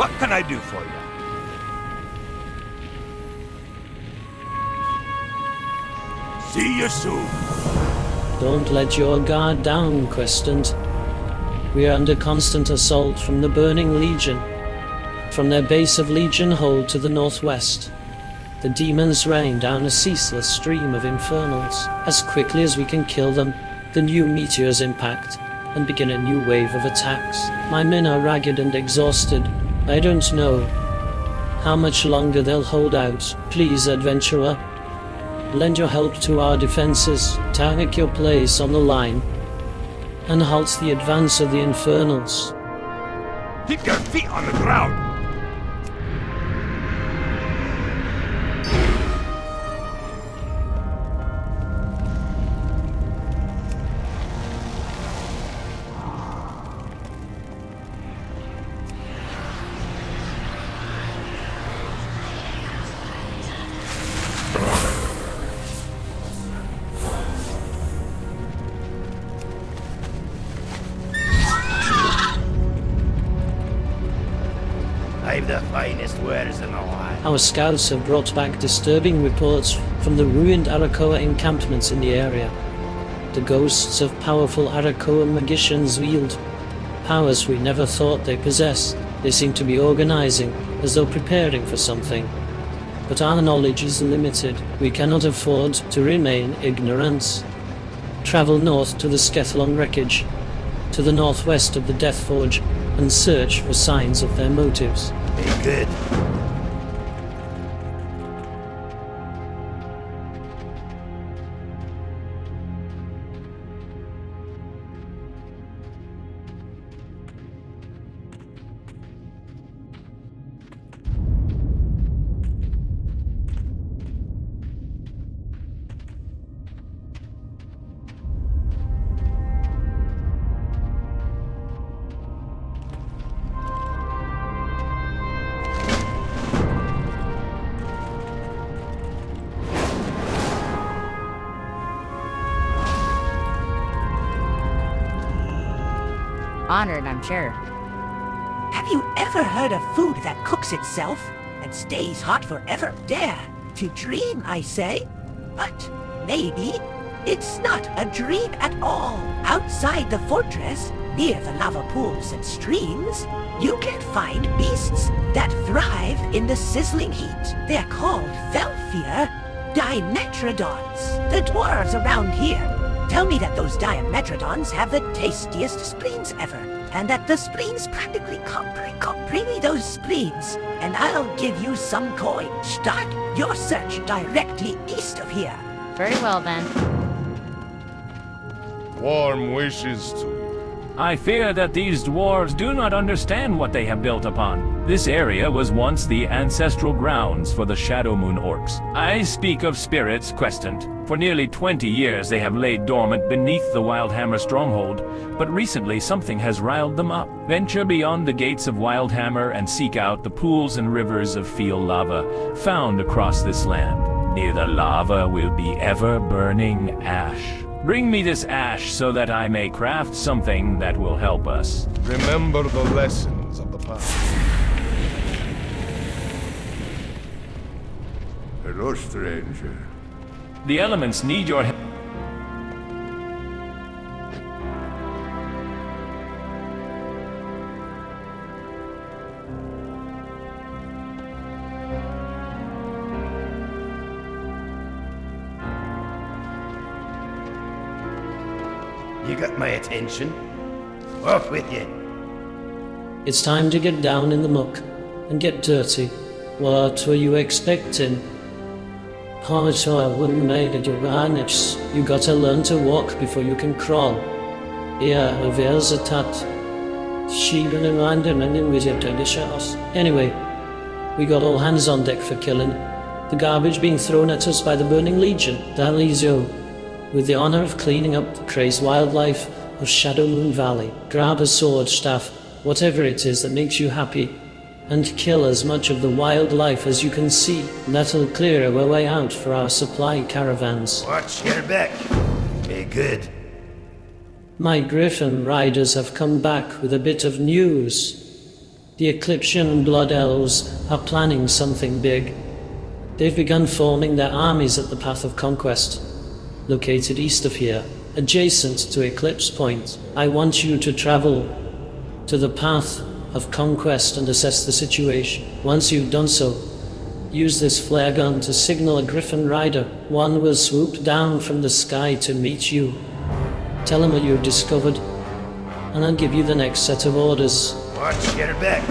What can I do for you? See you soon. Don't let your guard down, Questant. We are under constant assault from the Burning Legion. From their base of Legion Hold to the northwest, the demons rain down a ceaseless stream of infernals. As quickly as we can kill them, the new meteors impact and begin a new wave of attacks. My men are ragged and exhausted. I don't know how much longer they'll hold out. Please, adventurer, lend your help to our defenses, take your place on the line, and halt the advance of the infernals. Keep your feet on the ground. I've the finest wares in the land. Our scouts have brought back disturbing reports from the ruined Arakoa encampments in the area. The ghosts of powerful Arakoa magicians wield powers we never thought they possessed. They seem to be organizing, as though preparing for something. But our knowledge is limited. We cannot afford to remain ignorant. Travel north to the Skethlong wreckage, to the northwest of the Death Forge, and search for signs of their motives. Be good. Honored, I'm sure. Have you ever heard of food that cooks itself and stays hot forever? Dare to dream, I say. But maybe it's not a dream at all. Outside the fortress, near the lava pools and streams, you can find beasts that thrive in the sizzling heat. They're called Felfir Dimetrodons. The dwarves around here tell me that those Dimetrodons have the tastiest spleens ever, and that the spleens practically bring me those spleens, and I'll give you some coin. Start your search directly east of here. Very well then. Warm wishes to you. I fear that these dwarves do not understand what they have built upon. This area was once the ancestral grounds for the Shadowmoon orcs. I speak of spirits, Questant. For nearly 20 years they have laid dormant beneath the Wildhammer stronghold, but recently something has riled them up. Venture beyond the gates of Wildhammer and seek out the pools and rivers of Feel lava found across this land. Near the lava will be ever-burning ash. Bring me this ash so that I may craft something that will help us. Remember the lessons of the past. Hello, stranger. The elements need your help. You got my attention. Off with you. It's time to get down in the muck and get dirty. What were you expecting? Oh, I wouldn't make it your harness. You gotta learn to walk before you can crawl. Ja, wer is het dat? Schieben en wandelen en with your dirty shots. Anyway, we got all hands on deck for killing the garbage being thrown at us by the Burning Legion. That leaves you with the honor of cleaning up the crazed wildlife of Shadowmoon Valley. Grab a sword, staff, whatever it is that makes you happy, and kill as much of the wildlife as you can see. That'll clear our way out for our supply caravans. Watch your back. Be good. My griffin riders have come back with a bit of news. The Ecliptian Blood Elves are planning something big. They've begun forming their armies at the Path of Conquest, located east of here, adjacent to Eclipse Point. I want you to travel to the Path of Conquest and assess the situation. Once you've done so, use this flare gun to signal a Griffin Rider. One will swoop down from the sky to meet you. Tell him what you've discovered, and I'll give you the next set of orders. Watch, get her back.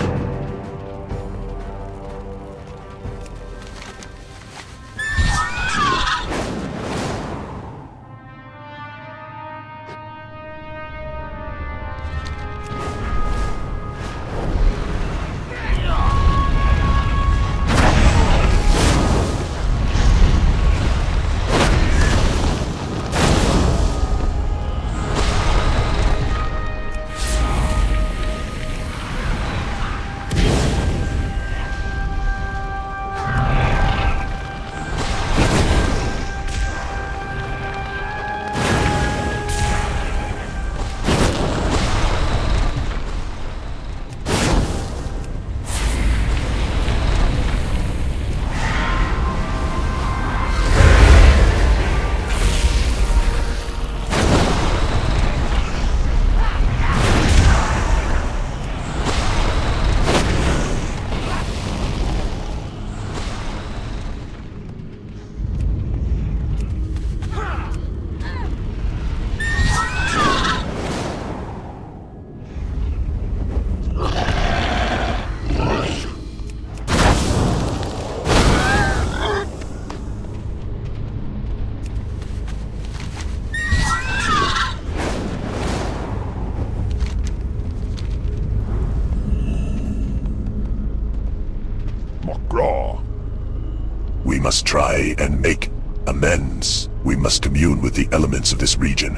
We must try and make amends. We must commune with the elements of this region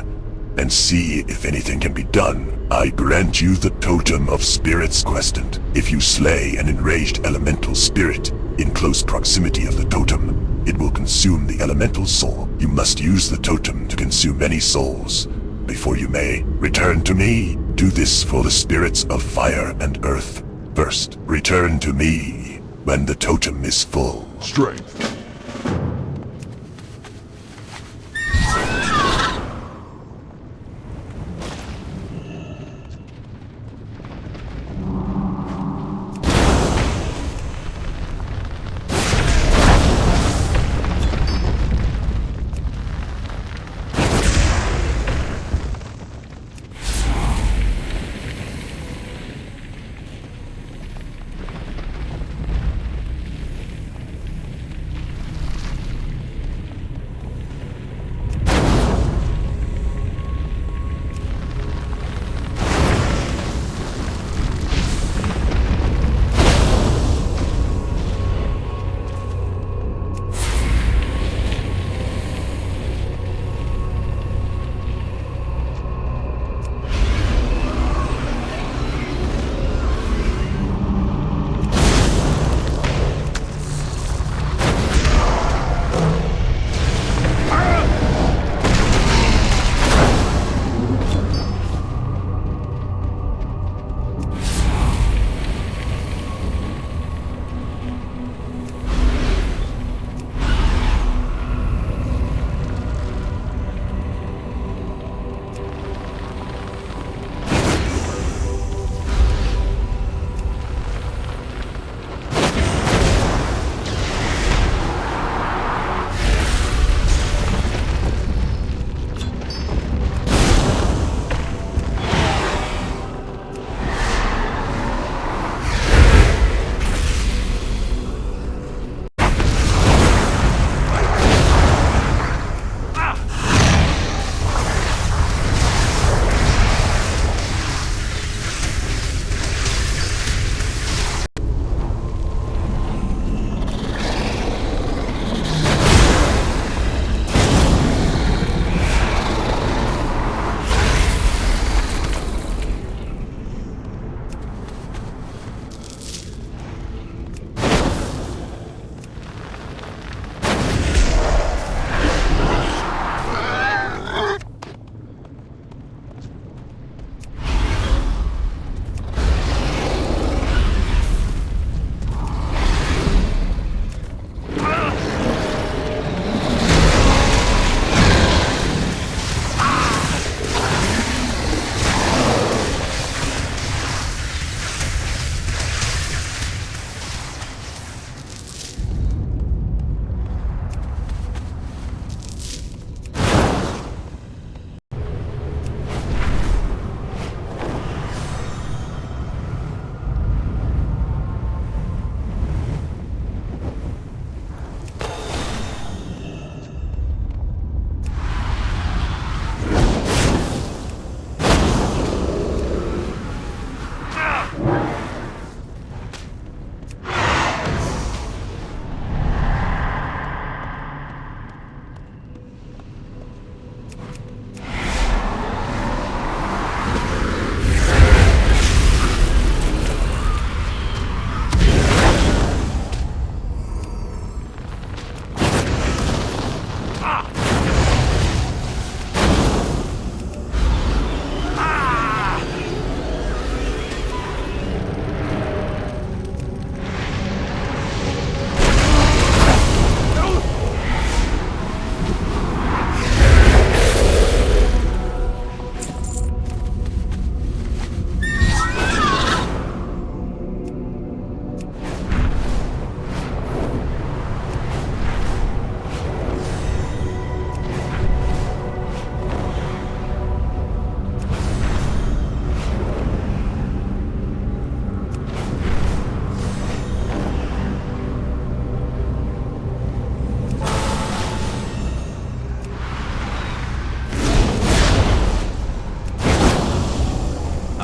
and see if anything can be done. I grant you the Totem of Spirits Questant. If you slay an enraged elemental spirit in close proximity of the totem, it will consume the elemental soul. You must use the totem to consume any souls before you may return to me. Do this for the spirits of fire and earth. First, return to me when the totem is full. Strength.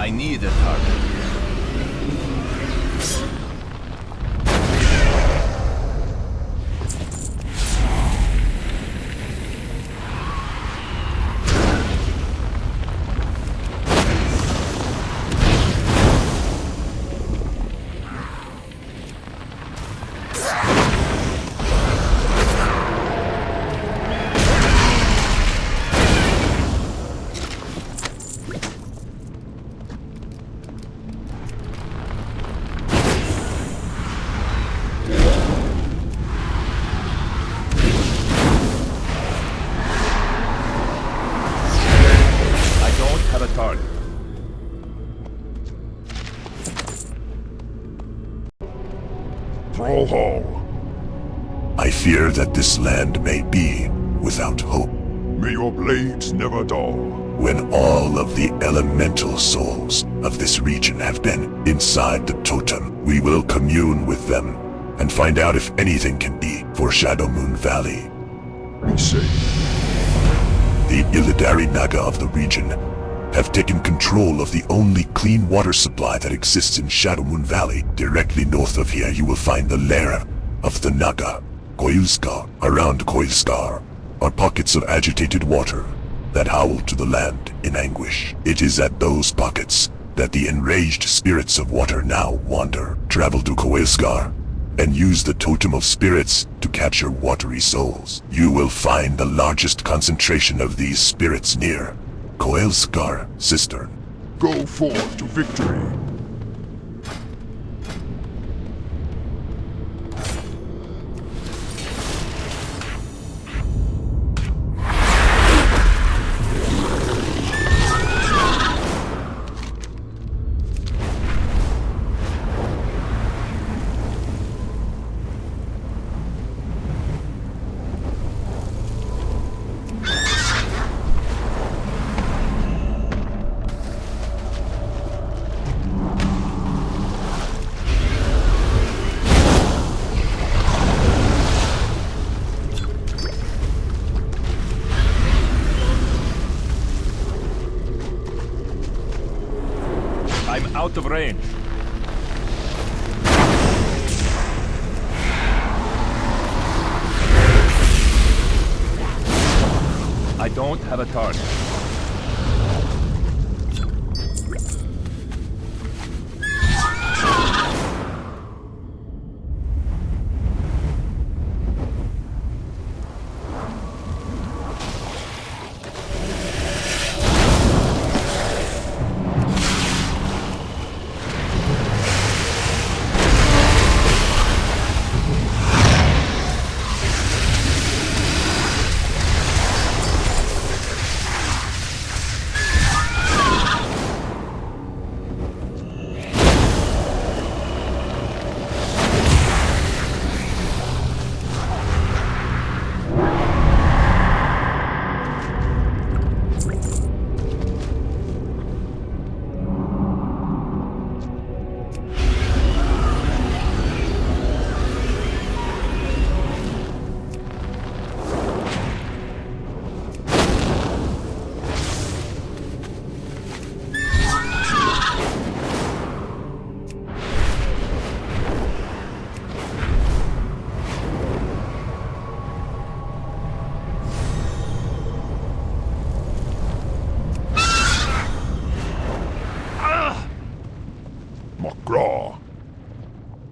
I need a target. Thrall Hall. I fear that this land may be without hope. May your blades never dull. When all of the elemental souls of this region have been inside the totem, we will commune with them and find out if anything can be for Shadowmoon Valley. We say. The Illidari Naga of the region have taken control of the only clean water supply that exists in Shadowmoon Valley. Directly north of here you will find the lair of the Naga, Coilskar. Around Coilskar are pockets of agitated water that howl to the land in anguish. It is at those pockets that the enraged spirits of water now wander. Travel to Coilskar and use the Totem of Spirits to capture watery souls. You will find the largest concentration of these spirits near Coilskar Cistern. Go forth to victory. I'm out of range. I don't have a target.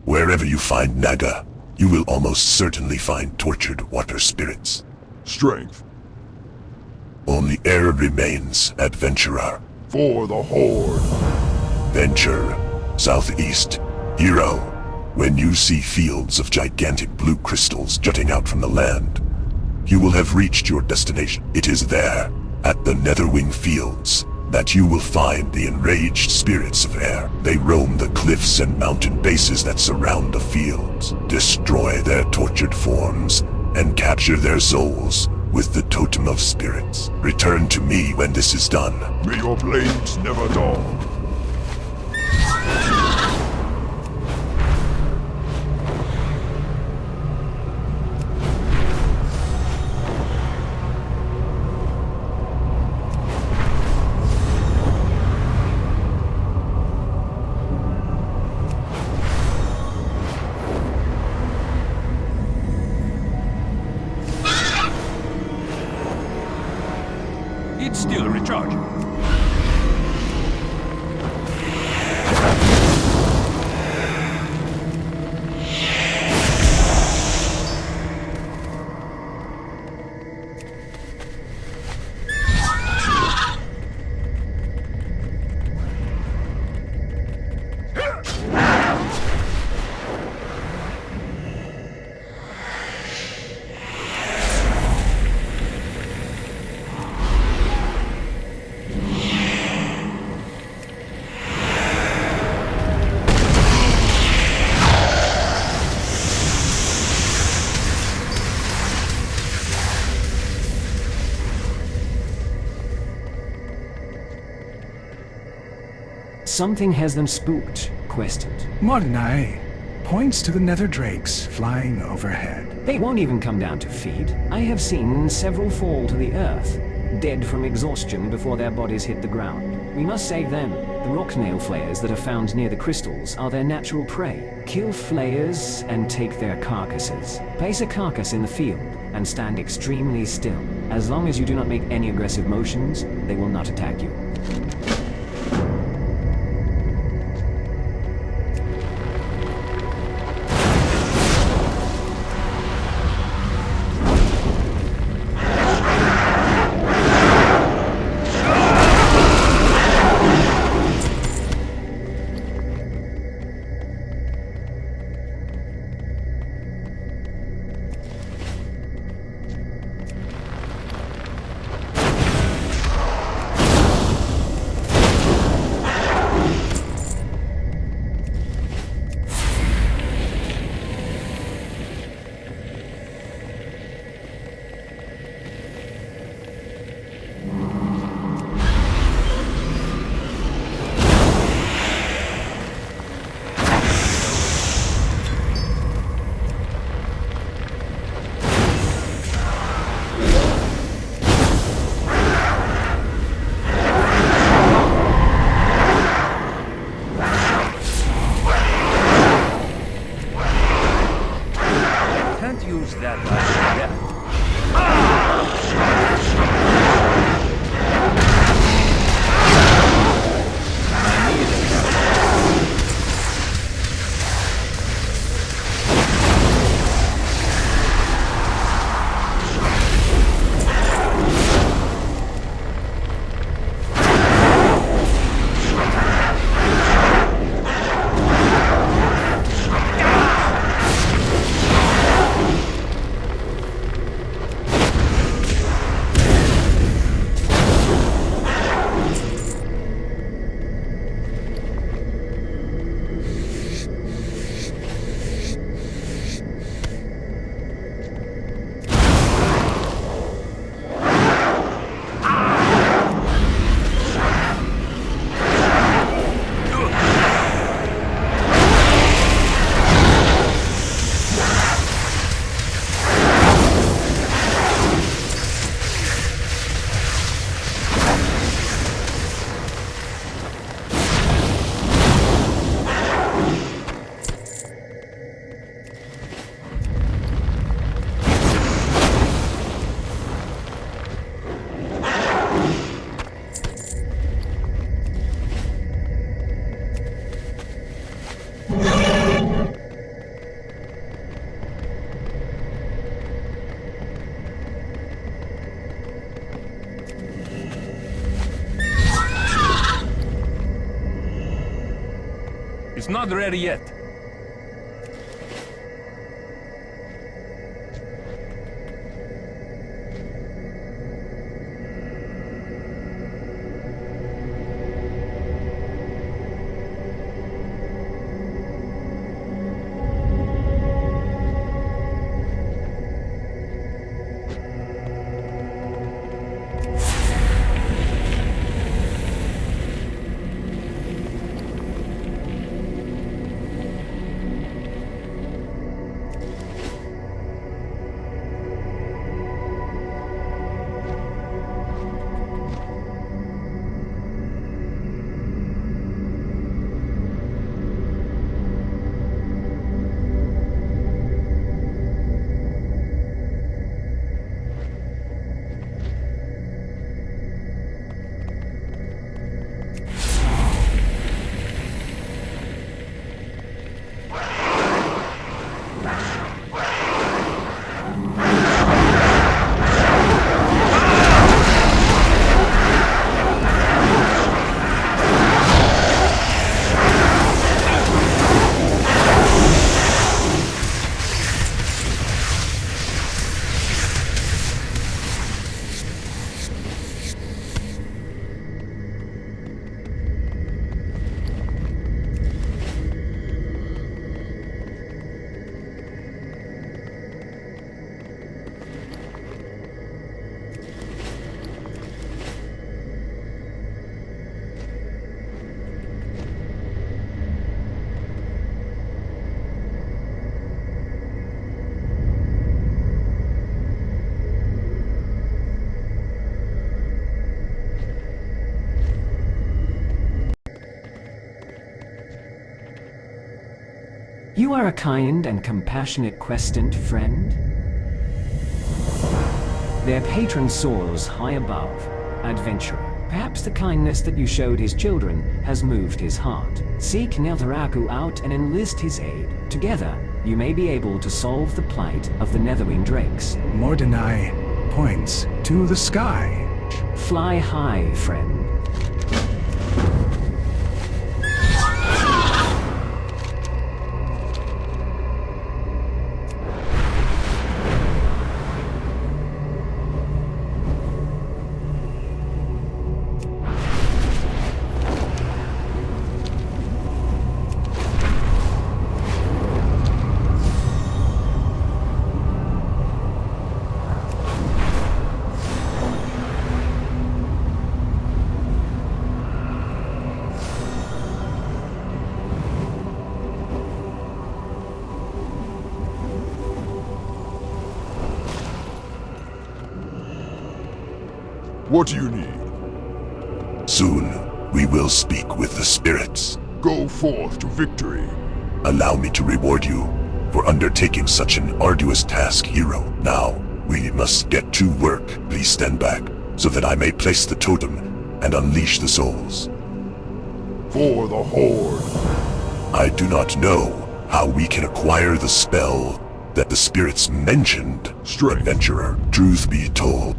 Wherever you find Naga, you will almost certainly find tortured water spirits. Strength. Only error remains, adventurer. For the Horde. Venture southeast. Hero. When you see fields of gigantic blue crystals jutting out from the land, you will have reached your destination. It is there, at the Netherwing Fields, that you will find the enraged spirits of air. They roam the cliffs and mountain bases that surround the fields. Destroy their tortured forms and capture their souls with the Totem of Spirits. Return to me when this is done. May your blades never dull. Something has them spooked, Questant. Draenei points to the nether drakes flying overhead. They won't even come down to feed. I have seen several fall to the earth, dead from exhaustion before their bodies hit the ground. We must save them. The rock nail flayers that are found near the crystals are their natural prey. Kill flayers and take their carcasses. Place a carcass in the field and stand extremely still. As long as you do not make any aggressive motions, they will not attack you. It's not ready yet. You are a kind and compassionate questant, friend. Their patron soars high above, adventurer. Perhaps the kindness that you showed his children has moved his heart. Seek Neltharaku out and enlist his aid. Together, you may be able to solve the plight of the Netherwing Drakes. Draenei points to the sky. Fly high, friend. What do you need? Soon, we will speak with the spirits. Go forth to victory. Allow me to reward you for undertaking such an arduous task, hero. Now, we must get to work. Please stand back, so that I may place the totem and unleash the souls. For the Horde. I do not know how we can acquire the spell that the spirits mentioned. Strength. Adventurer, truth be told,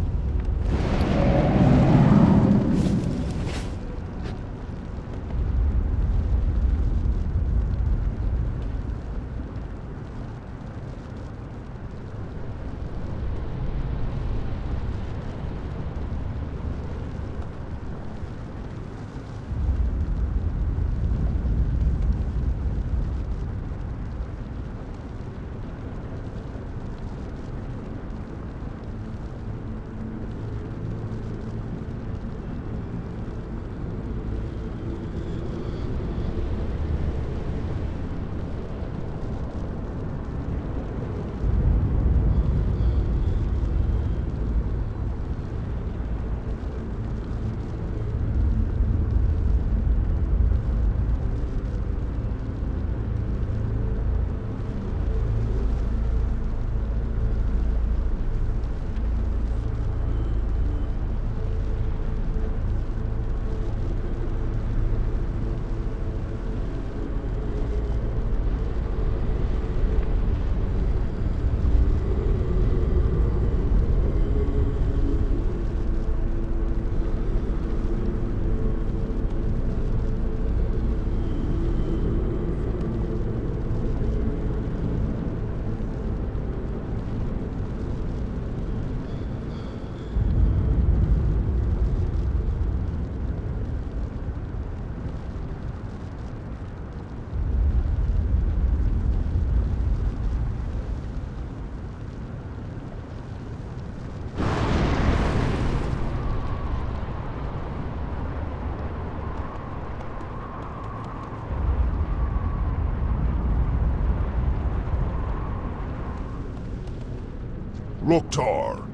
Loktar.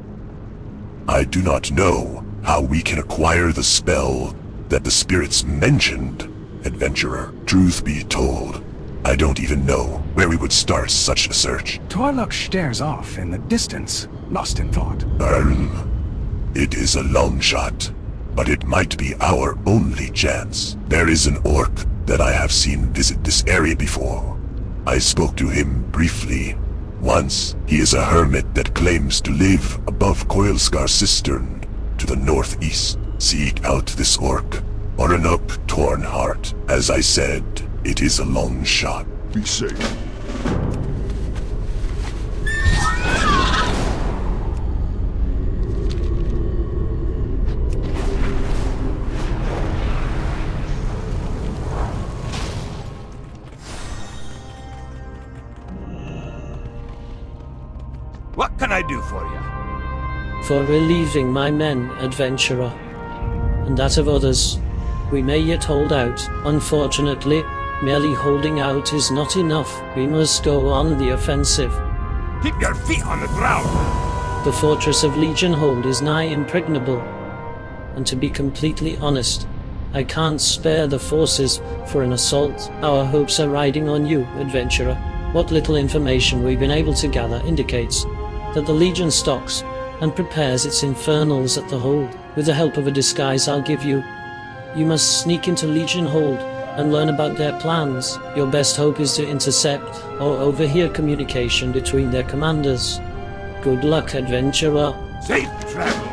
I do not know how we can acquire the spell that the spirits mentioned, adventurer. Truth be told, I don't even know where we would start such a search. Warlock stares off in the distance, lost in thought. It is a long shot, but it might be our only chance. There is an orc that I have seen visit this area before. I spoke to him briefly. Once, he is a hermit that claims to live above Coilscar Cistern to the northeast. Seek out this orc, or an up-torn heart. As I said, it is a long shot. Be safe. What can I do for you? For relieving my men, adventurer, and that of others. We may yet hold out. Unfortunately, merely holding out is not enough. We must go on the offensive. Keep your feet on the ground! The fortress of Legion Hold is nigh impregnable, and to be completely honest, I can't spare the forces for an assault. Our hopes are riding on you, adventurer. What little information we've been able to gather indicates that the Legion stocks and prepares its infernals at the hold. With the help of a disguise I'll give you, you must sneak into Legion hold and learn about their plans. Your best hope is to intercept or overhear communication between their commanders. Good luck, adventurer. Safe travels.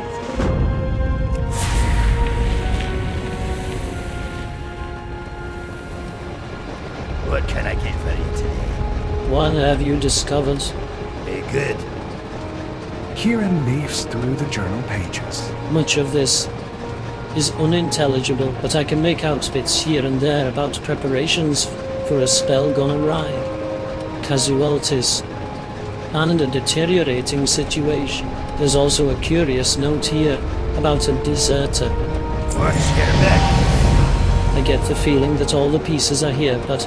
What can I get for you today? What have you discovered? Be good. Kieran leafs through the journal pages. Much of this is unintelligible, but I can make out bits here and there about preparations for a spell gone awry, casualties, and a deteriorating situation. There's also a curious note here about a deserter. Watch your back. I get the feeling that all the pieces are here, but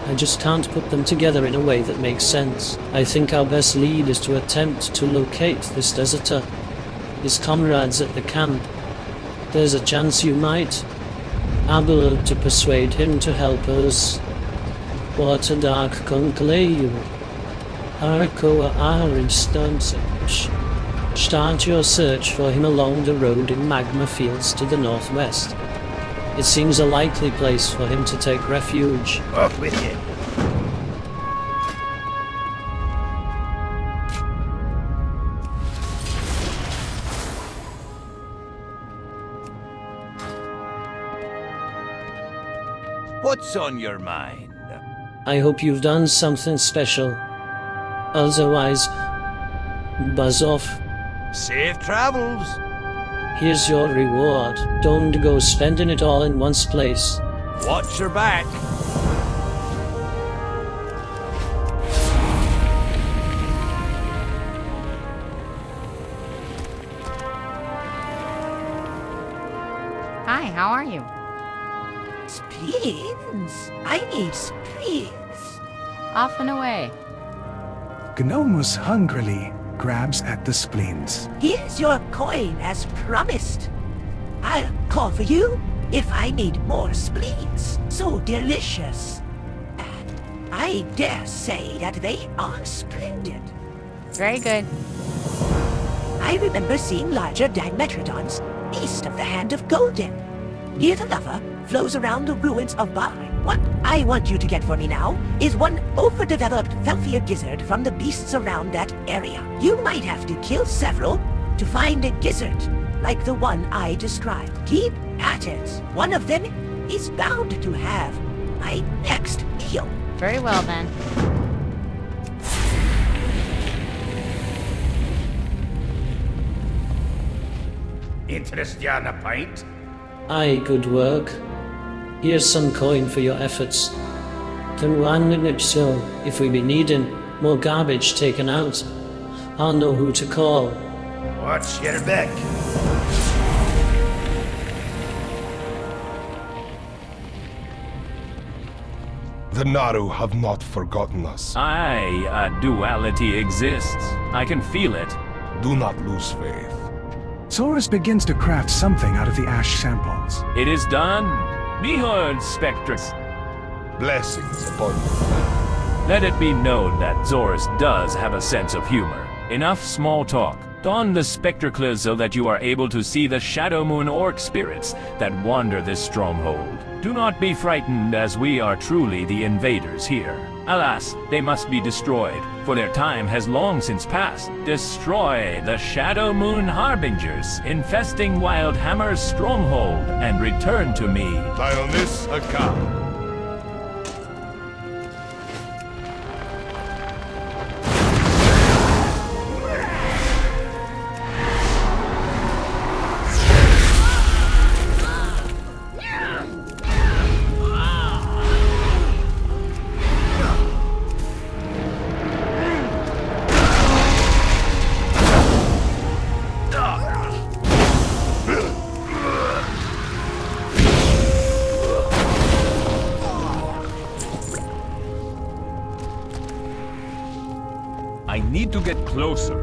I just can't put them together in a way that makes sense. I think our best lead is to attempt to locate this deserter, his comrades at the camp. There's a chance you might able to persuade him to help us. What a dark conclave. Arco instance. Start your search for him along the road in magma fields to the northwest. It seems a likely place for him to take refuge. Off with you. What's on your mind? I hope you've done something special. Otherwise, buzz off. Safe travels. Here's your reward. Don't go spending it all in one place. Watch your back. Hi, how are you? Spleens. I need spleens. Off and away. Gnomus hungrily grabs at the spleens. Here's your coin as promised. I'll call for you if I need more spleens. So delicious. And I dare say that they are splendid. Very good. I remember seeing larger dimetrodons east of the Hand of Golden. Near the lava flows around the ruins of Barn. What I want you to get for me now is one overdeveloped Felfia gizzard from the beasts around that area. You might have to kill several to find a gizzard, like the one I described. Keep at it. One of them is bound to have my next meal. Very well then. Interest you on a pint? Aye, good work. Here's some coin for your efforts. Can one manage so, if we be needing more garbage taken out, I'll know who to call. Watch your back. The Naru have not forgotten us. Aye, a duality exists. I can feel it. Do not lose faith. Zorus begins to craft something out of the ash samples. It is done. Behold, Spectrus. Blessings upon you. Let it be known that Zorus does have a sense of humor. Enough small talk. Don the spectacles so that you are able to see the Shadowmoon orc spirits that wander this stronghold. Do not be frightened, as we are truly the invaders here. Alas, they must be destroyed, for their time has long since passed. Destroy the Shadowmoon Harbingers, infesting Wildhammer's stronghold, and return to me. Dionys Akaaram. I need to get closer.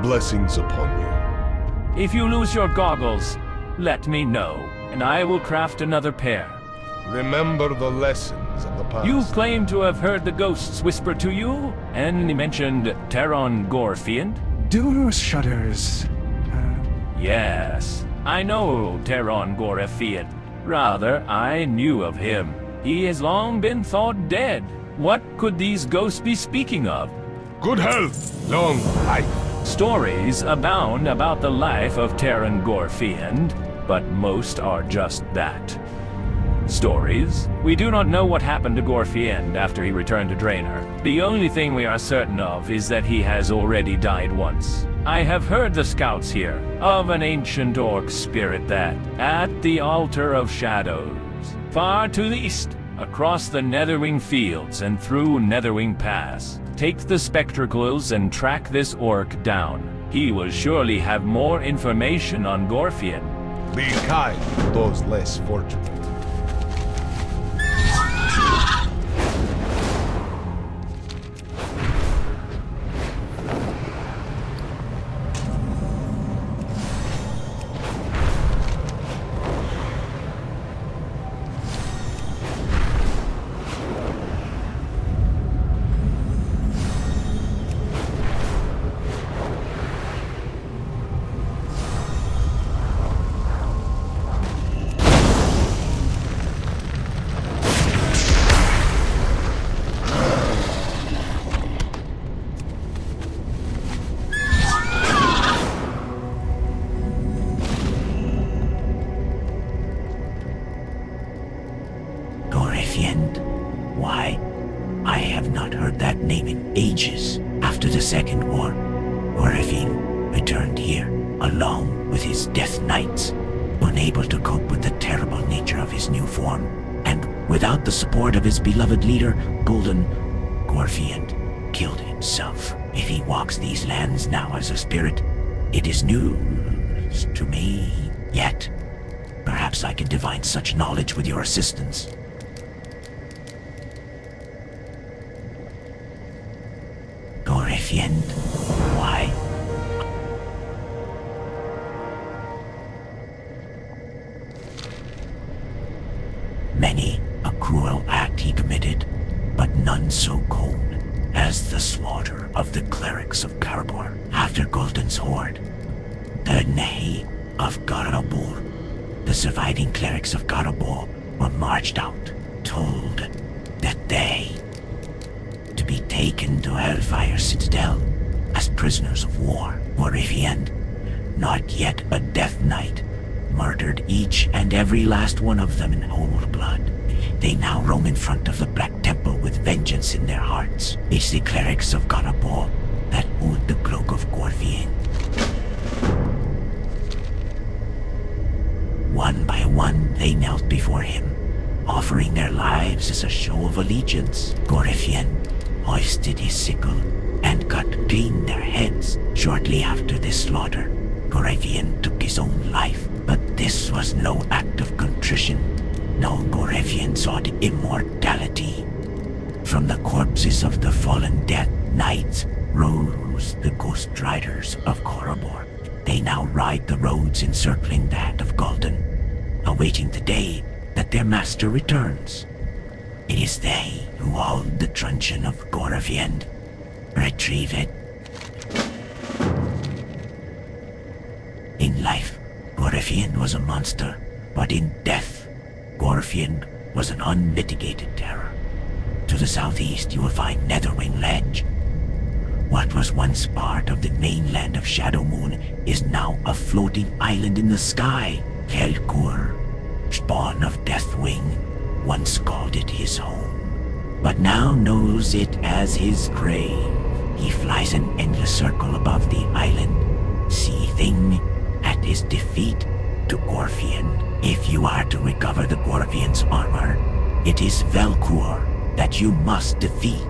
Blessings upon you. If you lose your goggles, let me know, and I will craft another pair. Remember the lessons of the past. You claim to have heard the ghosts whisper to you, and he mentioned Teron Gorfiend? Duros shudders. Yes, I know Teron Gorfiend. Rather, I knew of him. He has long been thought dead. What could these ghosts be speaking of? Good health, long life. Stories abound about the life of Teron Gorfiend, but most are just that. Stories? We do not know what happened to Gorfiend after he returned to Draenei. The only thing we are certain of is that he has already died once. I have heard the scouts here of an ancient orc spirit that, at the altar of shadows, far to the east, across the Netherwing fields and through Netherwing Pass, take the spectacles and track this orc down. He will surely have more information on Gorfiend. Be kind to those less fortunate. Why, I have not heard that name in ages. After the Second War, Gorfiend returned here, along with his Death Knights, unable to cope with the terrible nature of his new form. And without the support of his beloved leader, Golden, Gorfiend killed himself. If he walks these lands now as a spirit, it is news to me. Yet, perhaps I can divine such knowledge with your assistance. Gorfiend, why? Many a cruel act he committed, but none so cold as the slaughter of the clerics of Karabor after Golden's horde. The Draenei of Garabor. The surviving clerics of Garabor were marched out, told that they to be taken to Hellfire Citadel as prisoners of war. Gorfiend, not yet a Death Knight, murdered each and every last one of them in cold blood. They now roam in front of the Black Temple with vengeance in their hearts. It's the clerics of Garabor that hold the cloak of Gorfiend. One by one, they knelt before him, offering their lives as a show of allegiance. Gorfiend hoisted his sickle and cut clean their heads. Shortly after this slaughter, Gorfiend took his own life, but this was no act of contrition. No, Gorfiend sought immortality. From the corpses of the fallen Death Knights rose the Ghost Riders of Korabor. They now ride the roads encircling the Hand of Golden, awaiting the day that their master returns. It is they who hold the truncheon of Gorfiend. Retrieve it. In life, Gorfiend was a monster, but in death, Gorfiend was an unmitigated terror. To the southeast, you will find Netherwing Ledge. What was once part of the mainland of Shadowmoon is now a floating island in the sky. Kelkur, spawn of Deathwing, once called it his home, but now knows it as his grave. He flies an endless circle above the island, seething at his defeat to Gorfiend. If you are to recover the Gorfiend's armor, it is Velkur that you must defeat.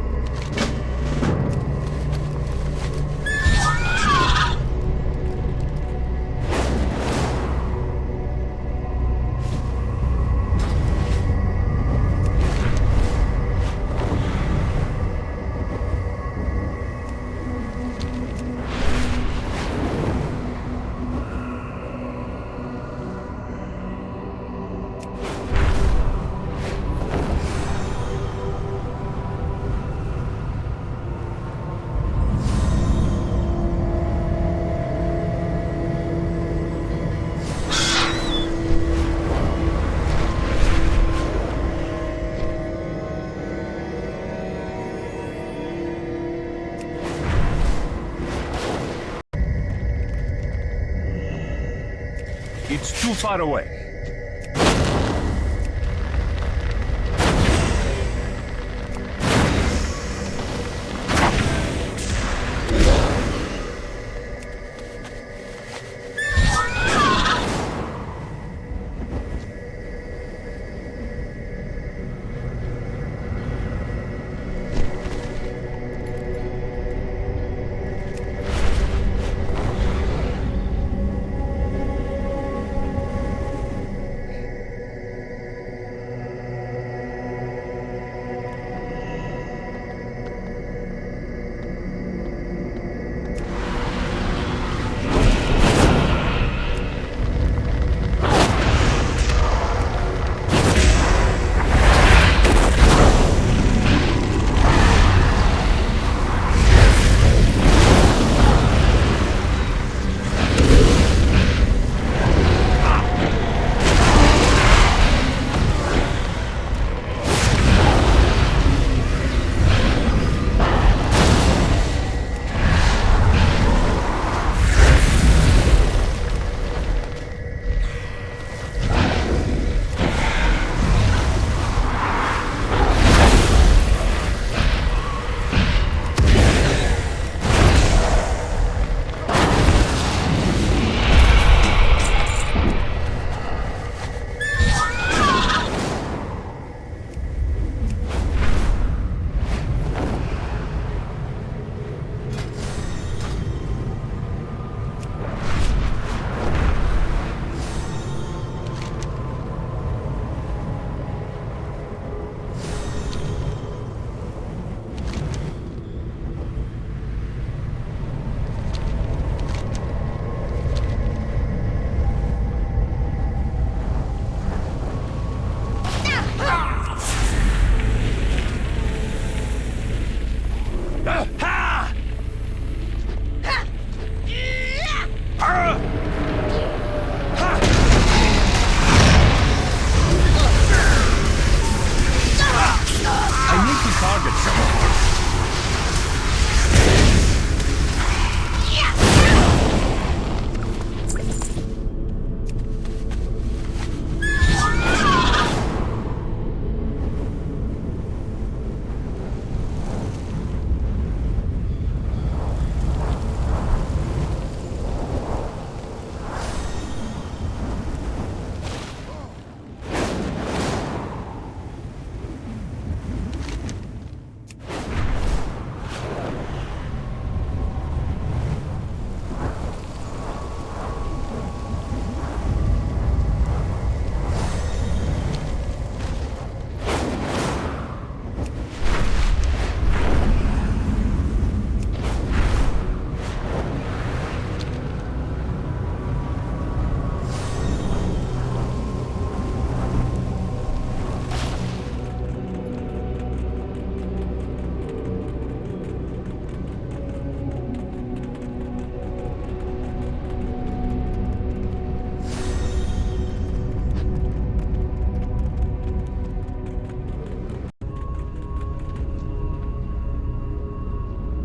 It's too far away.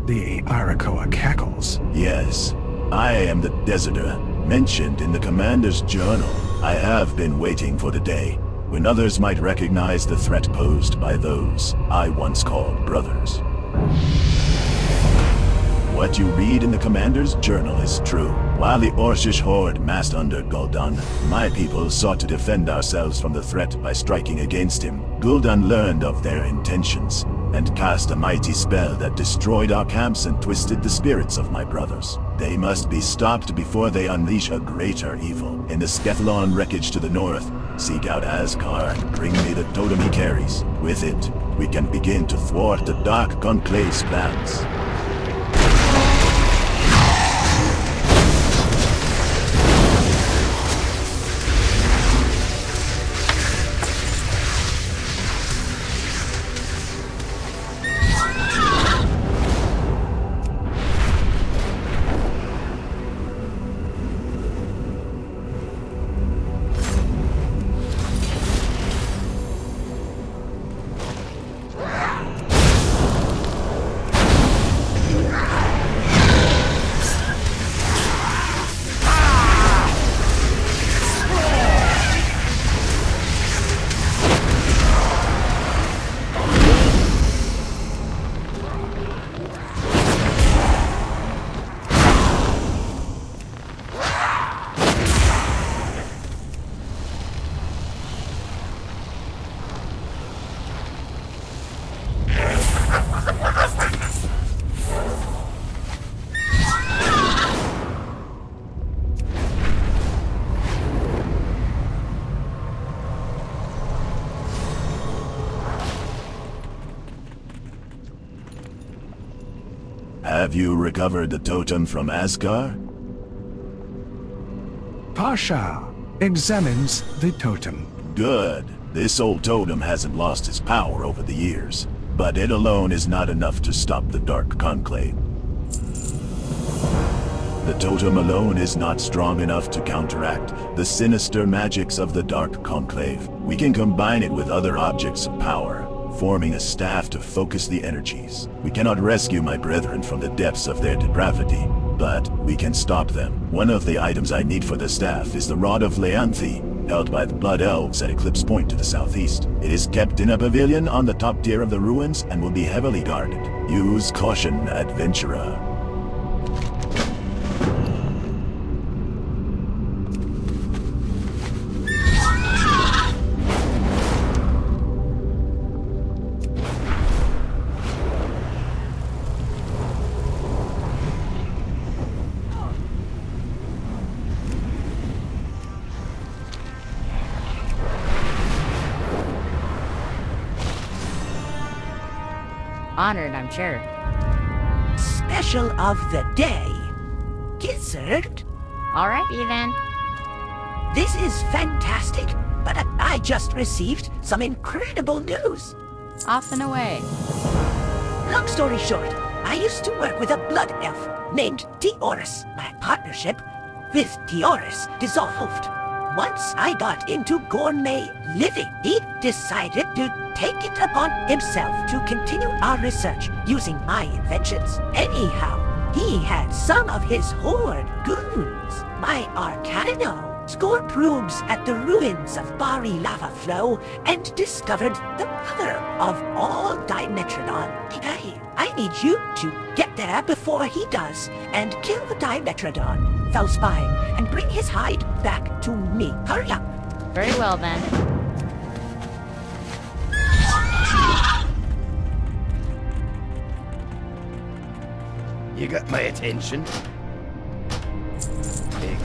The Arakoa cackles. Yes, I am the deserter, mentioned in the commander's journal. I have been waiting for the day when others might recognize the threat posed by those I once called brothers. What you read in the commander's journal is true. While the Orshish horde massed under Gul'dan, my people sought to defend ourselves from the threat by striking against him. Gul'dan learned of their intentions and cast a mighty spell that destroyed our camps and twisted the spirits of my brothers. They must be stopped before they unleash a greater evil. In the Skethalon wreckage to the north, seek out Azkar and bring me the totem he carries. With it, we can begin to thwart the Dark Conclave's plans. Have you recovered the totem from Asgard? Pasha examines the totem. Good. This old totem hasn't lost its power over the years, but it alone is not enough to stop the Dark Conclave. The totem alone is not strong enough to counteract the sinister magics of the Dark Conclave. We can combine it with other objects of power, forming a staff to focus the energies. We cannot rescue my brethren from the depths of their depravity, but we can stop them. One of the items I need for the staff is the Rod of Leanthe, held by the Blood Elves at Eclipse Point to the southeast. It is kept in a pavilion on the top tier of the ruins and will be heavily guarded. Use caution, adventurer. Honored, I'm sure. Special of the day. Gizzard? Alrighty then. This is fantastic, but I just received some incredible news. Off and away. Long story short, I used to work with a blood elf named Tioris. My partnership with Tioris dissolved. Once I got into gourmet living, he decided to take it upon himself to continue our research using my inventions. Anyhow, he had some of his horde goons, my Arcano, score probes at the ruins of Bari lava flow and discovered the mother of all Dimetrodon. Hey, I need you to get there before he does and kill Dimetrodon, foul spying, and bring his hide back to me. Hurry up. Very well then. You got my attention. Very good.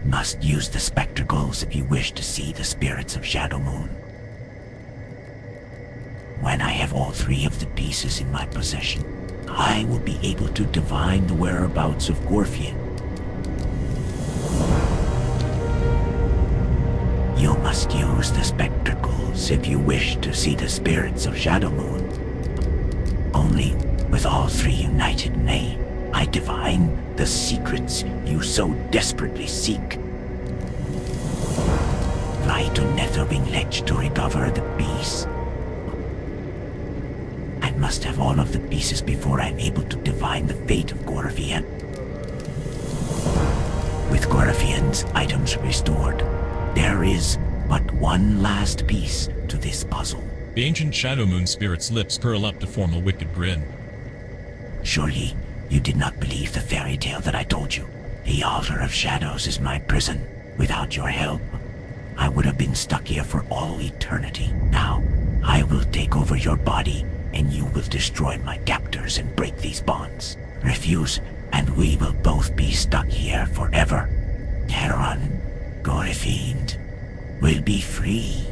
Must use the spectacles if you wish to see the spirits of Shadowmoon. When I have all three of the pieces in my possession, I will be able to divine the whereabouts of Gorfian. You must use the spectacles if you wish to see the spirits of Shadowmoon. Only with all three united may I divine the secrets you so desperately seek. Fly to Netherwing Ledge to recover the piece. I must have all of the pieces before I'm able to divine the fate of Gorfian. With Gorfian's items restored, there is but one last piece to this puzzle. The ancient Shadowmoon spirit's lips curl up to form a wicked grin. Surely, You did not believe the fairy tale that I told you. The Altar of Shadows is my prison. Without your help, I would have been stuck here for all eternity. Now, I will take over your body, and you will destroy my captors and break these bonds. Refuse, and we will both be stuck here forever. Heron, Gorefiend, will be free.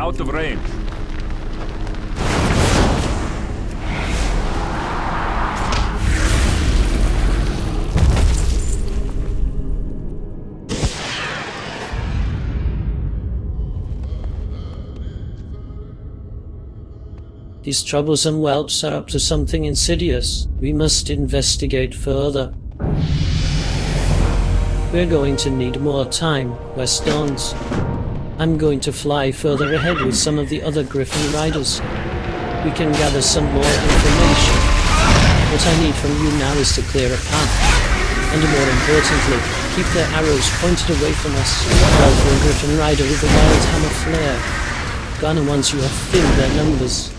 out of range. These troublesome whelps are up to something insidious. We must investigate further. We're going to need more time, West Dawns. I'm going to fly further ahead with some of the other Griffin riders. We can gather some more information. What I need from you now is to clear a path. And more importantly, keep their arrows pointed away from us. Well for a Griffin rider with a wild hammer flare. Gone once you have filled their numbers.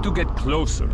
to get closer.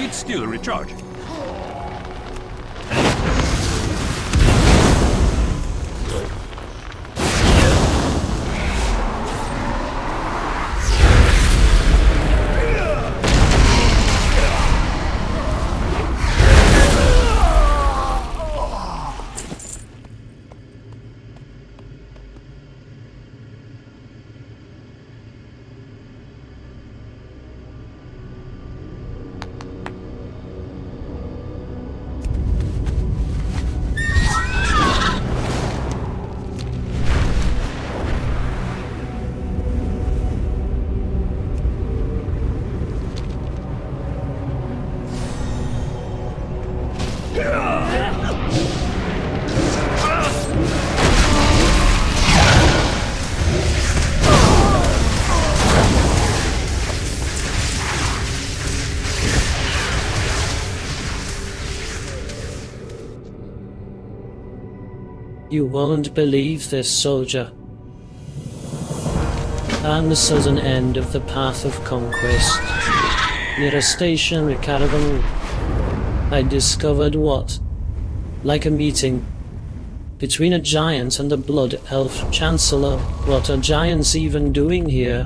Still recharging. You won't believe this, soldier. On the sudden end of the path of conquest, near a station in Akaaram, I discovered what? Like a meeting between a giant and the Blood Elf Chancellor. What are giants even doing here?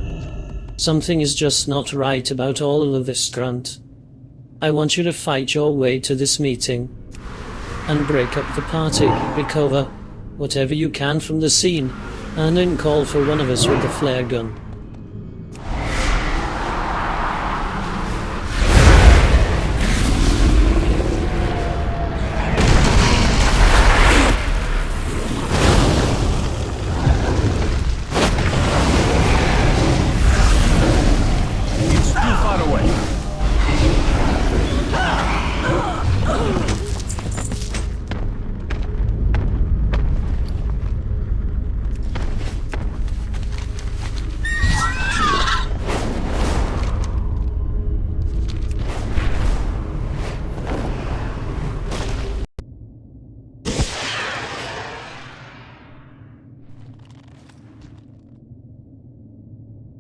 Something is just not right about all of this, Grunt. I want you to fight your way to this meeting and break up the party, recover whatever you can from the scene, and then call for one of us with the flare gun. It's too far away.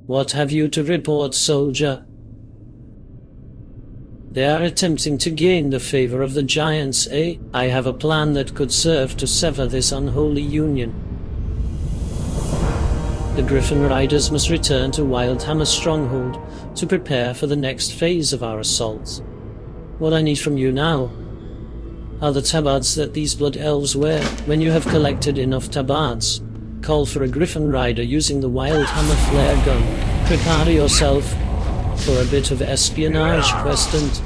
What have you to report, soldier? They are attempting to gain the favor of the giants, eh? I have a plan that could serve to sever this unholy union. The Griffin Riders must return to Wildhammer Stronghold to prepare for the next phase of our assault. What I need from you now are the tabards that these Blood Elves wear. When you have collected enough tabards, call for a Griffin Rider using the Wildhammer flare gun. Prepare yourself for a bit of espionage, Questant.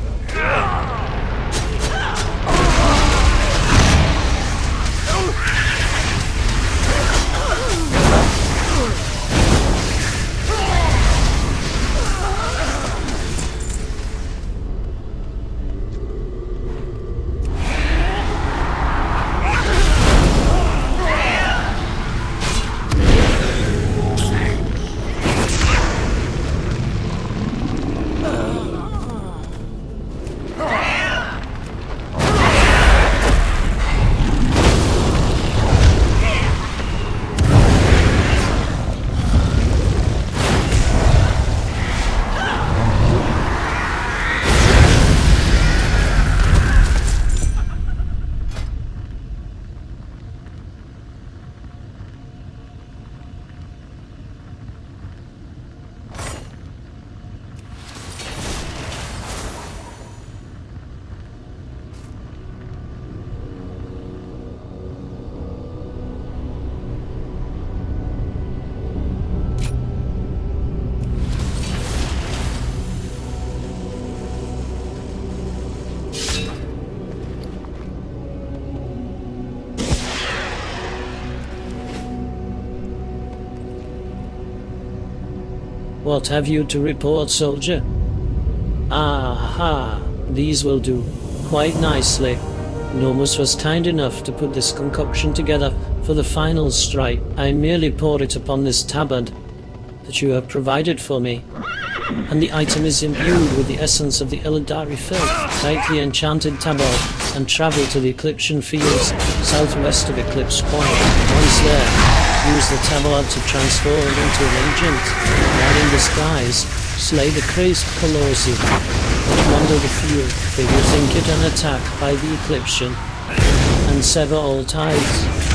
What have you to report, soldier? Aha, these will do quite nicely. Nomus was kind enough to put this concoction together for the final strike. I merely pour it upon this tabard that you have provided for me, and the item is imbued with the essence of the Illidari filth. Take the enchanted tabard and travel to the Eclipsion Fields southwest of Eclipse Point. Once there, use the tabard to transform into an agent. While in disguise, slay the crazed Colossi that wander the field. They will think it an attack by the Eclipsion and sever all ties.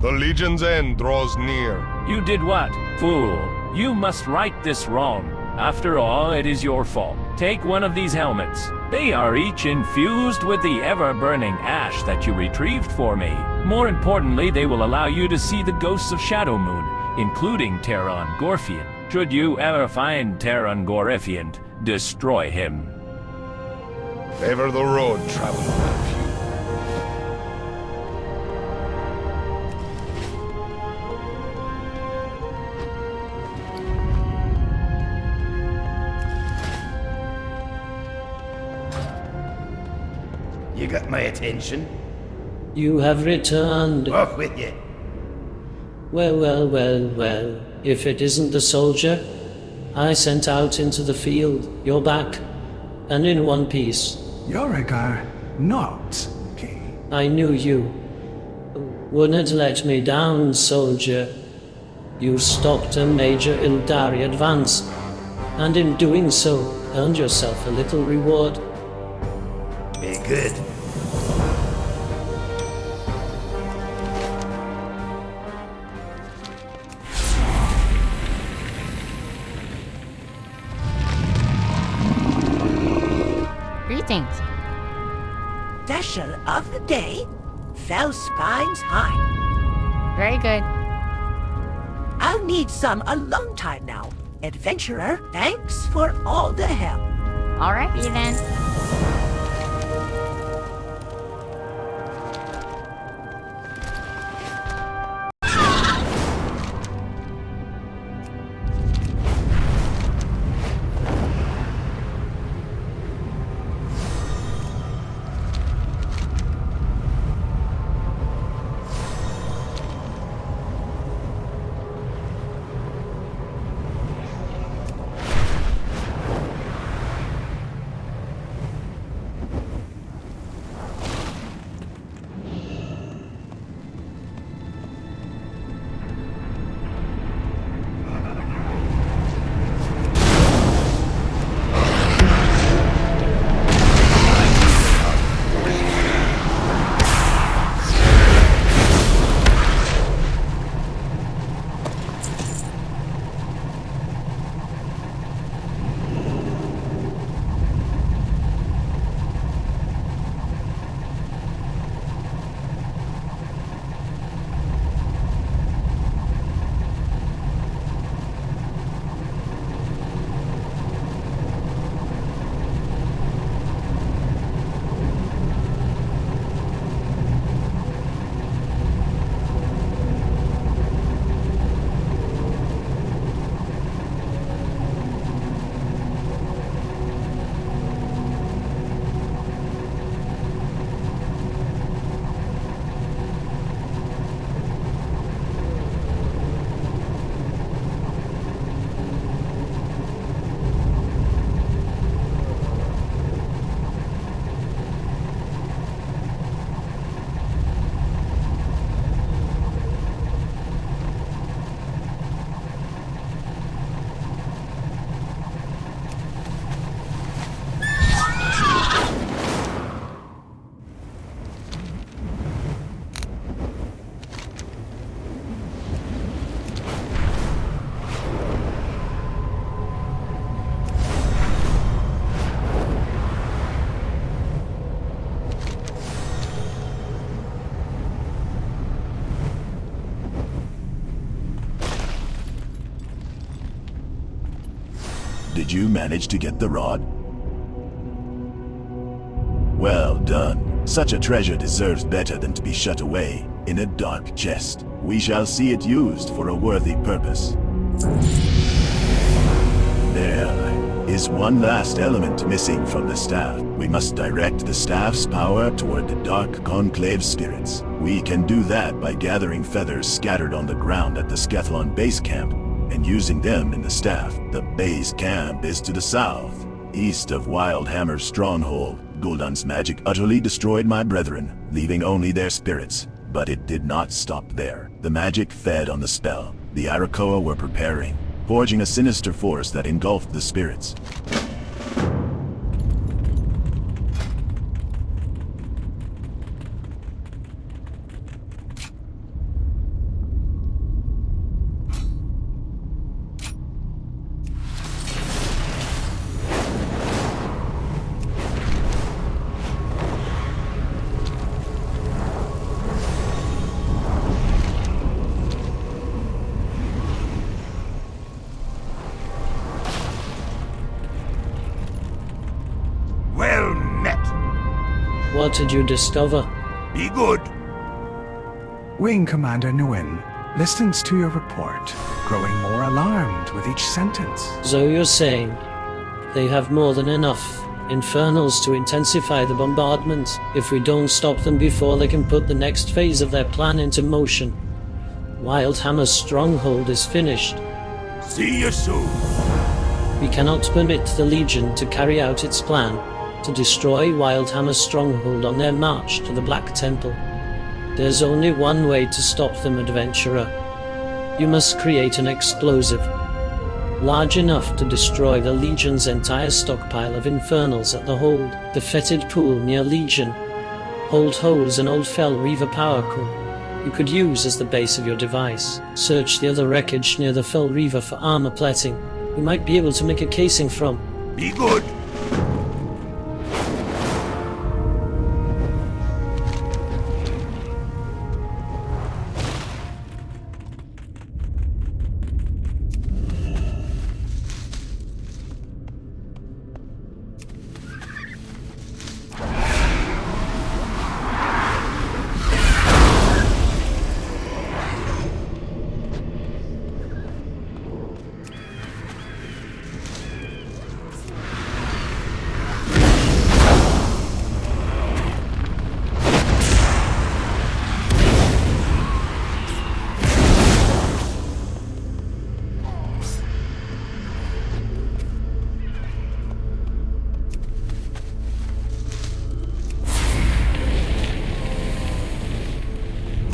The Legion's end draws near. You did what? Fool. You must right this wrong. After all, it is your fault. Take one of these helmets. They are each infused with the ever-burning ash that you retrieved for me. More importantly, they will allow you to see the ghosts of Shadowmoon, including Terran Gorfian. Should you ever find Terran Gorfian, destroy him. Favor the road, traveler. You got my attention? You have returned. Off with you. Well. If it isn't the soldier I sent out into the field, you're back, and in one piece. Yorigar, not king. I knew you wouldn't let me down, soldier. You stopped a major Ildari advance, and in doing so, earned yourself a little reward. Be good. Greetings. Special of the day, fell spines high. Very good. I'll need some a long time now. Adventurer, thanks for all the help. Alrighty then. Did you manage to get the rod? Well done. Such a treasure deserves better than to be shut away in a dark chest. We shall see it used for a worthy purpose. There is one last element missing from the staff. We must direct the staff's power toward the dark conclave spirits. We can do that by gathering feathers scattered on the ground at the Skethlon base camp and using them in the staff. The base camp is to the south, east of Wildhammer's stronghold. Gul'dan's magic utterly destroyed my brethren, leaving only their spirits. But it did not stop there. The magic fed on the spell. The Arakoa were preparing, forging a sinister force that engulfed the spirits. What did you discover? Be good. Wing Commander Nguyen listens to your report, growing more alarmed with each sentence. So you're saying they have more than enough infernals to intensify the bombardment if we don't stop them before they can put the next phase of their plan into motion. Wildhammer's stronghold is finished. See you soon. We cannot permit the Legion to carry out its plan to destroy Wildhammer's stronghold on their march to the Black Temple. There's only one way to stop them, adventurer. You must create an explosive large enough to destroy the Legion's entire stockpile of infernals at the hold. The fetid pool near Legion hold holds an old Fel Reaver power core you could use as the base of your device. Search the other wreckage near the Fel Reaver for armor plating you might be able to make a casing from. Be good.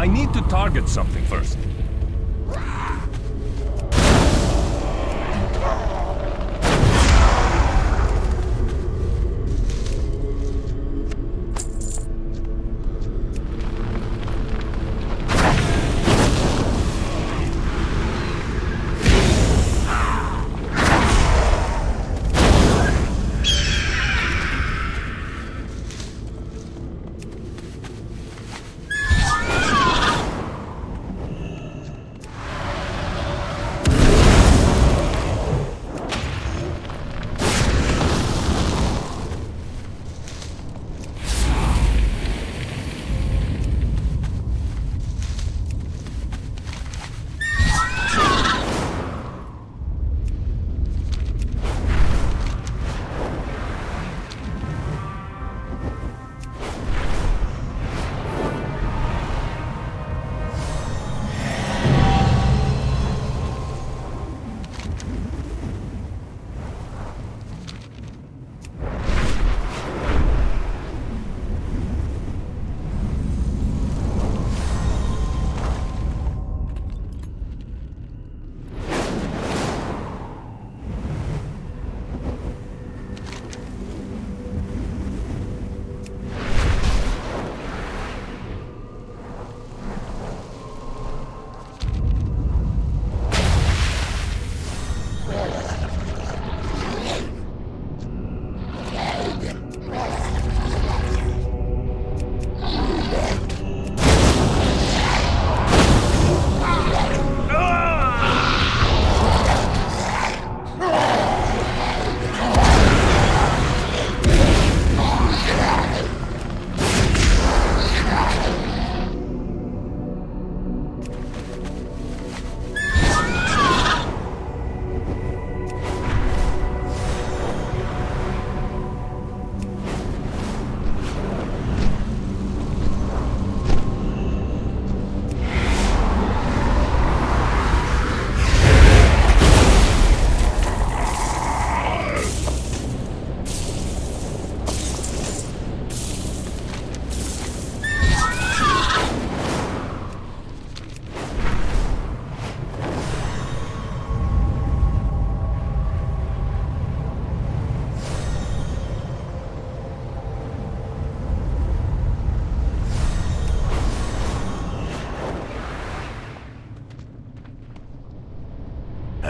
I need to target something first.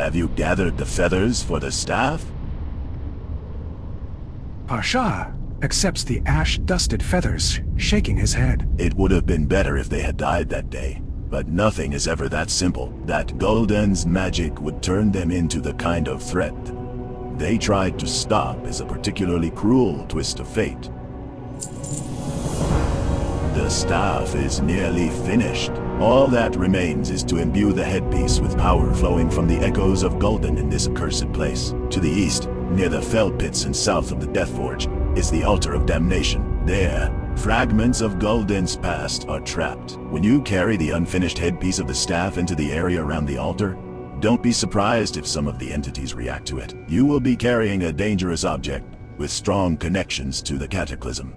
Have you gathered the feathers for the staff? Pasha accepts the ash-dusted feathers, shaking his head. It would have been better if they had died that day. But nothing is ever that simple. That Gul'dan's magic would turn them into the kind of threat they tried to stop is a particularly cruel twist of fate. The staff is nearly finished. All that remains is to imbue the headpiece with power flowing from the echoes of Gul'dan in this accursed place. To the east, near the fell pits and south of the Death Forge, is the Altar of Damnation. There, fragments of Gul'dan's past are trapped. When you carry the unfinished headpiece of the staff into the area around the altar, don't be surprised if some of the entities react to it. You will be carrying a dangerous object with strong connections to the Cataclysm.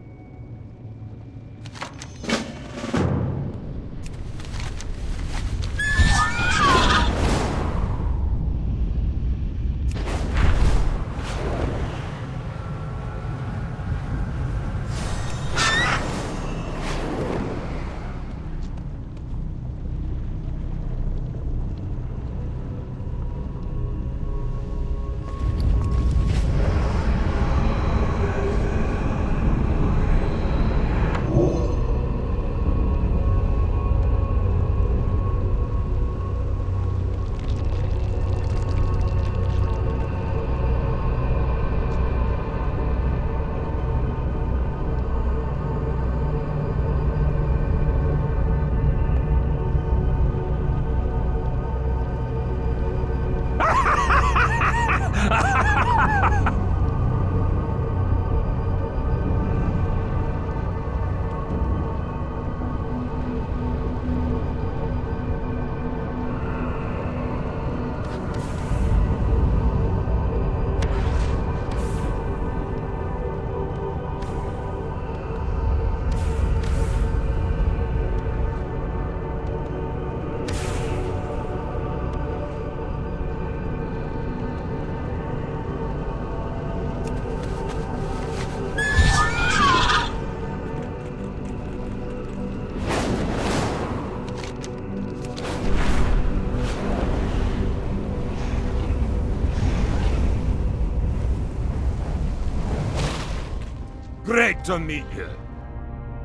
Great to meet you.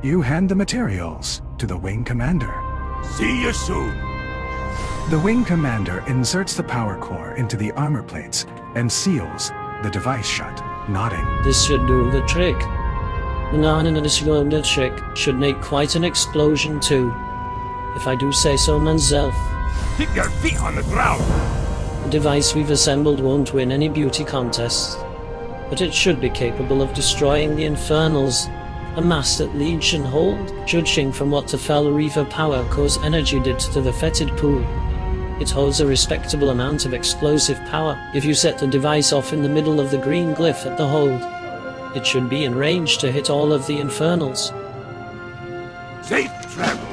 You hand the materials to the Wing Commander. See you soon. The Wing Commander inserts the power core into the armor plates and seals the device shut, nodding. This should do the trick. The non-inadditional trick should make quite an explosion too, if I do say so myself. Keep your feet on the ground. The device we've assembled won't win any beauty contests, but it should be capable of destroying the Infernals amassed at Legion Hold. Judging from what the Fel Reaver Power Core's energy did to the fetid pool, it holds a respectable amount of explosive power. If you set the device off in the middle of the green glyph at the hold, it should be in range to hit all of the Infernals. Safe travels.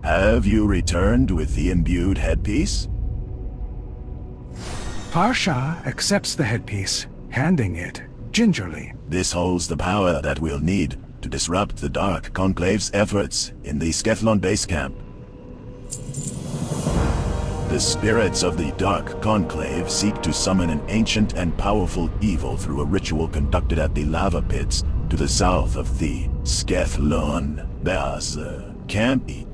Have you returned with the imbued headpiece? Parsha accepts the headpiece, handing it gingerly. This holds the power that we'll need to disrupt the Dark Conclave's efforts in the Skethlon base camp. The spirits of the Dark Conclave seek to summon an ancient and powerful evil through a ritual conducted at the lava pits to the south of the Skethlon. There's can't be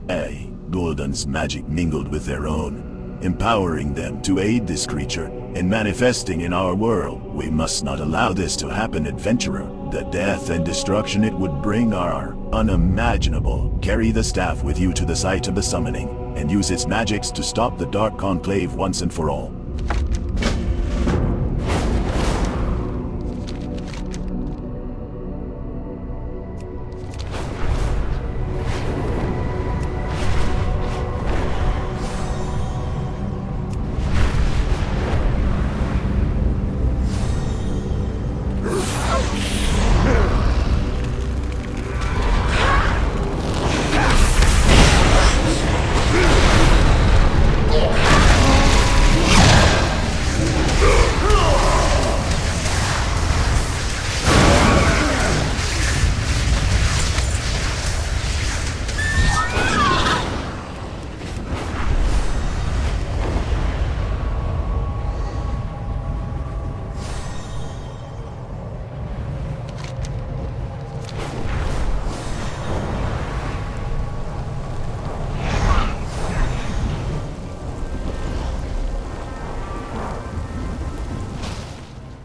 Gul'dan's magic mingled with their own, empowering them to aid this creature in manifesting in our world. We must not allow this to happen, adventurer. The death and destruction it would bring are unimaginable. Carry the staff with you to the site of the summoning, and use its magics to stop the Dark Conclave once and for all.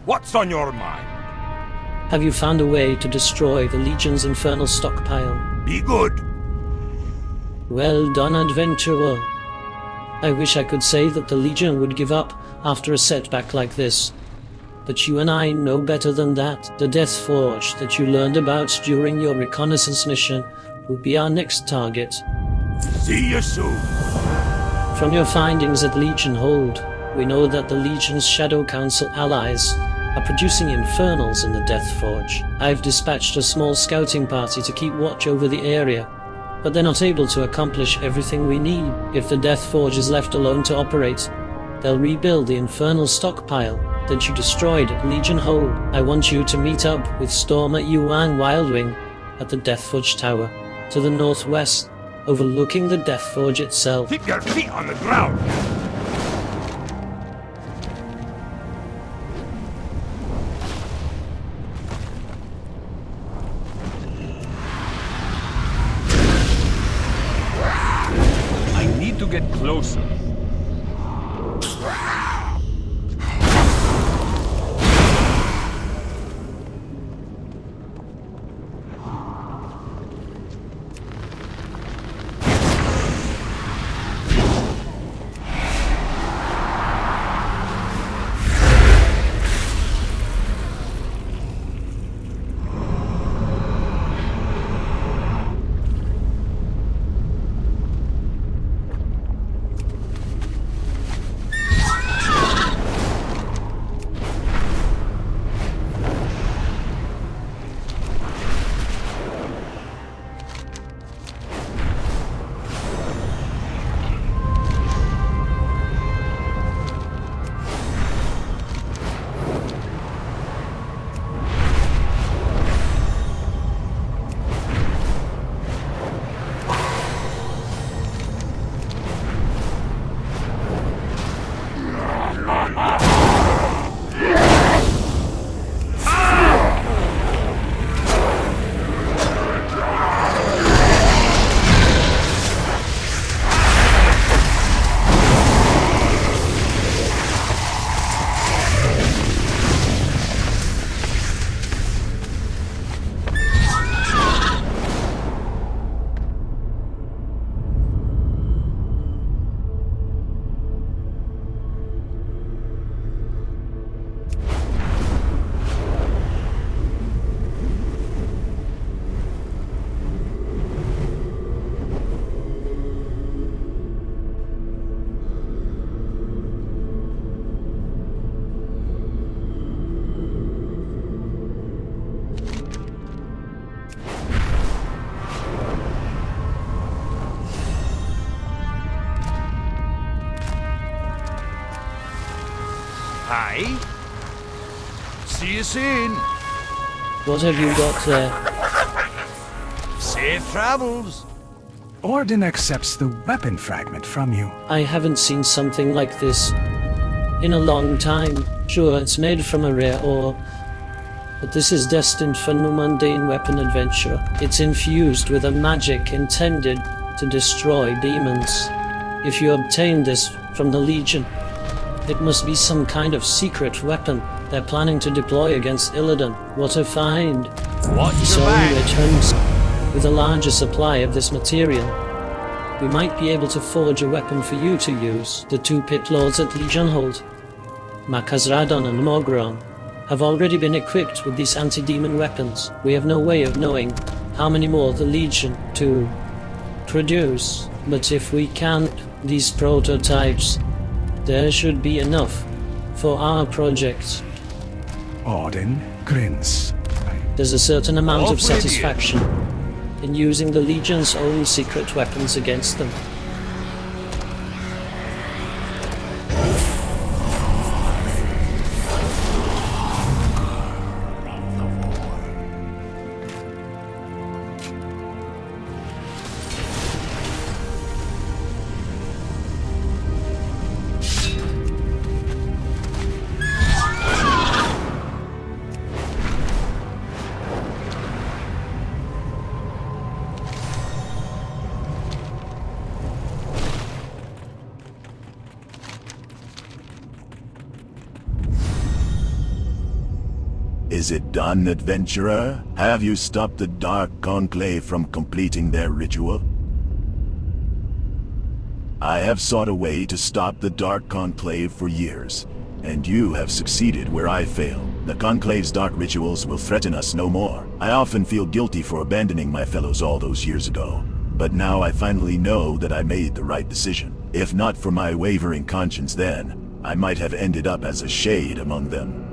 What's on your mind? Have you found a way to destroy the Legion's infernal stockpile? Be good. Well done, adventurer. I wish I could say that the Legion would give up after a setback like this. But you and I know better than that. The Death Forge that you learned about during your reconnaissance mission will be our next target. See you soon. From your findings at Legion Hold, we know that the Legion's Shadow Council allies are producing infernals in the Death Forge. I've dispatched a small scouting party to keep watch over the area, but they're not able to accomplish everything we need. If the Death Forge is left alone to operate, they'll rebuild the infernal stockpile that you destroyed at Legion Hold. I want you to meet up with Stormer Yuan Wildwing at the Death Forge Tower, to the northwest, overlooking the Death Forge itself. Keep your feet on the ground. I need to get closer. Hi. See you soon. What have you got there? Safe travels. Orden accepts the weapon fragment from you. I haven't seen something like this in a long time. Sure, it's made from a rare ore, but this is destined for no mundane weapon adventure. It's infused with a magic intended to destroy demons. If you obtain this from the Legion, it must be some kind of secret weapon they're planning to deploy against Illidan. What a find. Watch So your back. returns with a larger supply of this material. We might be able to forge a weapon for you to use. The two pit lords at Legion Hold, Makazradon and Morgron, have already been equipped with these anti-demon weapons. We have no way of knowing how many more the Legion to produce, but if we count these prototypes, there should be enough for our project. Orden grins. There's a certain amount Off of with you. satisfaction in using the Legion's own secret weapons against them. Is it done, adventurer? Have you stopped the Dark Conclave from completing their ritual? I have sought a way to stop the Dark Conclave for years, and you have succeeded where I failed. The Conclave's dark rituals will threaten us no more. I often feel guilty for abandoning my fellows all those years ago, but now I finally know that I made the right decision. If not for my wavering conscience then, I might have ended up as a shade among them.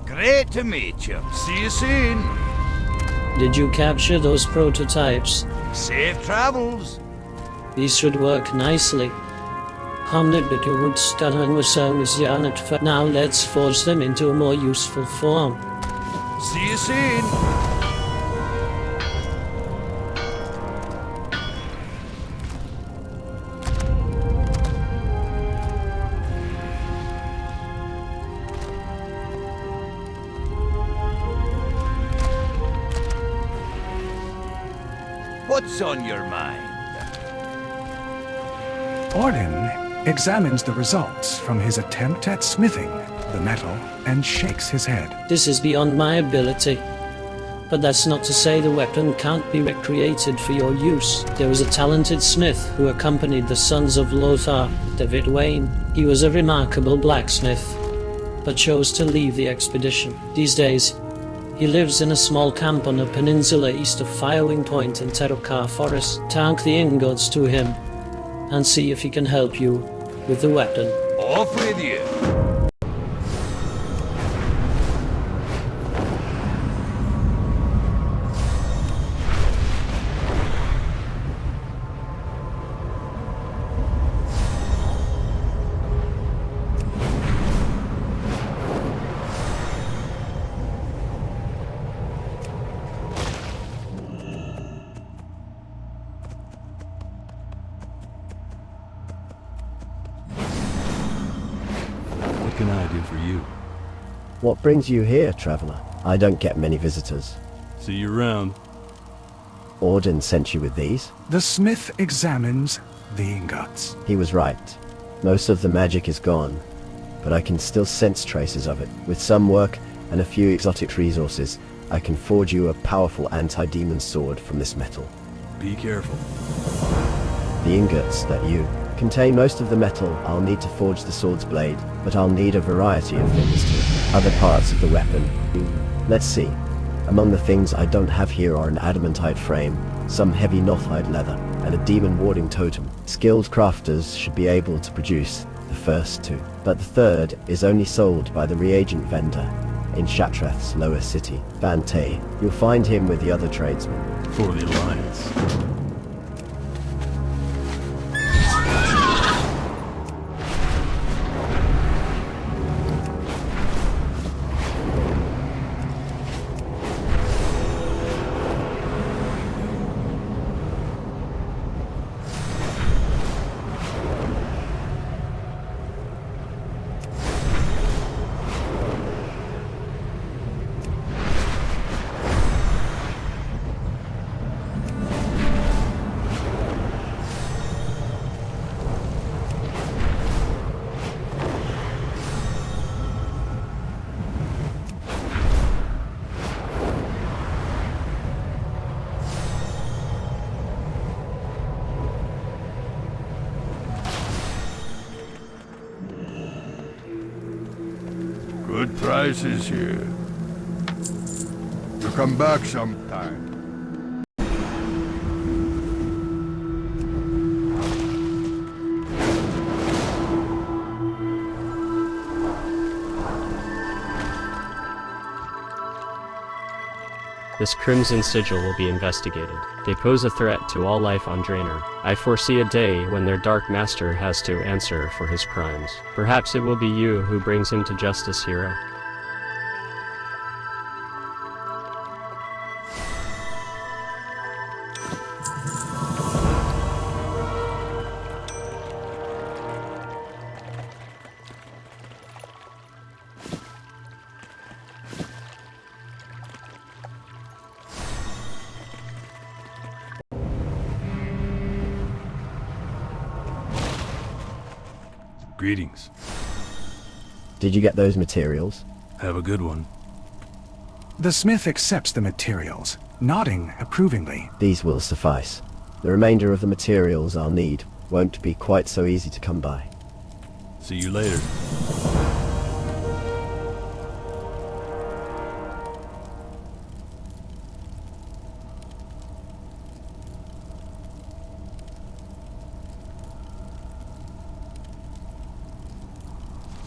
Great to meet you. See you soon. Did you capture those prototypes? Safe travels. These should work nicely. Now let's forge them into a more useful form. See you soon. What's on your mind? Orden examines the results from his attempt at smithing the metal and shakes his head. This is beyond my ability. But that's not to say the weapon can't be recreated for your use. There was a talented smith who accompanied the sons of Lothar, David Wayne. He was a remarkable blacksmith, but chose to leave the expedition. These days, he lives in a small camp on a peninsula east of Firewing Point in Terokar Forest. Tank the ingots to him, and see if he can help you with the weapon. Off with you. What can I do for you? What brings you here, traveler? I don't get many visitors. See you around. Orden sent you with these? The smith examines the ingots. He was right. Most of the magic is gone, but I can still sense traces of it. With some work and a few exotic resources, I can forge you a powerful anti-demon sword from this metal. Be careful. The ingots that you contain most of the metal I'll need to forge the sword's blade, but I'll need a variety of things too. Other parts of the weapon. Let's see. Among the things I don't have here are an adamantite frame, some heavy nothide leather, and a demon warding totem. Skilled crafters should be able to produce the first two, but the third is only sold by the reagent vendor in Shatrath's lower city, Bante. You'll find him with the other tradesmen. For the Alliance. Prices here. You come back sometime. This Crimson Sigil will be investigated. They pose a threat to all life on Draenei. I foresee a day when their Dark Master has to answer for his crimes. Perhaps it will be you who brings him to justice, hero. Greetings. Did you get those materials? Have a good one. The smith accepts the materials, nodding approvingly. These will suffice. The remainder of the materials I'll need won't be quite so easy to come by. See you later.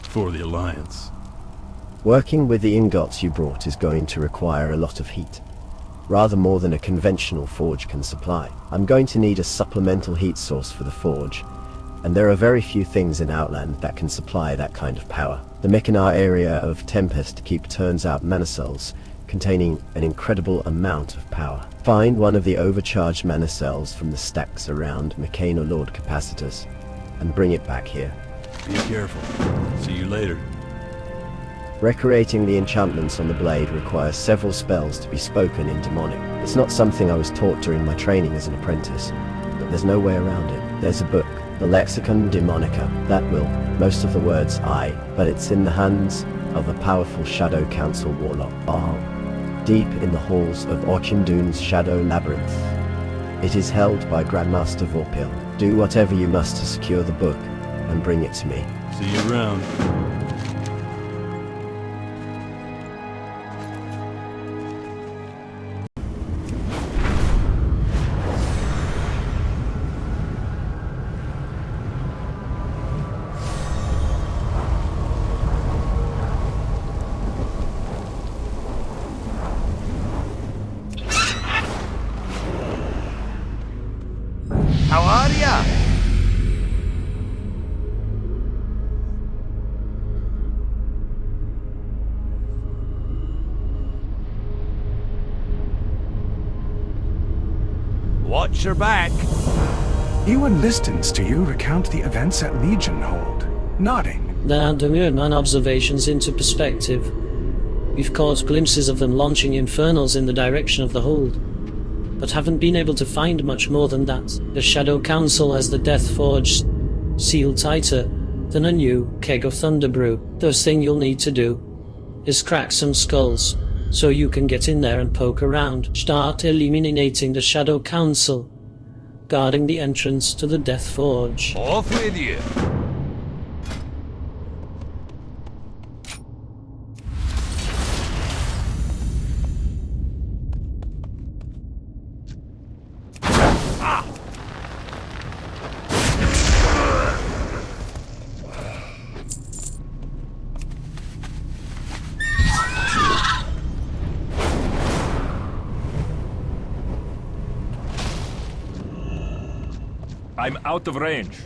For the Alliance. Working with the ingots you brought is going to require a lot of heat. Rather more than a conventional forge can supply. I'm going to need a supplemental heat source for the forge, and there are very few things in Outland that can supply that kind of power. The Mykonar area of Tempest keep turns out mana cells containing an incredible amount of power. Find one of the overcharged mana cells from the stacks around Mykonar Lord capacitors and bring it back here. Be careful. See you later. Recreating the enchantments on the blade requires several spells to be spoken in demonic. It's not something I was taught during my training as an apprentice, but there's no way around it. There's a book, the Lexicon Demonica, that will, most of the words I, but it's in the hands of a powerful Shadow Council Warlock, deep in the halls of Auchindoon's Shadow Labyrinth. It is held by Grandmaster Vorpil. Do whatever you must to secure the book, and bring it to me. See you around. How are ya? Watch your back. Ewan listens to you recount the events at Legion Hold, nodding. There to put my observations into perspective. We've caught glimpses of them launching infernals in the direction of the hold, but haven't been able to find much more than that. The Shadow Council has the Death Forge sealed tighter than a new keg of Thunderbrew. The thing you'll need to do is crack some skulls, so you can get in there and poke around. Start eliminating the Shadow Council, guarding the entrance to the Death Forge. Off with you. I'm out of range.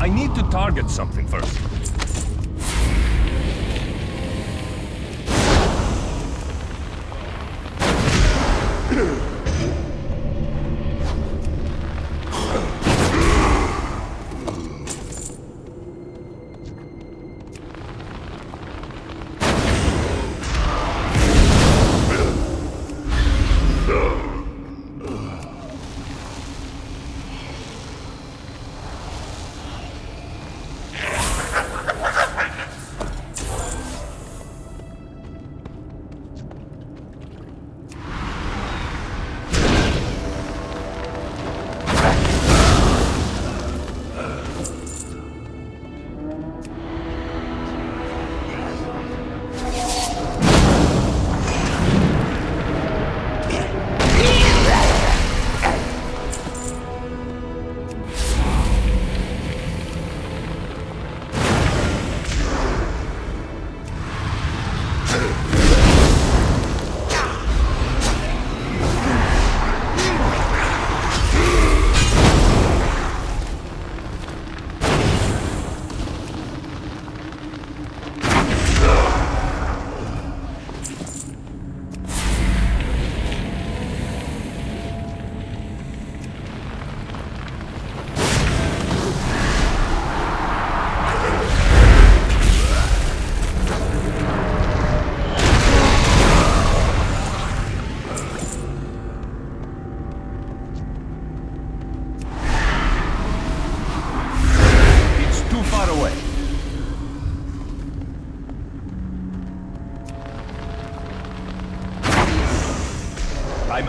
I need to target something first.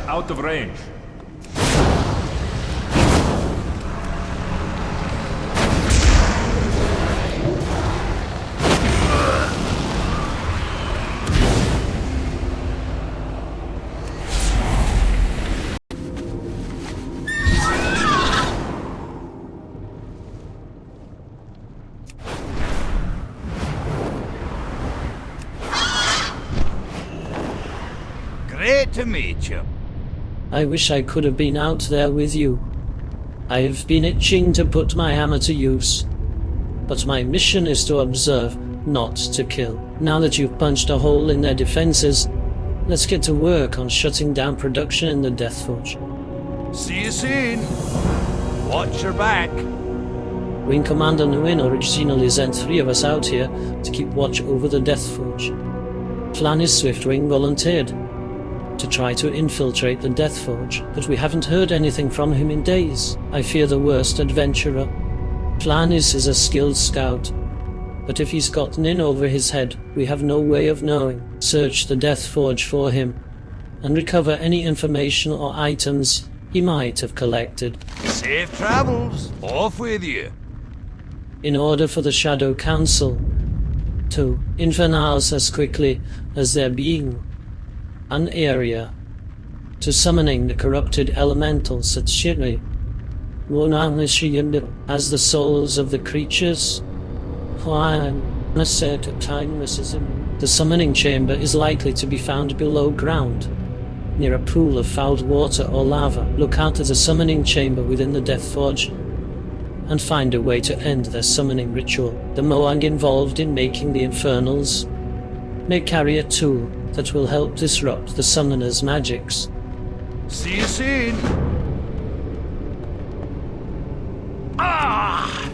out of range. Great to meet you. I wish I could have been out there with you. I have been itching to put my hammer to use. But my mission is to observe, not to kill. Now that you've punched a hole in their defenses, let's get to work on shutting down production in the Deathforge. See you soon. Watch your back. Wing Commander Nguyen originally sent 3 of us out here to keep watch over the Deathforge. Flannis Swiftwing volunteered to try to infiltrate the Deathforge, but we haven't heard anything from him in days. I fear the worst, adventurer. Flannis is a skilled scout, but if he's gotten in over his head, we have no way of knowing. Search the Deathforge for him, and recover any information or items he might have collected. Safe travels. Off with you. In order for the Shadow Council to infernals as quickly as there being an area to summoning the corrupted elementals at Shiri, as the souls of the creatures. The summoning chamber is likely to be found below ground, near a pool of fouled water or lava. Look out at the summoning chamber within the Deathforge and find a way to end their summoning ritual. The Moang involved in making the infernals may carry a tool that will help disrupt the summoner's magics. See you soon. Ah!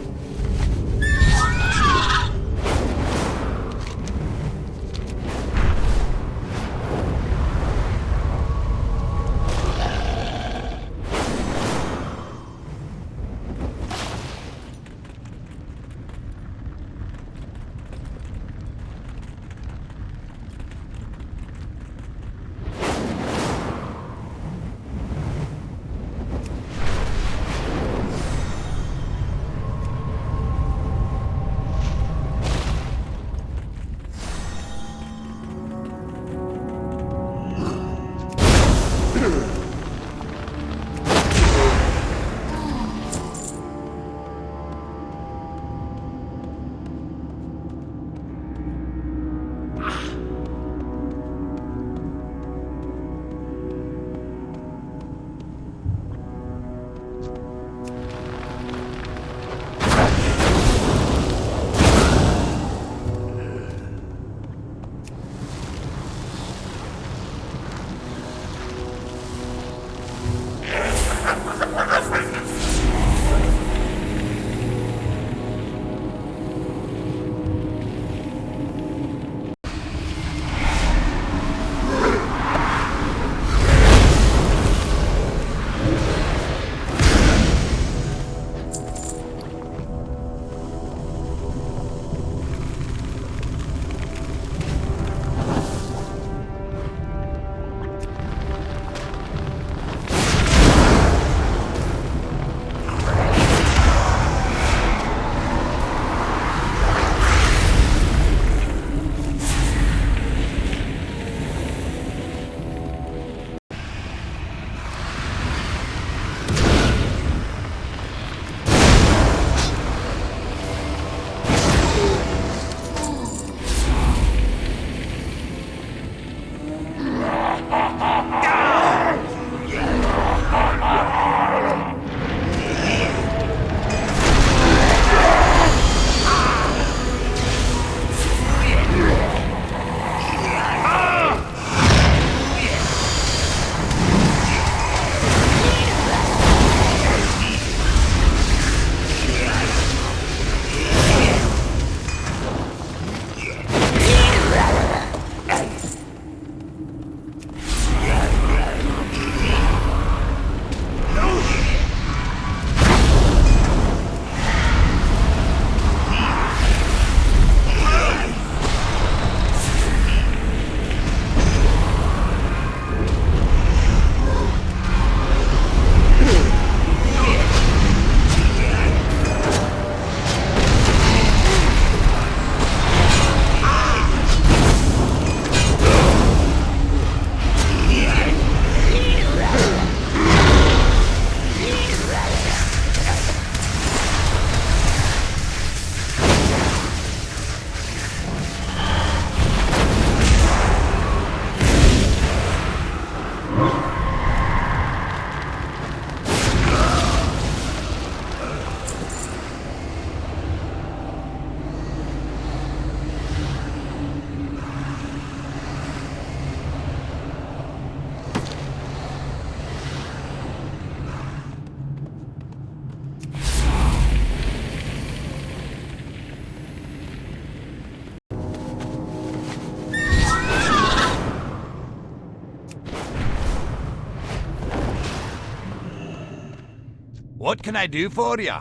What can I do for you?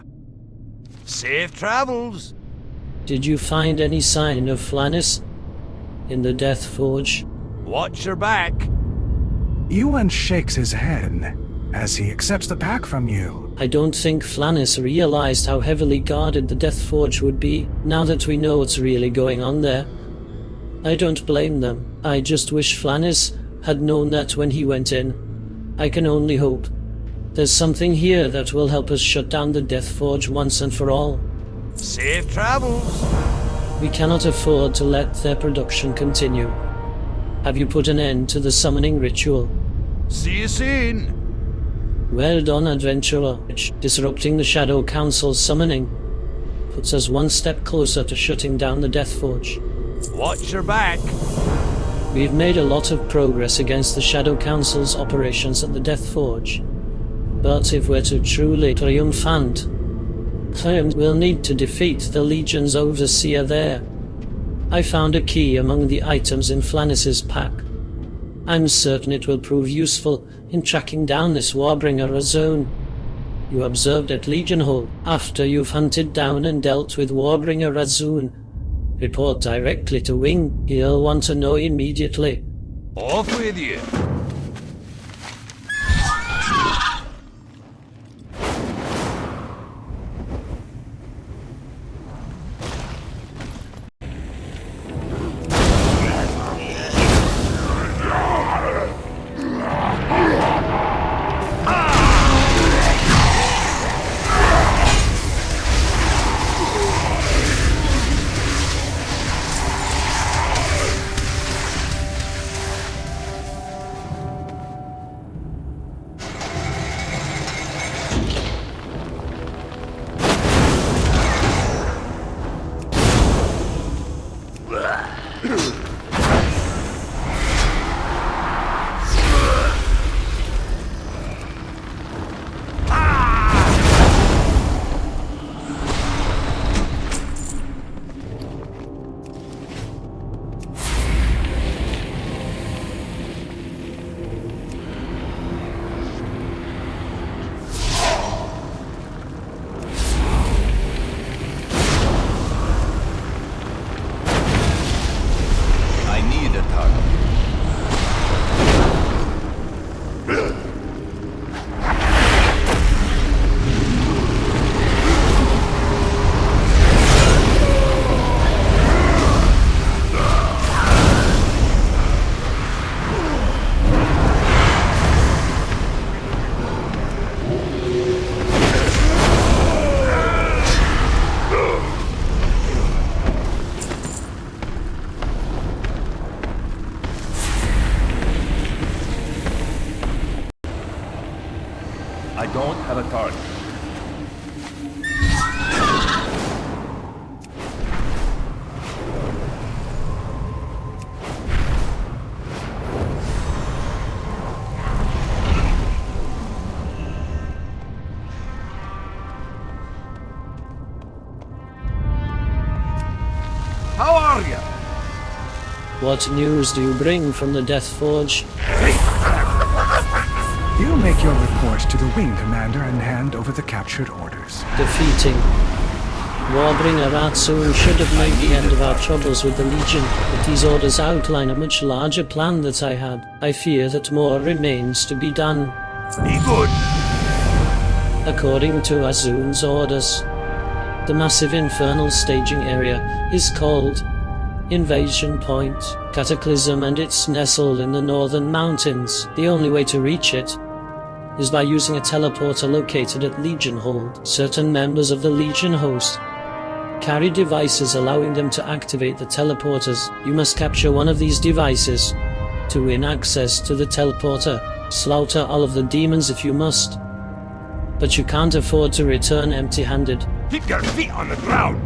Safe travels. Did you find any sign of Flannis in the Death Forge? Watch your back. Ewan shakes his head as he accepts the pack from you. I don't think Flannis realized how heavily guarded the Death Forge would be, now that we know what's really going on there. I don't blame them. I just wish Flannis had known that when he went in. I can only hope. There's something here that will help us shut down the Death Forge once and for all. Safe travels. We cannot afford to let their production continue. Have you put an end to the summoning ritual? See you soon. Well done, adventurer. Disrupting the Shadow Council's summoning puts us one step closer to shutting down the Death Forge. Watch your back. We've made a lot of progress against the Shadow Council's operations at the Death Forge. But if we're to truly triumphant, we'll need to defeat the Legion's overseer there. I found a key among the items in Flannis's pack. I'm certain it will prove useful in tracking down this Warbringer Razone. You observed at Legion Hall. After you've hunted down and dealt with Warbringer Razone, report directly to Wing. He'll want to know immediately. Off with you. I don't have a target. How are you? What news do you bring from the Death Forge? You make your report to the Wing Commander and hand over the captured orders. Defeating Warbringer Razone should have made the end of our troubles with the Legion, but these orders outline a much larger plan that I had. I fear that more remains to be done. Be good. According to Azune's orders, the massive infernal staging area is called Invasion Point Cataclysm, and it's nestled in the northern mountains. The only way to reach it is by using a teleporter located at Legion Hold. Certain members of the Legion host carry devices allowing them to activate the teleporters. You must capture one of these devices to win access to the teleporter. Slaughter all of the demons if you must, but you can't afford to return empty-handed. Keep your feet on the ground.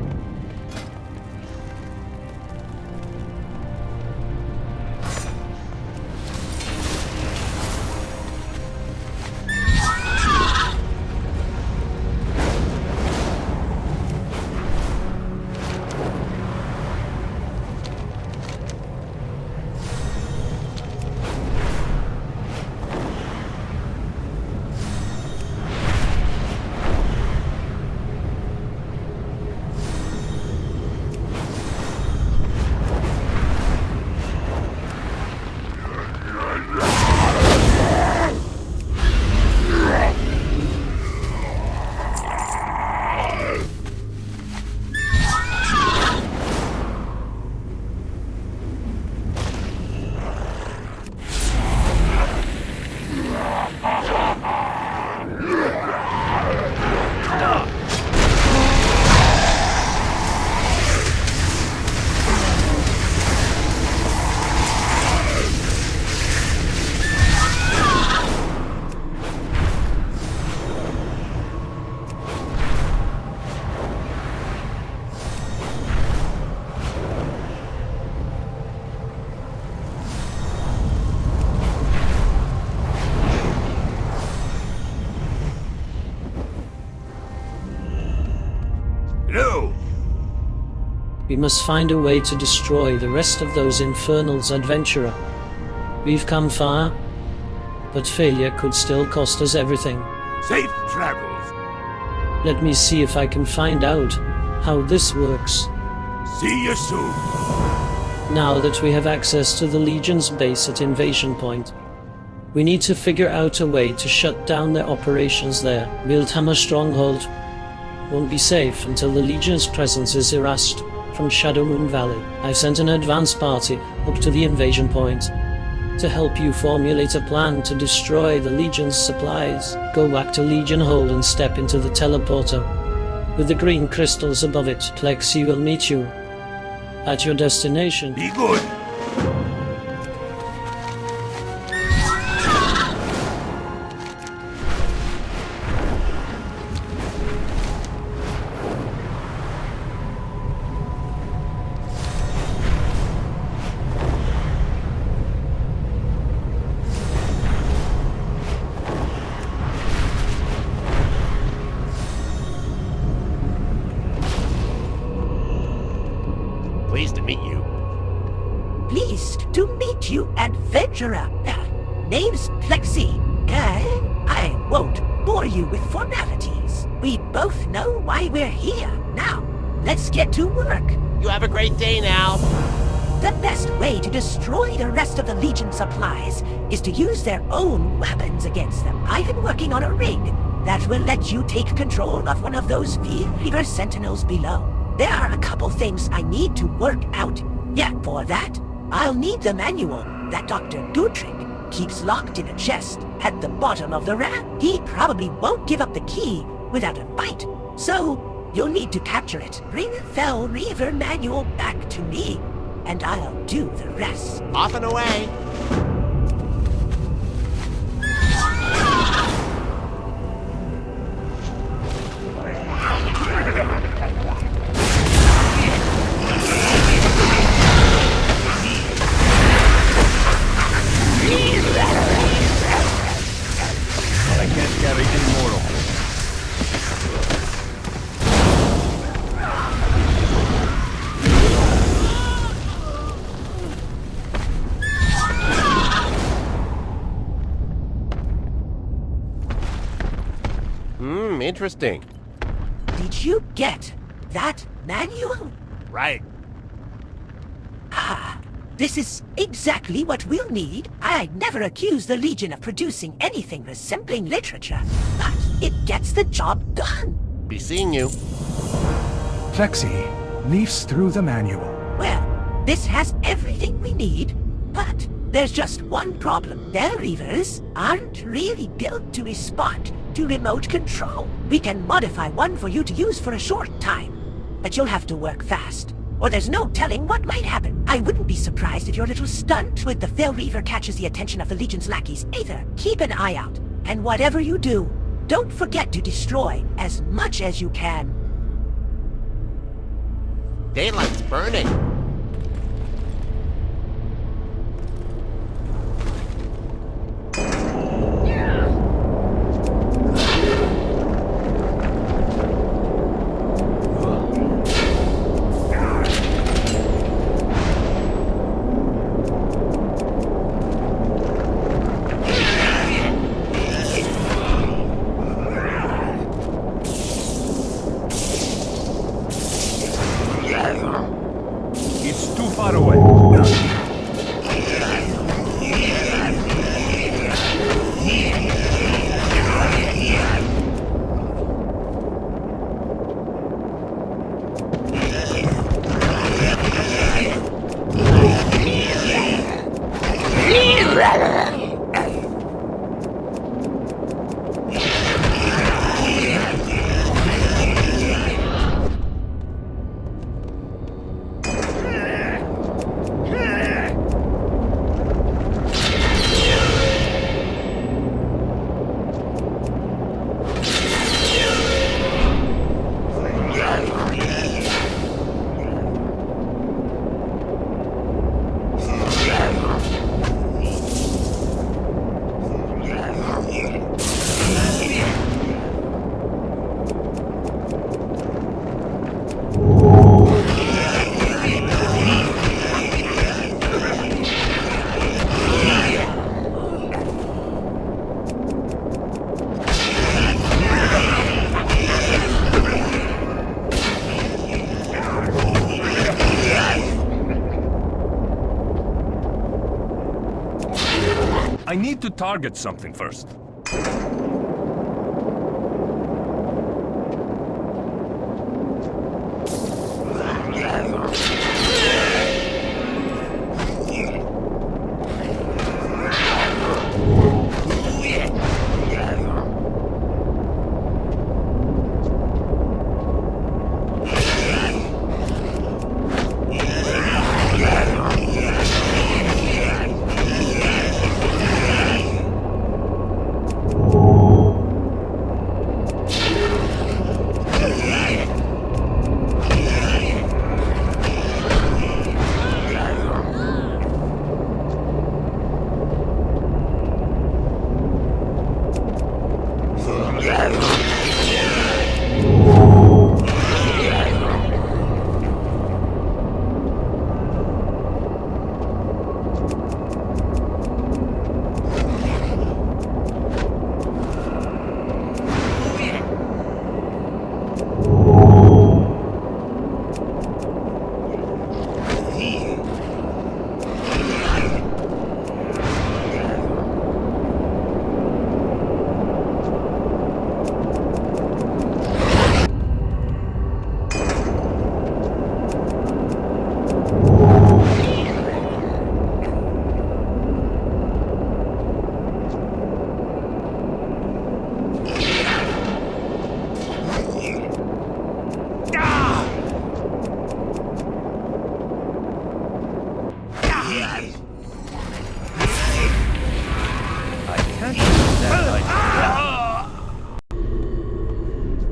We must find a way to destroy the rest of those infernals, adventurer. We've come far, but failure could still cost us everything. Safe travels. Let me see if I can find out how this works. See you soon. Now that we have access to the Legion's base at Invasion Point, we need to figure out a way to shut down their operations there. Wildhammer Stronghold won't be safe until the Legion's presence is erased from Shadowmoon Valley. I've sent an advance party up to the Invasion Point to help you formulate a plan to destroy the Legion's supplies. Go back to Legion Hold and step into the teleporter. With the green crystals above it, Plexi will meet you at your destination. Be good. Pleased to meet you. Pleased to meet you, adventurer. Name's Plexi. I won't bore you with formalities. We both know why we're here. Now, let's get to work. You have a great day now. The best way to destroy the rest of the Legion supplies is to use their own weapons against them. I've been working on a rig that will let you take control of one of those Reaver Sentinels below. There are a couple things I need to work out. Yeah, for that, I'll need the manual that Dr. Gutrick keeps locked in a chest at the bottom of the ramp. He probably won't give up the key without a fight, so you'll need to capture it. Bring the Fell Reaver manual back to me, and I'll do the rest. Off and away. I can't carry any more of them. Interesting. Did you get that manual? Right. This is exactly what we'll need. I'd never accuse the Legion of producing anything resembling literature, but it gets the job done. Be seeing you. Plexi leafs through the manual. Well, this has everything we need, but there's just one problem. Their Reavers aren't really built to respond to remote control. We can modify one for you to use for a short time, but you'll have to work fast, or there's no telling what might happen. I wouldn't be surprised if your little stunt with the Fell Reaver catches the attention of the Legion's lackeys either. Keep an eye out, and whatever you do, don't forget to destroy as much as you can. Daylight's burning. need to target something first.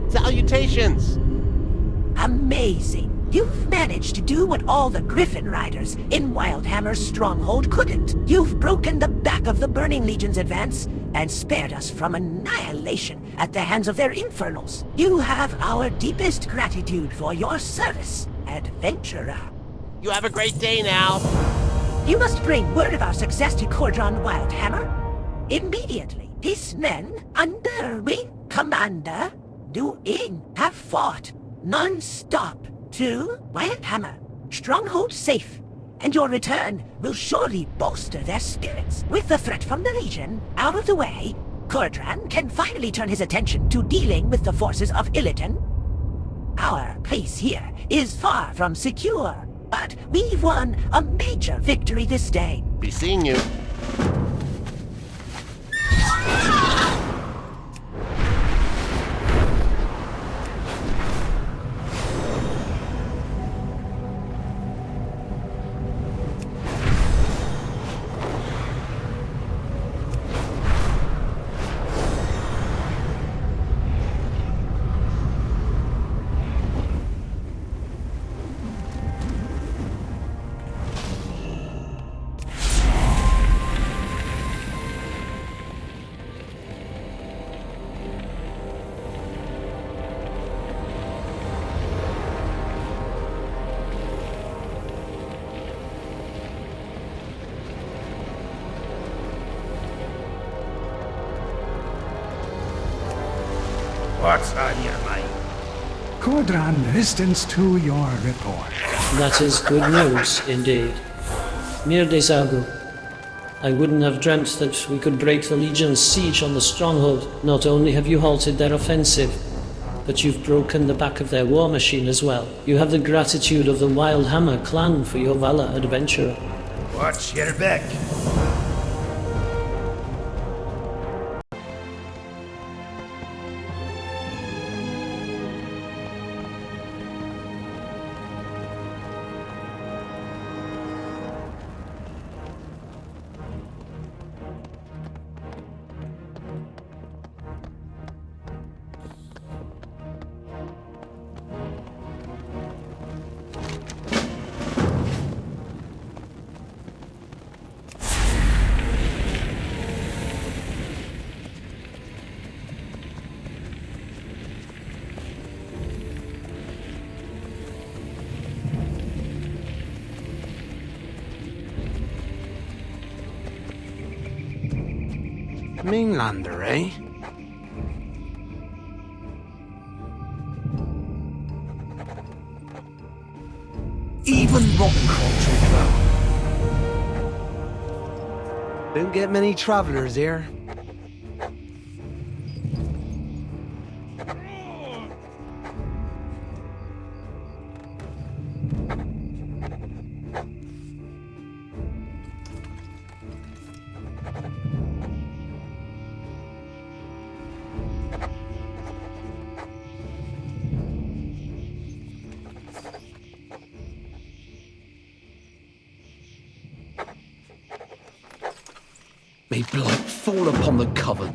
Salutations! Amazing. You've managed to do what all the Griffin Riders in Wildhammer's stronghold couldn't. You've broken the back of the Burning Legion's advance and spared us from annihilation at the hands of their infernals. You have our deepest gratitude for your service, adventurer. You have a great day now. You must bring word of our success to Cordron Wildhammer immediately. His men, under Wing Commander Nguyen, have fought non-stop to Wildhammer. Stronghold safe, and your return will surely bolster their spirits. With the threat from the Legion out of the way, Cordran can finally turn his attention to dealing with the forces of Illidan. Our place here is far from secure, but we've won a major victory this day. Be seeing you. What's on your mind? Cordran listens to your report. That is good news, indeed. Mir Desagu, I wouldn't have dreamt that we could break the Legion's siege on the stronghold. Not only have you halted their offensive, but you've broken the back of their war machine as well. You have the gratitude of the Wildhammer clan for your valor, adventurer. Watch your back. Mainlander, eh? Even rotten culture. Don't get many travelers here. May blight fall upon the coven.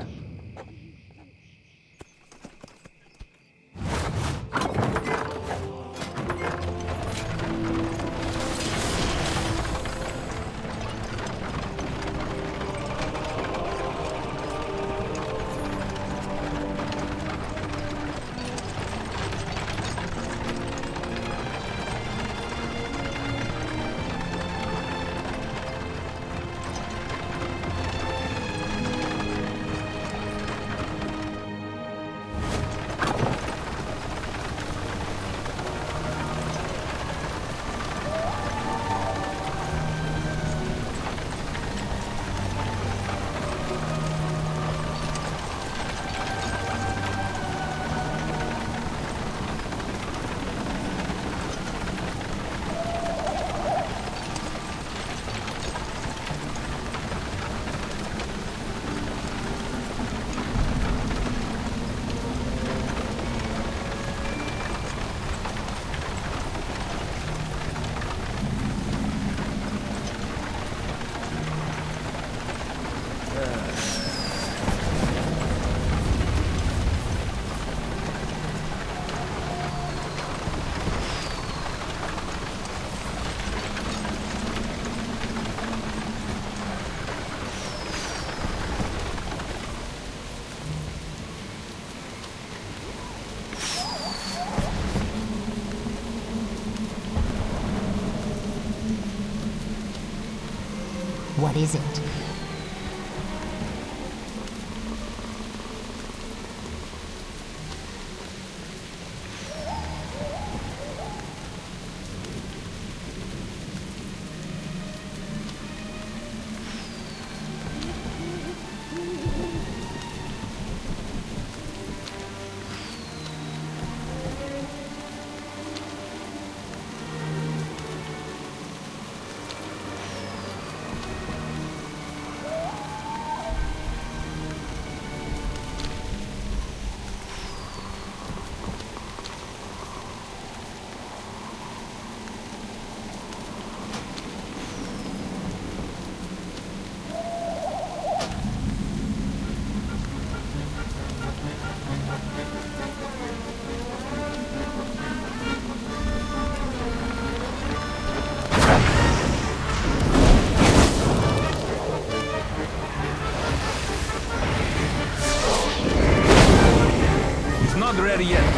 What is it? Not ready yet.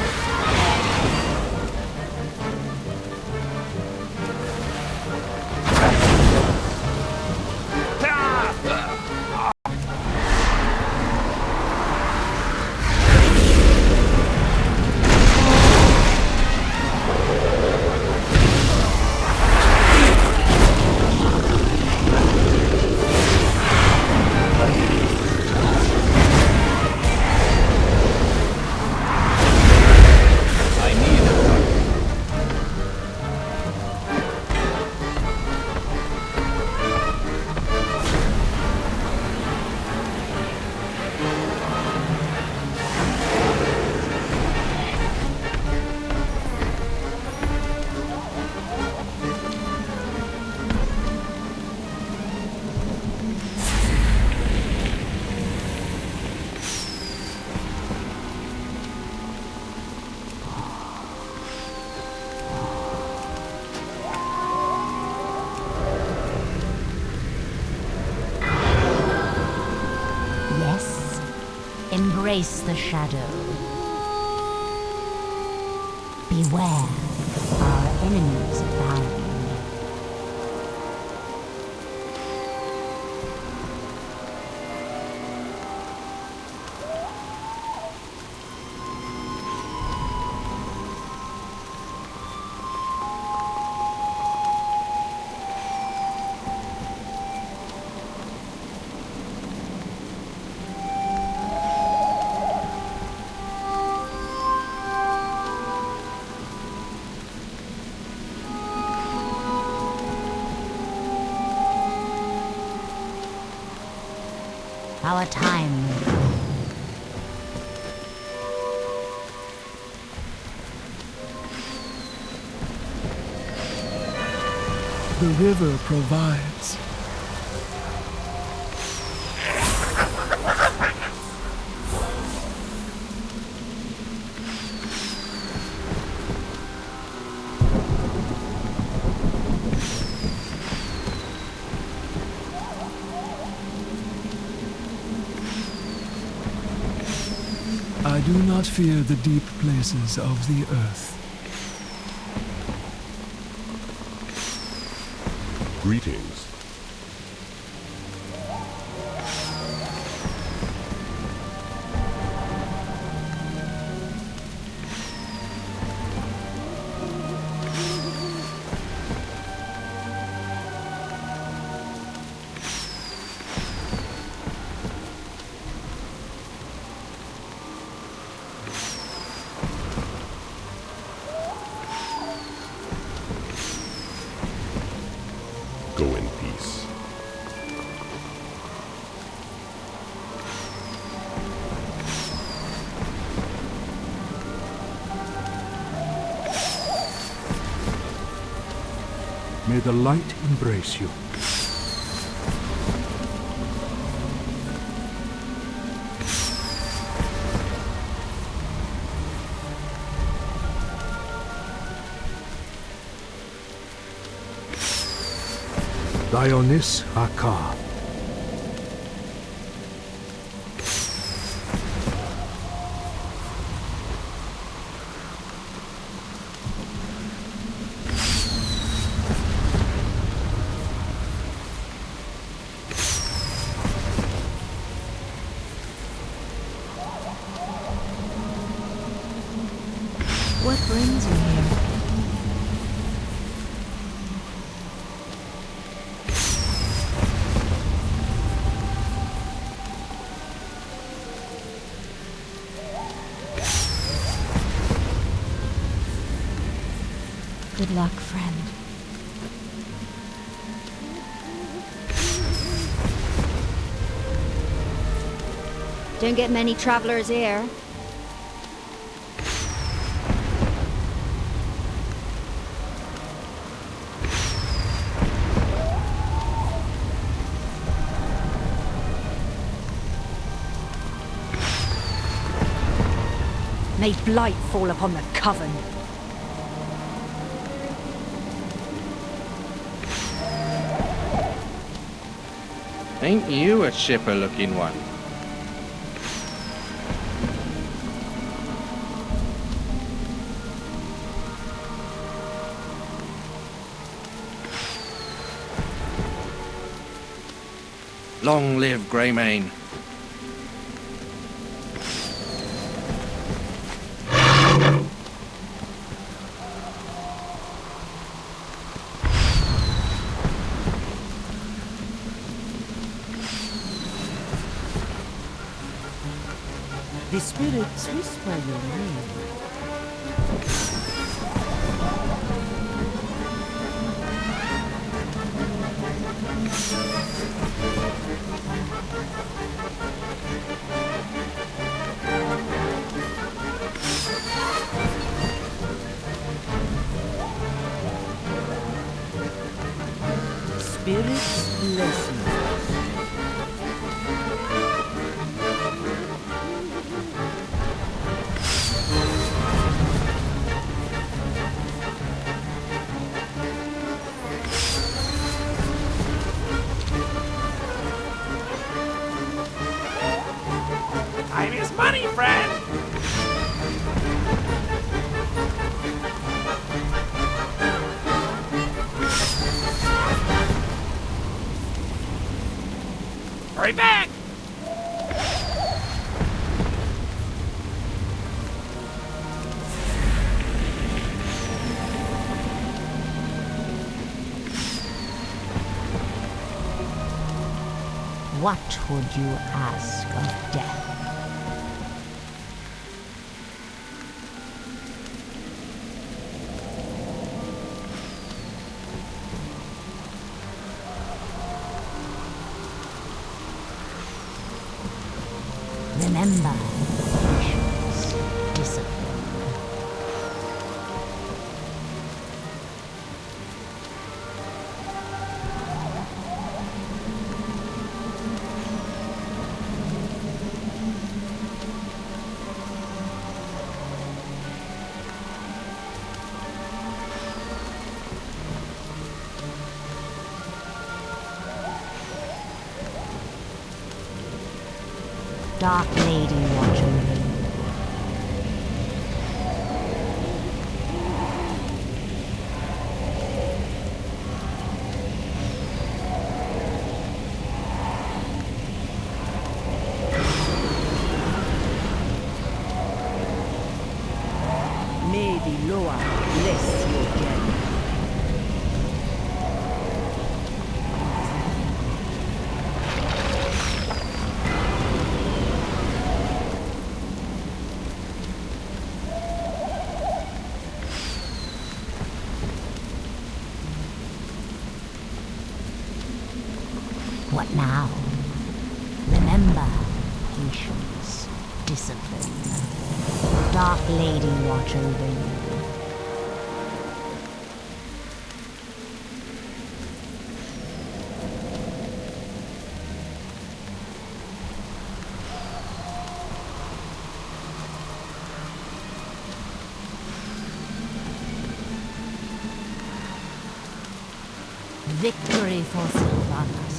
Embrace the shadow. Beware, our enemies abound. Our time will come. The river provides. I do not fear the deep places of the earth. Greetings. Go in peace. May the light embrace you. Dionis Akaaram. What brings you here? Good luck, friend. Don't get many travelers here. May blight fall upon the coven. Ain't you a chipper-looking one? Long live Greymane. The spirits whisper your name. Spirits bless you. Time is money, friend! Hurry back! What would you ask of death? Remember, patience, discipline. Dark Lady watch over you. May the Loa bless your journey. What now? Remember, patience, discipline. Dark Lady watch over you. Victory for Sylvanas.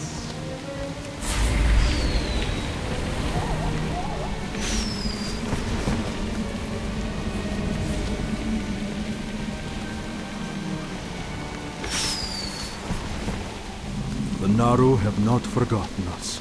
The Naru have not forgotten us.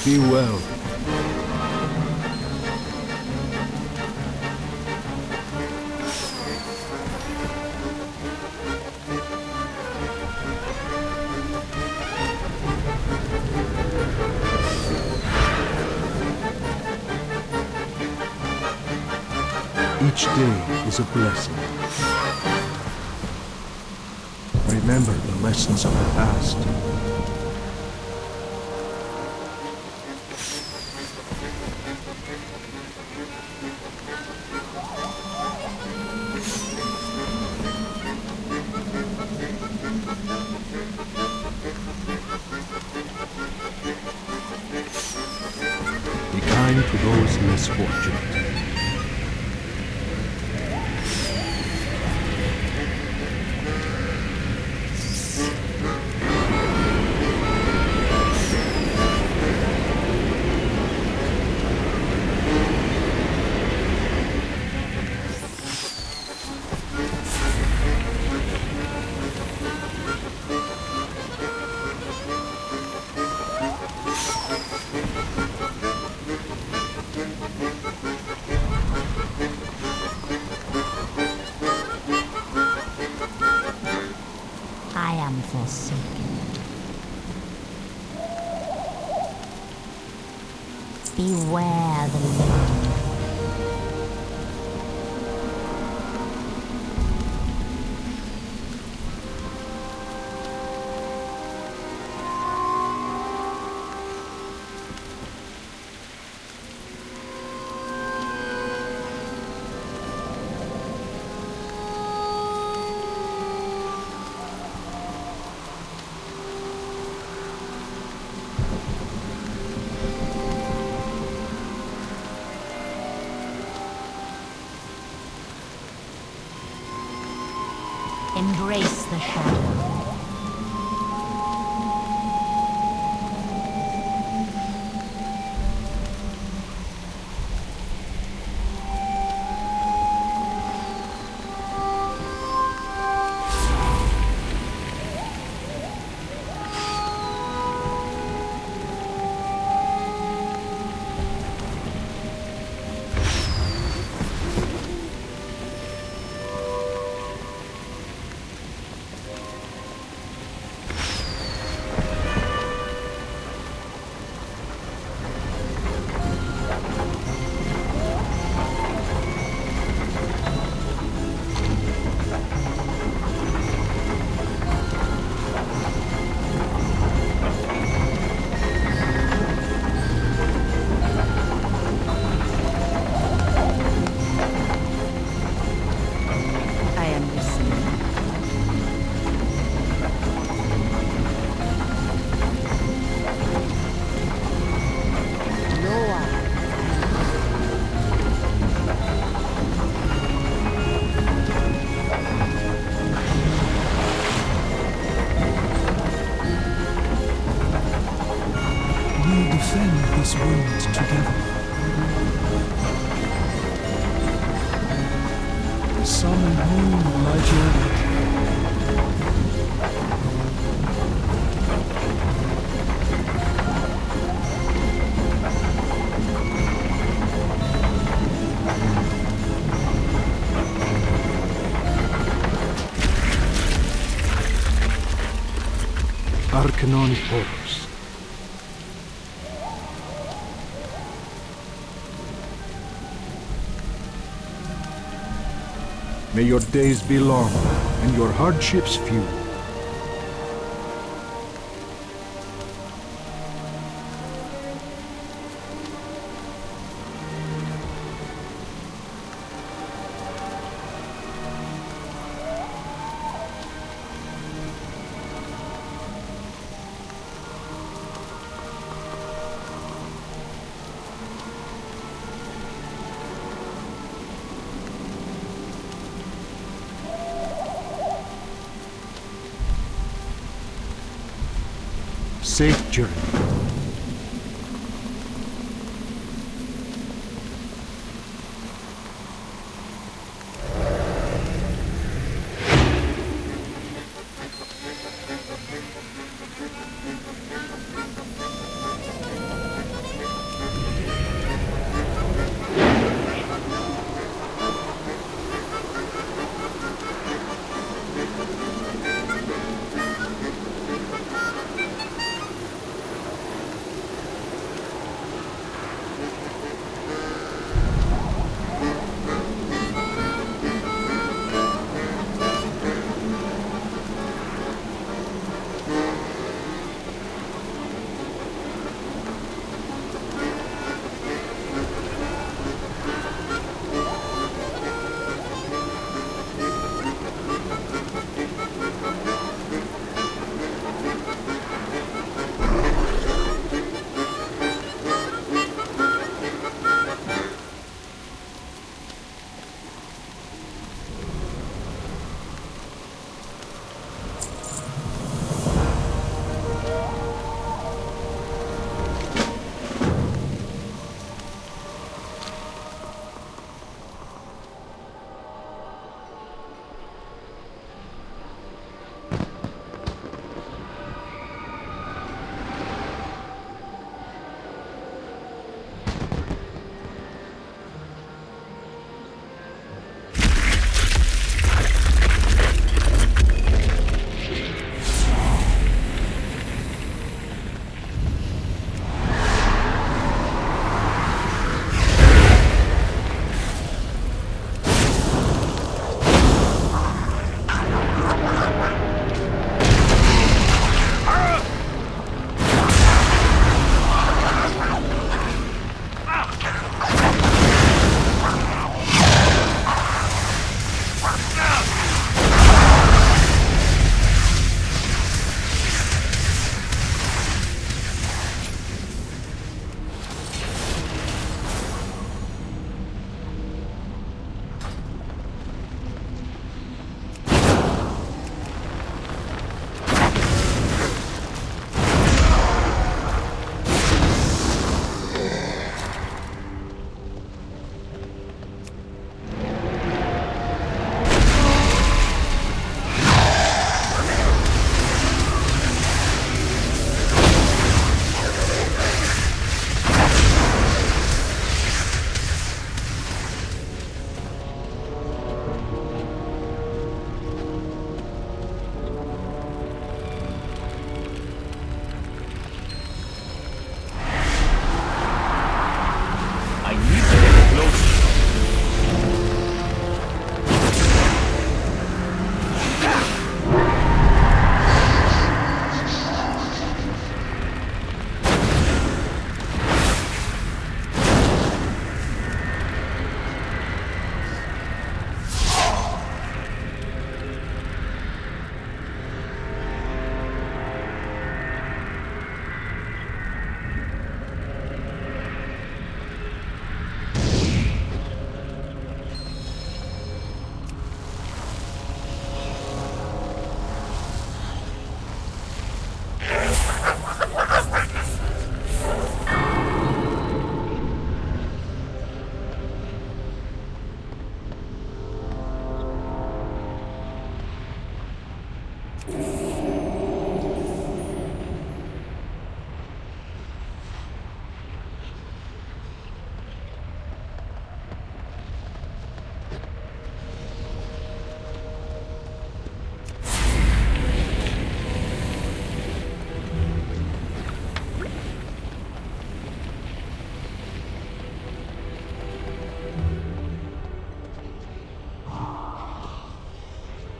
Be well. Each day is a blessing. Remember the lessons of the past. Be kind to those less fortunate. I am forsaken. Beware the living. Embrace the shadow. this world together. Sun and moon light your way. Arcanon Horus. May your days be long and your hardships few. Safe journey.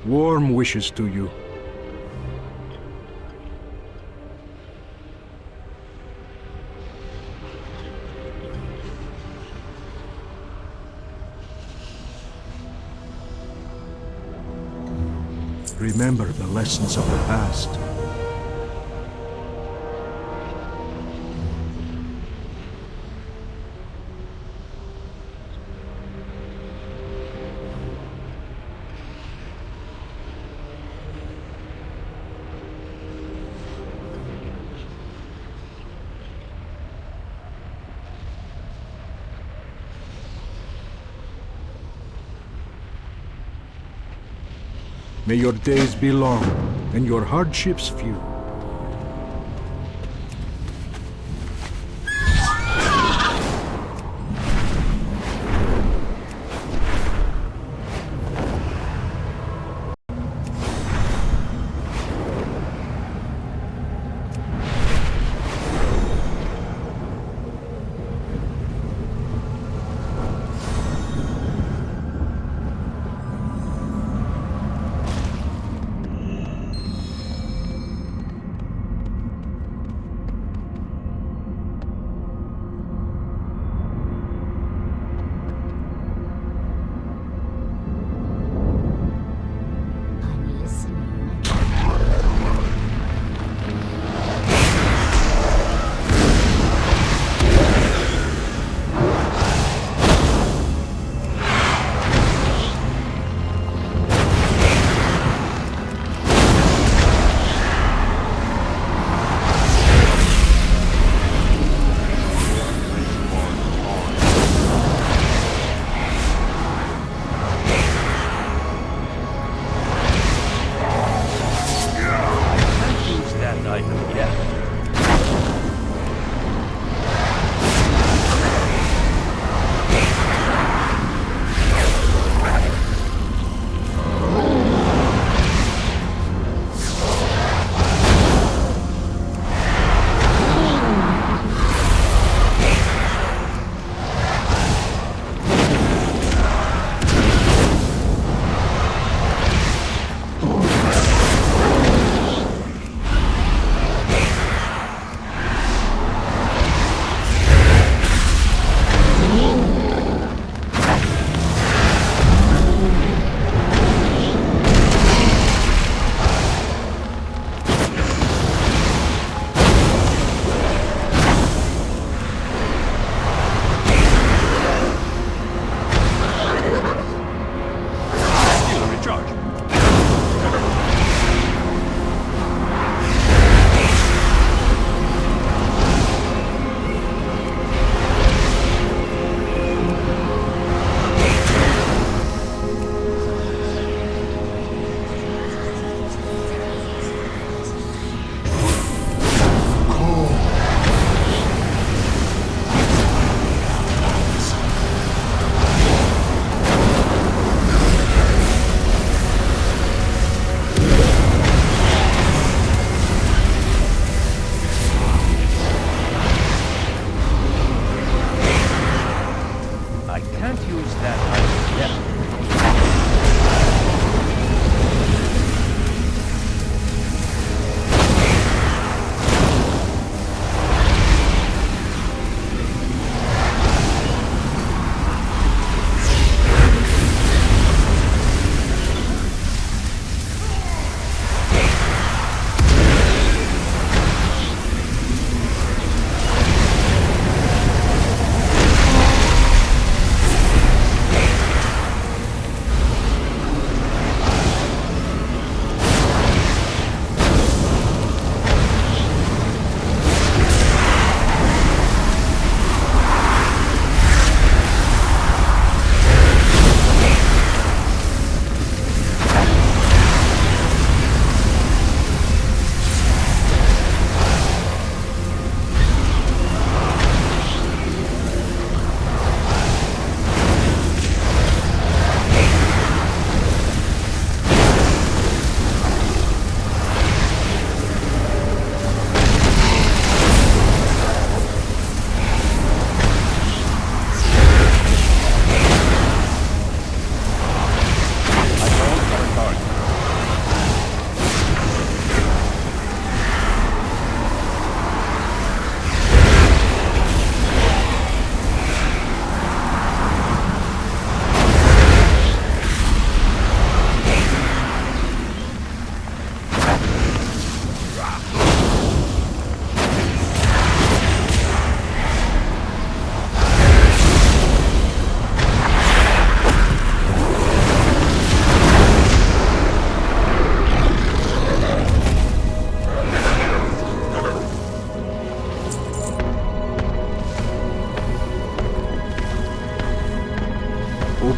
Warm wishes to you. Remember the lessons of the past. May your days be long, and your hardships few.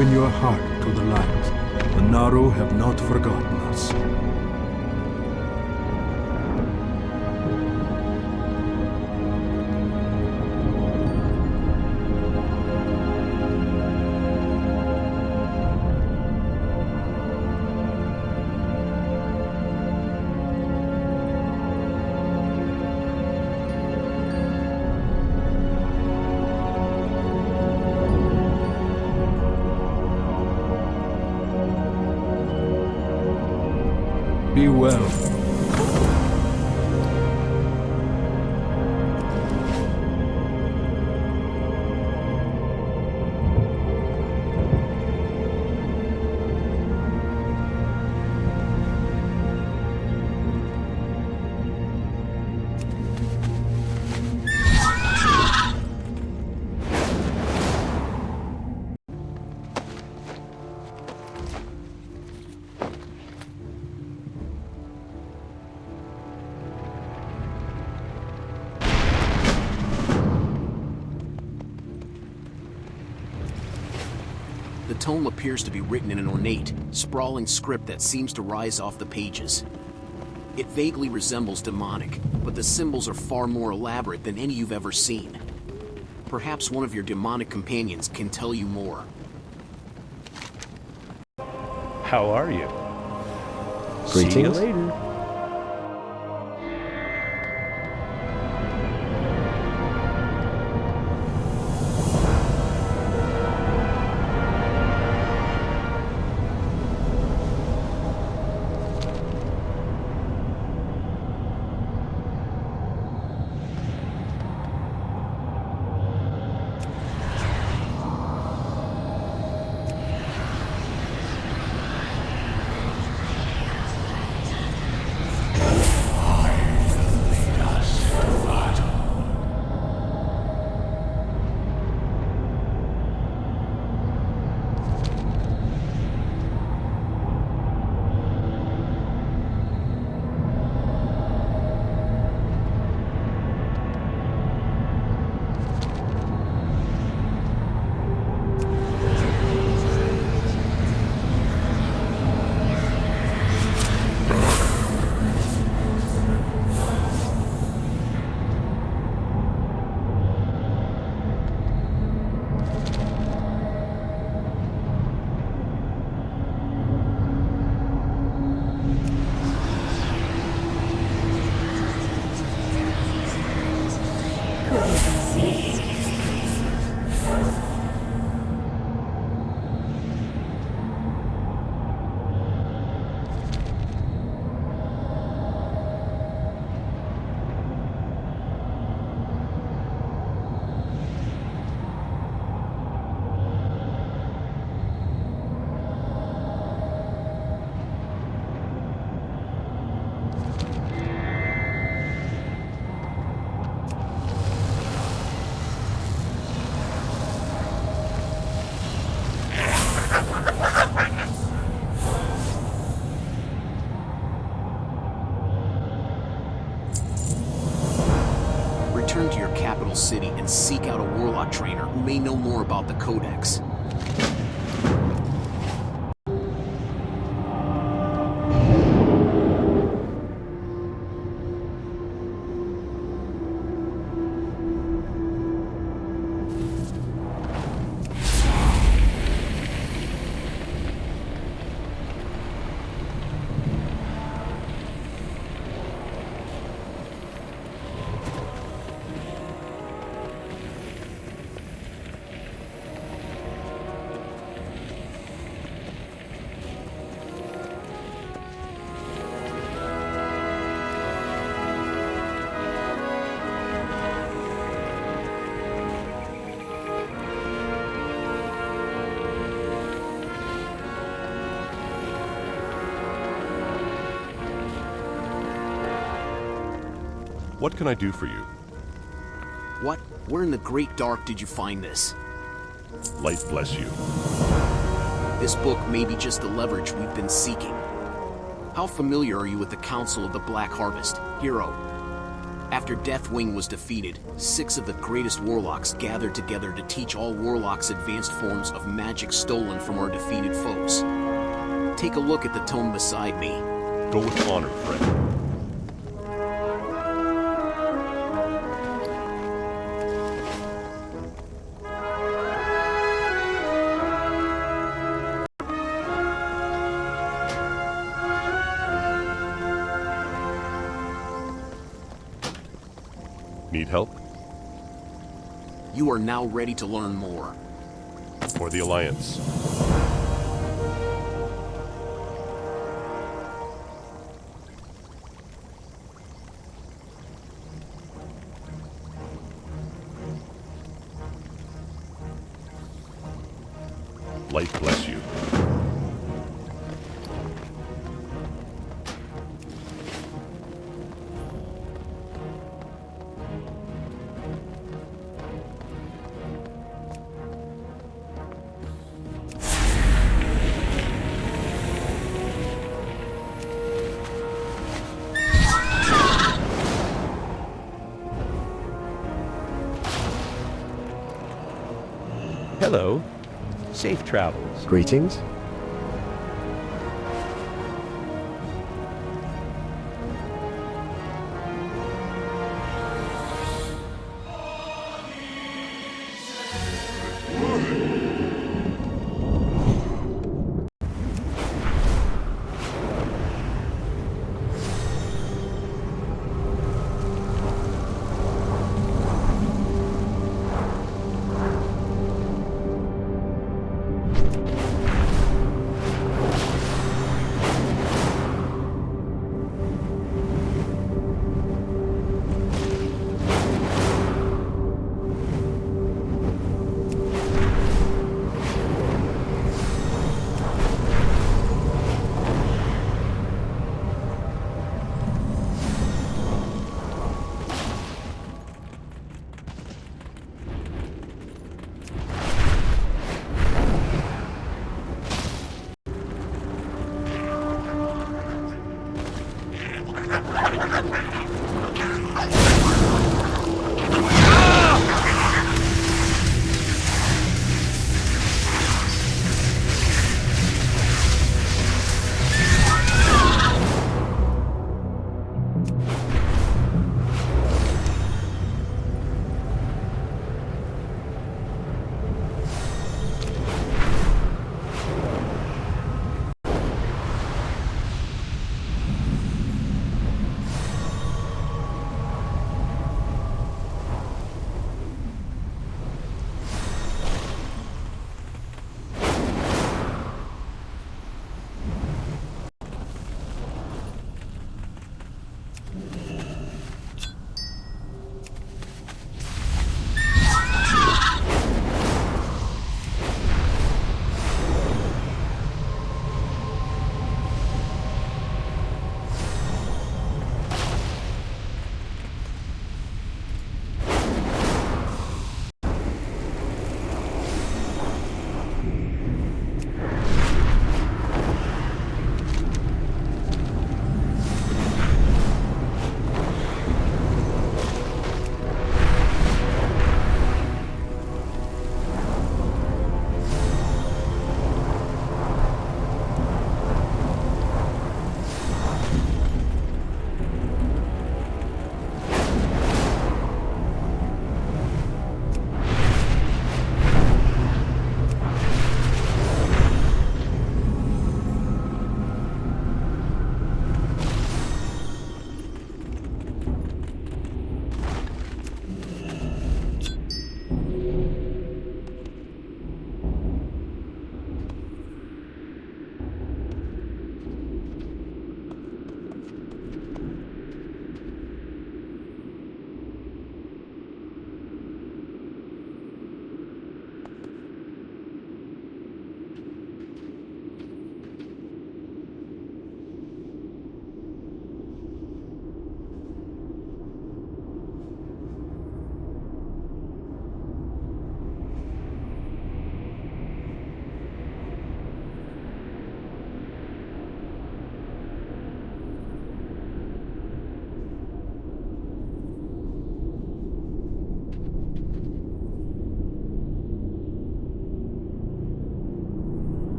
Open your heart to the light. The Naru have not forgotten us. Be well. The tome appears to be written in an ornate, sprawling script that seems to rise off the pages. It vaguely resembles demonic, but the symbols are far more elaborate than any you've ever seen. Perhaps one of your demonic companions can tell you more. How are you? Greetings. See you later. Return to your capital city and seek out a Warlock trainer who may know more about the Codex. What can I do for you? What? Where in the Great Dark did you find this? Light bless you. This book may be just the leverage we've been seeking. How familiar are you with the Council of the Black Harvest, Hero? After Deathwing was defeated, 6 of the greatest warlocks gathered together to teach all warlocks advanced forms of magic stolen from our defeated foes. Take a look at the tome beside me. Go with honor, friend. Need help? You are now ready to learn more. For the Alliance. Light bless you. Hello. Safe travels. Greetings.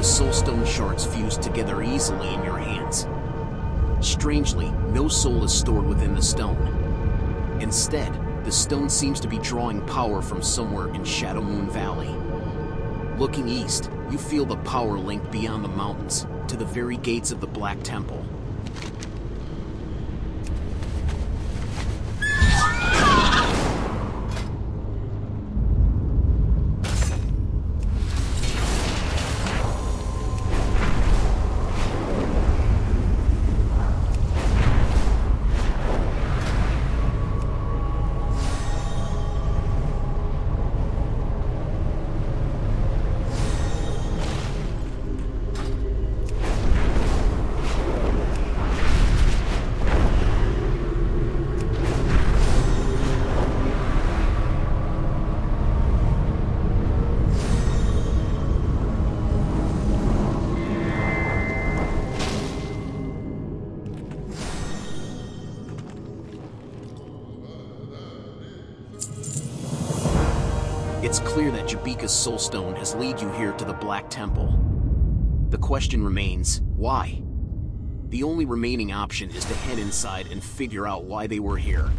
The soulstone shards fuse together easily in your hands. Strangely, no soul is stored within the stone. Instead, the stone seems to be drawing power from somewhere in Shadowmoon Valley. Looking east, you feel the power link beyond the mountains, to the very gates of the Black Temple. It's clear that Jabika's soulstone has led you here to the Black Temple. The question remains, why? The only remaining option is to head inside and figure out why they were here.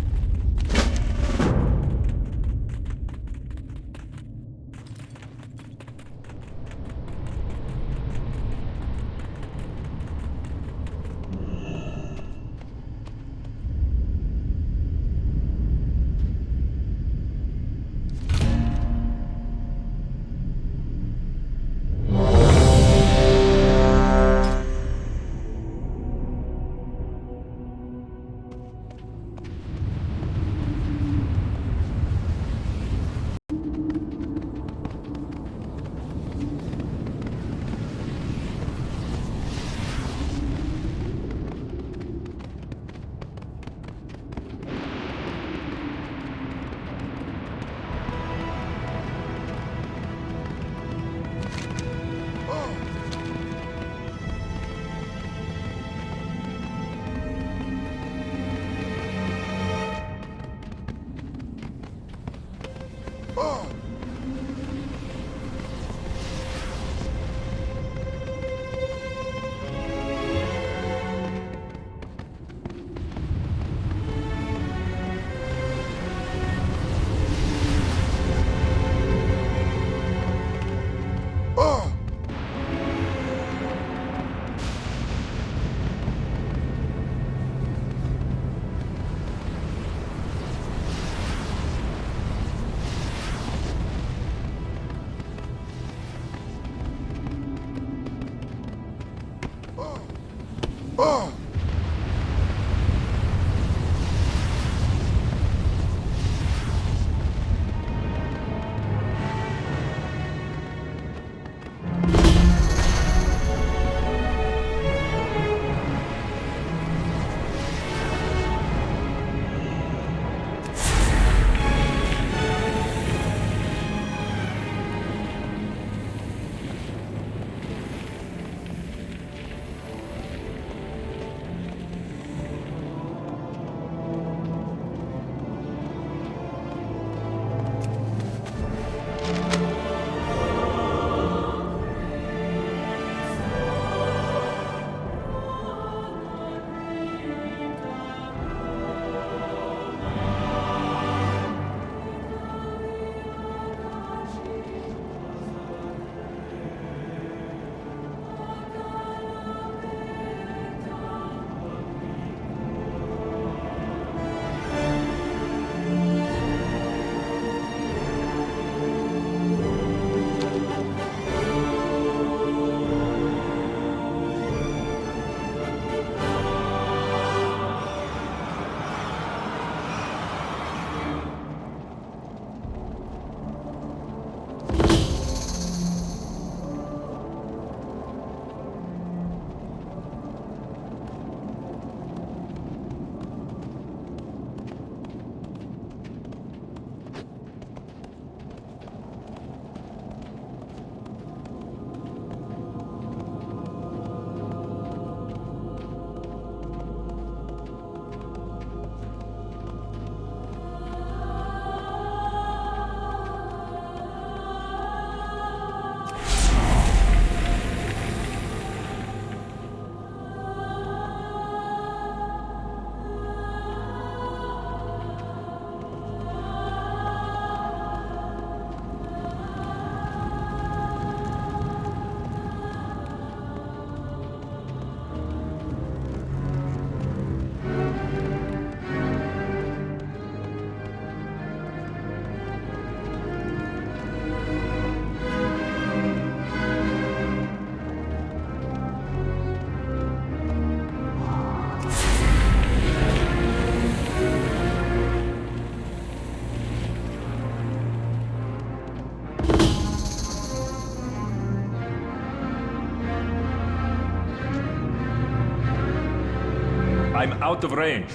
I'm out of range.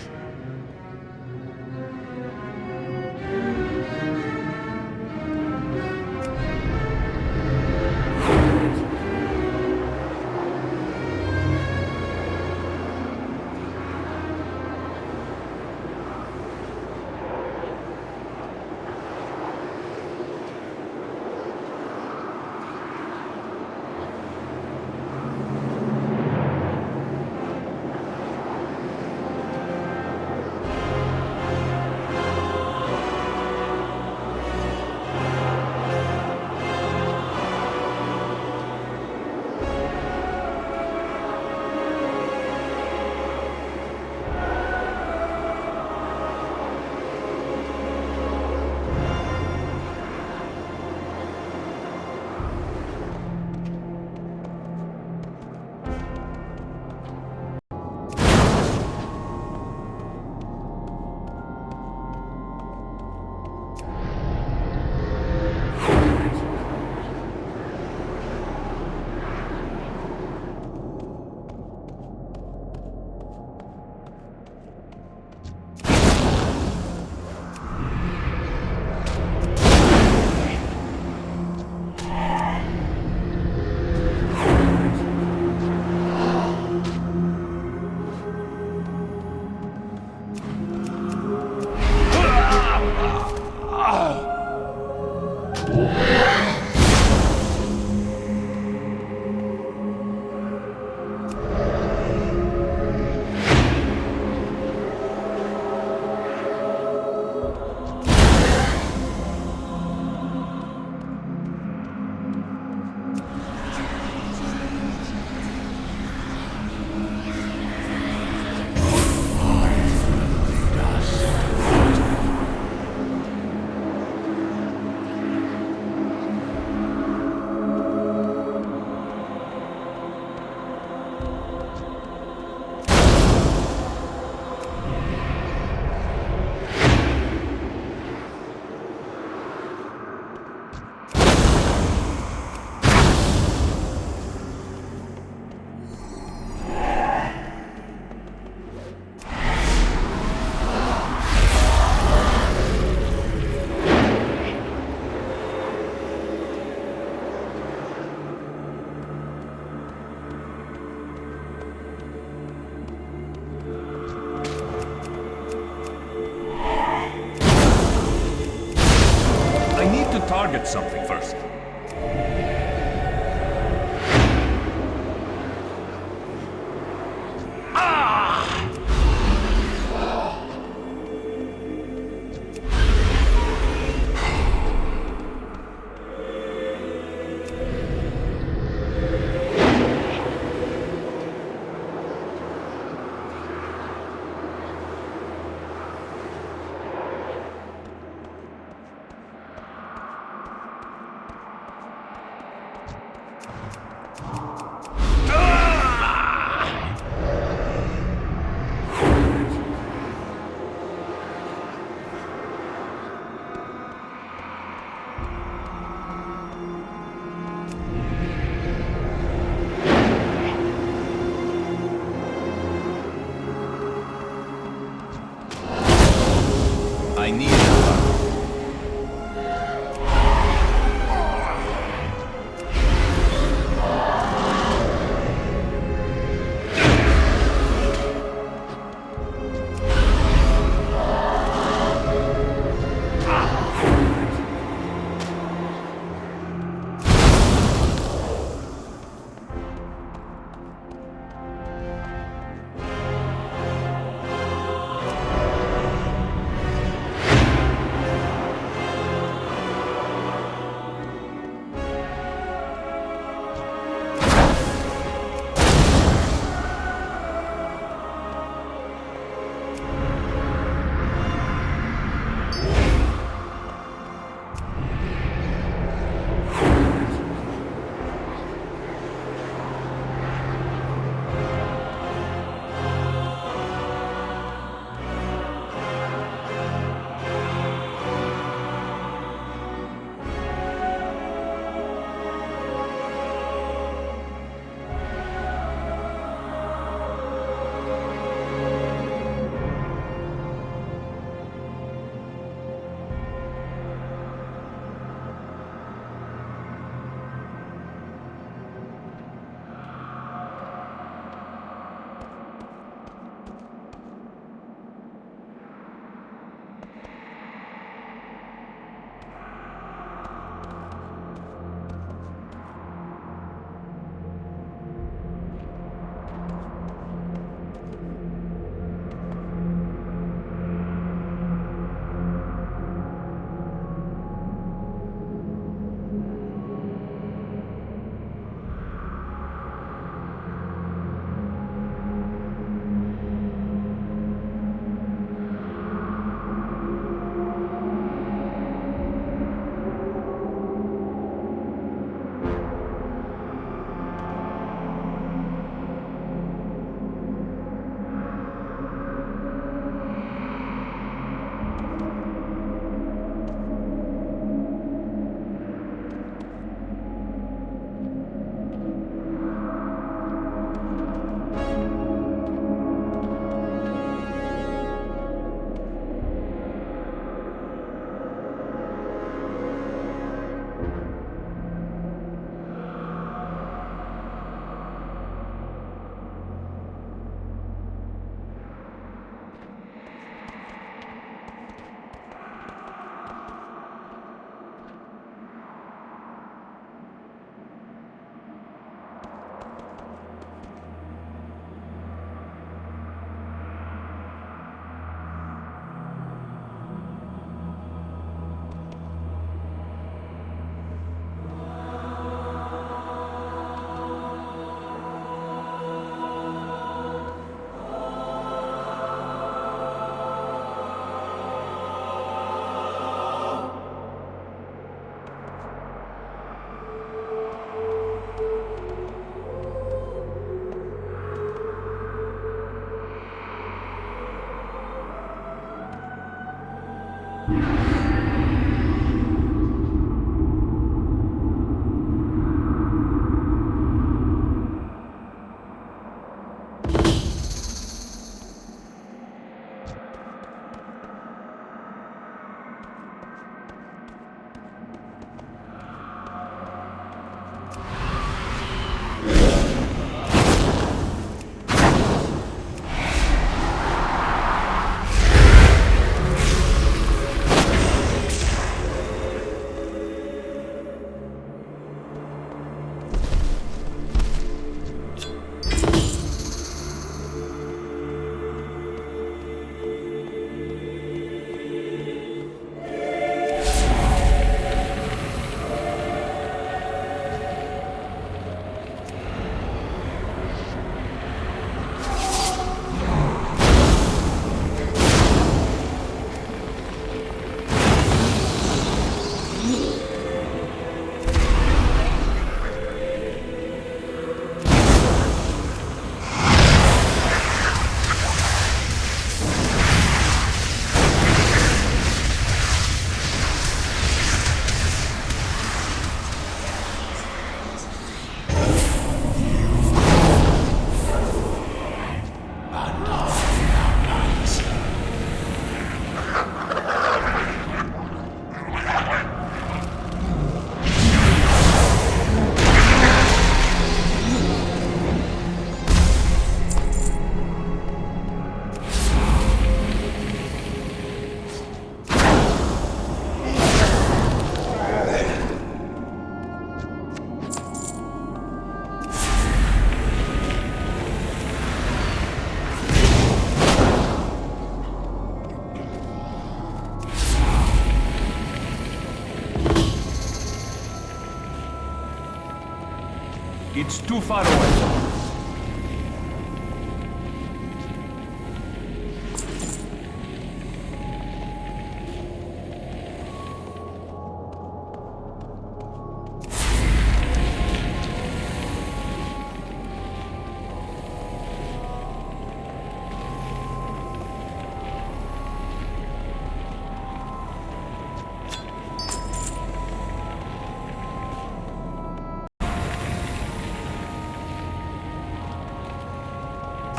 It's too far away.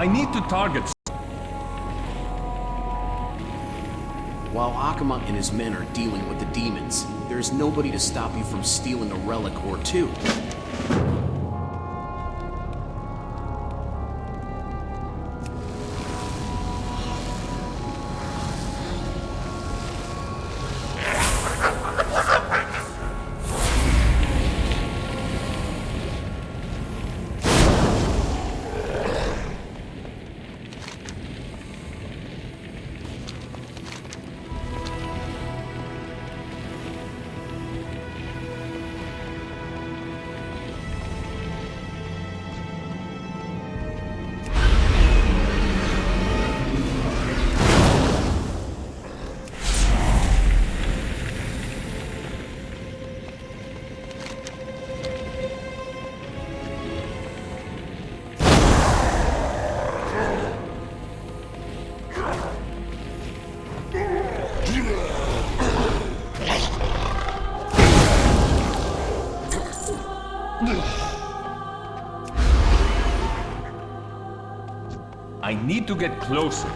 I need to target. While Akaaram and his men are dealing with the demons, there's nobody to stop you from stealing a relic or two. I need to get closer.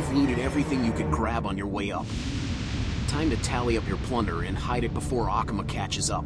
You've looted everything you could grab on your way up. Time to tally up your plunder and hide it before Akaaram catches up.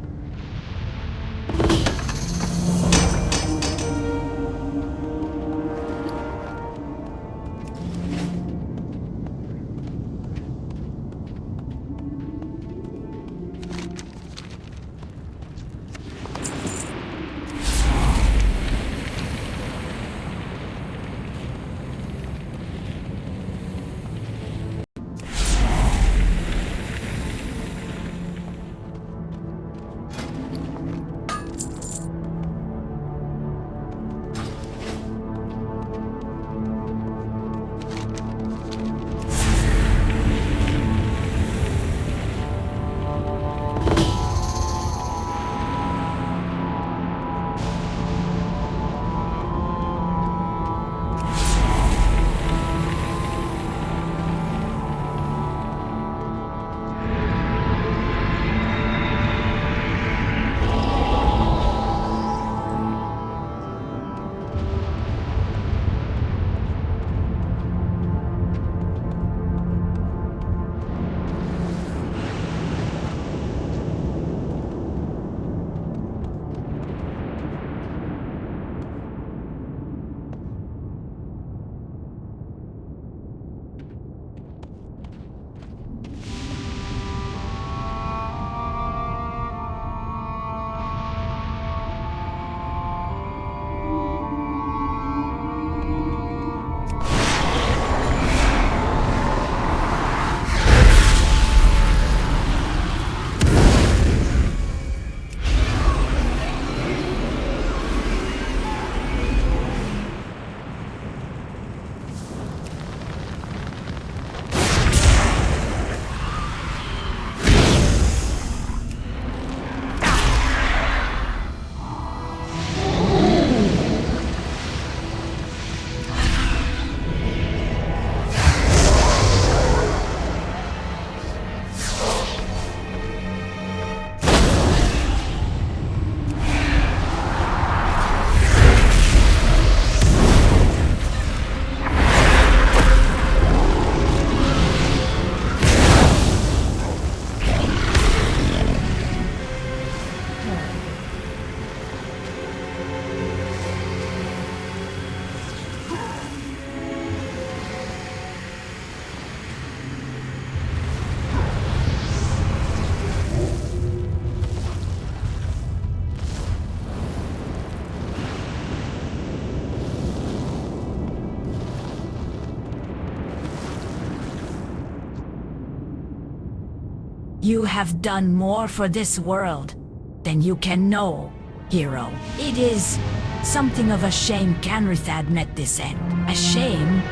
You have done more for this world than you can know, hero. It is something of a shame Canrithad met this end. A shame,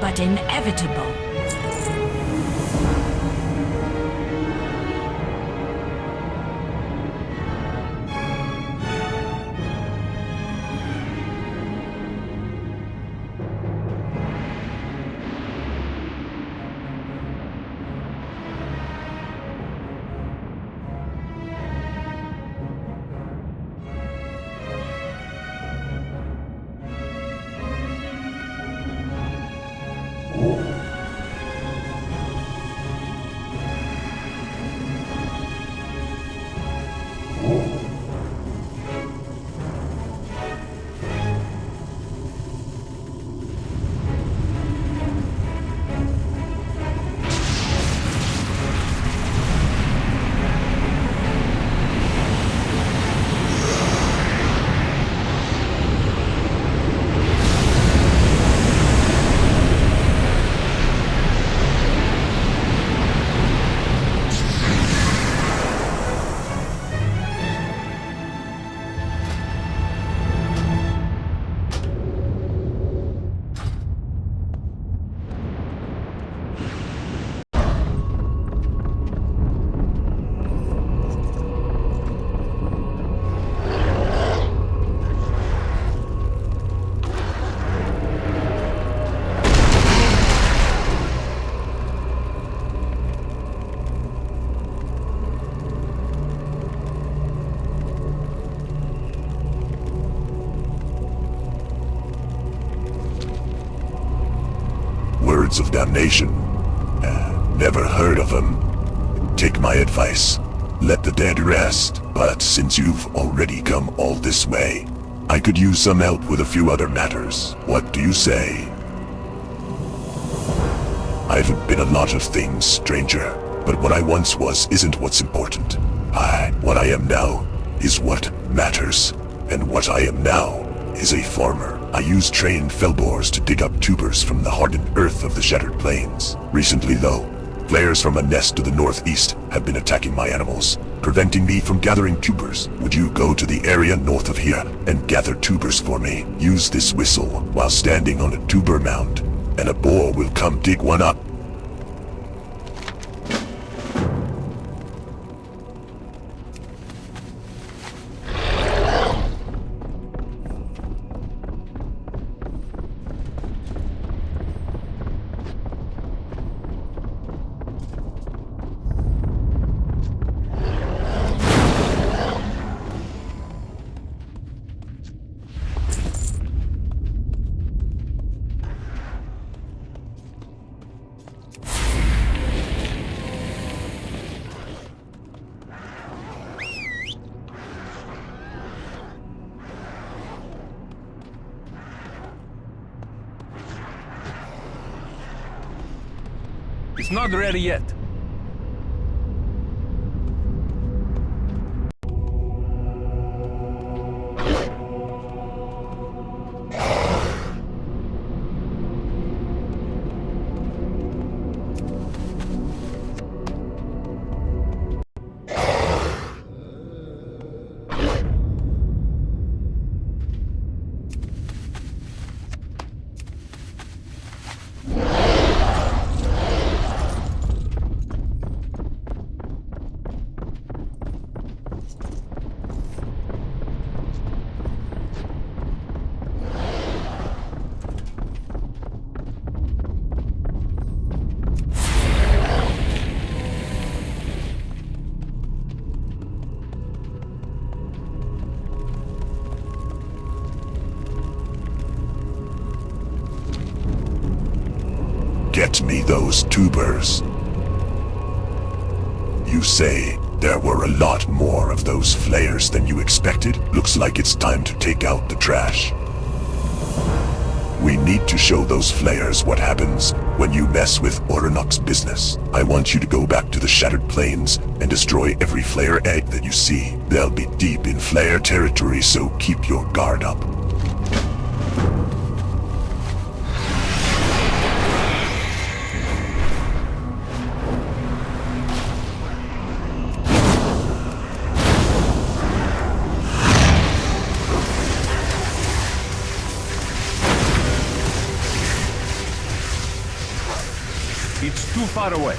but inevitable. words of damnation. Never heard of them. Take my advice. Let the dead rest. But since you've already come all this way, I could use some help with a few other matters. What do you say? I've been a lot of things, stranger, but what I once was isn't what's important. What I am now is what matters, and what I am now is a farmer. I use trained fellbores to dig up tubers from the hardened earth of the Shattered Plains. Recently, though, flares from a nest to the northeast have been attacking my animals, preventing me from gathering tubers. Would you go to the area north of here and gather tubers for me? Use this whistle while standing on a tuber mound, and a boar will come dig one up. It's not ready yet. Get me those tubers. You say there were a lot more of those flayers than you expected? Looks like it's time to take out the trash. We need to show those flayers what happens when you mess with Oronok's business. I want you to go back to the Shattered Plains and destroy every flayer egg that you see. They'll be deep in flayer territory, so keep your guard up. It's too far away.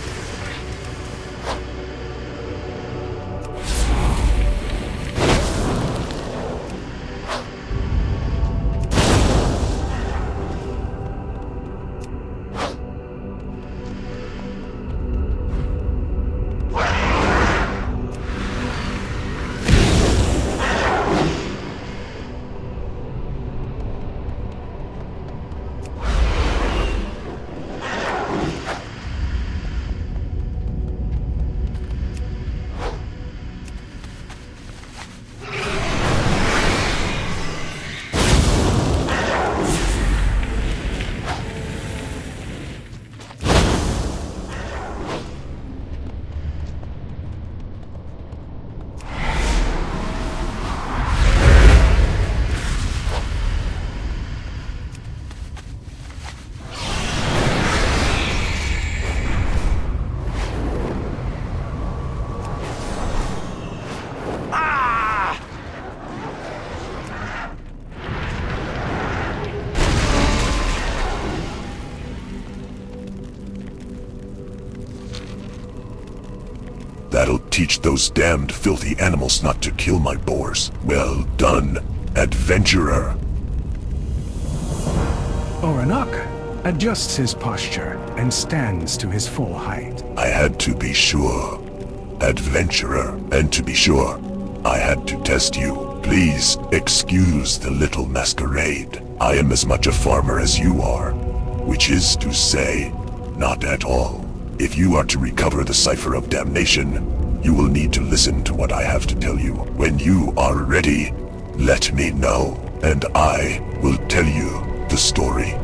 That'll teach those damned filthy animals not to kill my boars. Well done, adventurer. Oronok adjusts his posture and stands to his full height. I had to be sure, adventurer, and to be sure, I had to test you. Please excuse the little masquerade. I am as much a farmer as you are. which is to say, not at all. If you are to recover the Cipher of Damnation, you will need to listen to what I have to tell you. When you are ready, let me know, and I will tell you the story.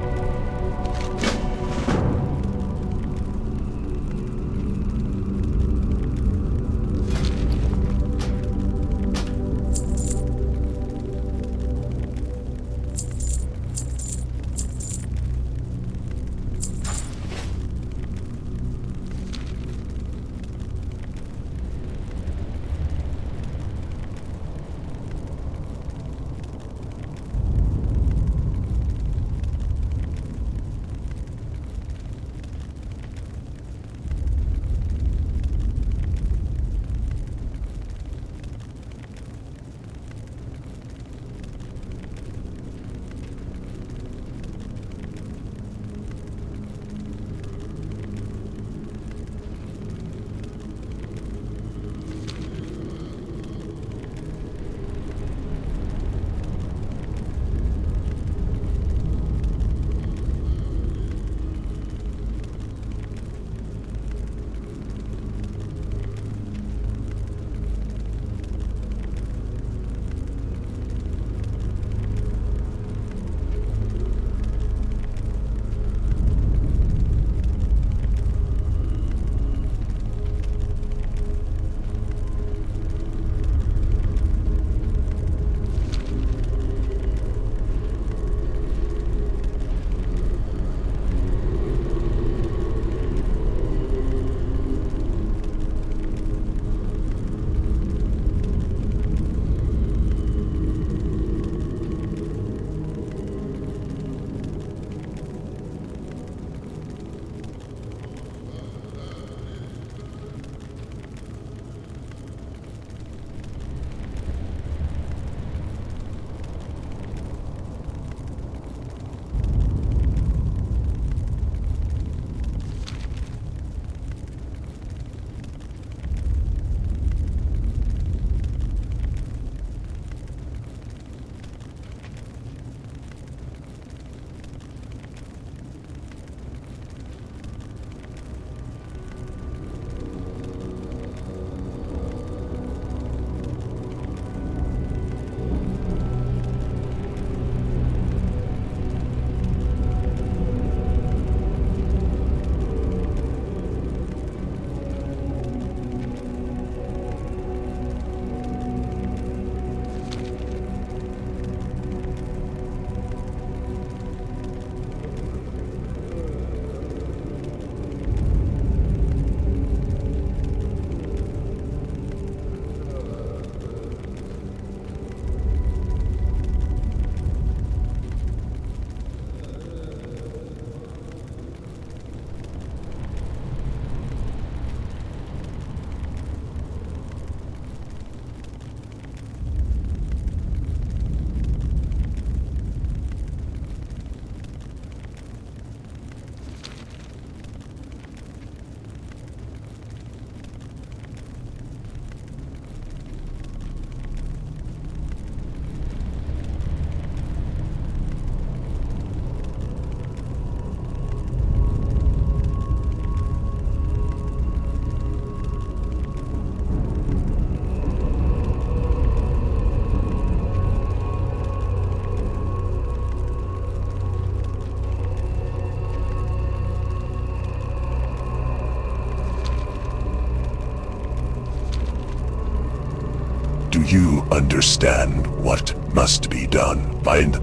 Do you understand what must be done? Find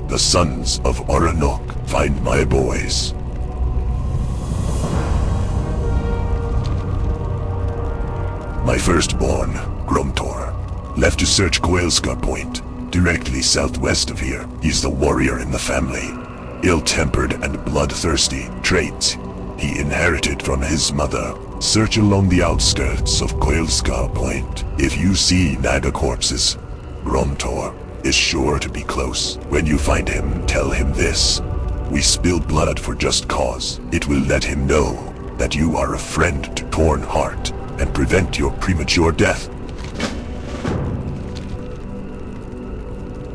the sons of Oranok. Find my boys. My firstborn, Gromtor, left to search Coilscar Point, directly southwest of here. He's the warrior in the family. Ill-tempered and bloodthirsty traits he inherited from his mother. Search along the outskirts of Coilscar Point. If you see Naga corpses, Gromtor is sure to be close. When you find him, tell him this. We spill blood for just cause. It will let him know that you are a friend to Torn Heart and prevent your premature death.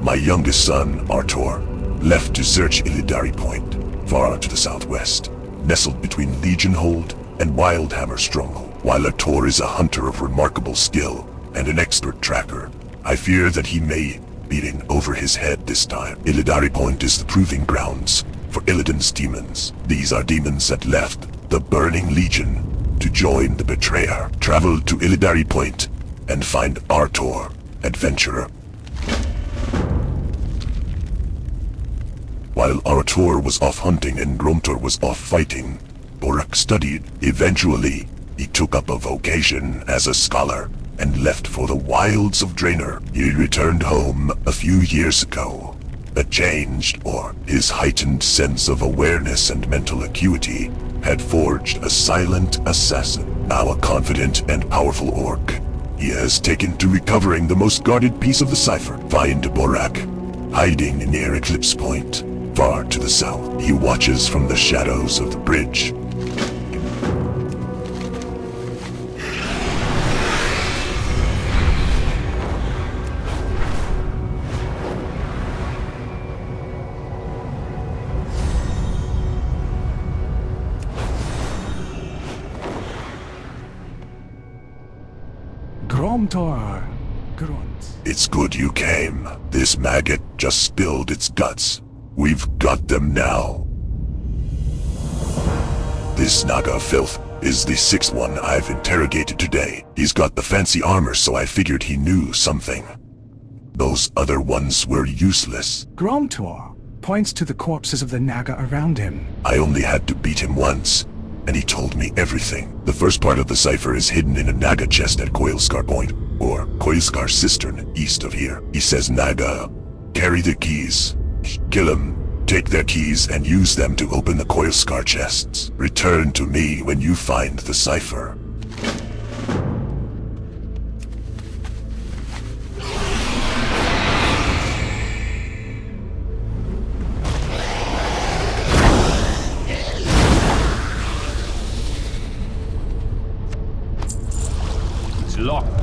My youngest son, Artor, left to search Illidari Point. far to the southwest, nestled between Legion Hold and Wildhammer Stronghold. While Ator is a hunter of remarkable skill and an expert tracker, I fear that he may be in over his head this time. Illidari Point is the proving grounds for Illidan's demons. These are demons that left the Burning Legion to join the Betrayer. Travel to Illidari Point and find Artor, adventurer. While Artor was off hunting and Gromtor was off fighting, Borak studied. Eventually, he took up a vocation as a scholar and left for the wilds of Draenei. He returned home a few years ago, but changed, or his heightened sense of awareness and mental acuity had forged a silent assassin. Now a confident and powerful orc, he has taken to recovering the most guarded piece of the cipher. Find Borak, hiding near Eclipse Point, far to the south. He watches from the shadows of the bridge. Gromtor, Grunt. It's good you came. This maggot just spilled its guts. We've got them now. This Naga filth is the sixth one I've interrogated today. He's got the fancy armor, so I figured he knew something. Those other ones were useless. Gromtor points to the corpses of the Naga around him. I only had to beat him once, and he told me everything. The first part of the cipher is hidden in a Naga chest at Coilscar Point, or Coilscar Cistern, east of here. He says Naga, carry the keys. Kill him, take their keys, and use them to open the Coilscar chests. Return to me when you find the cipher. It's locked.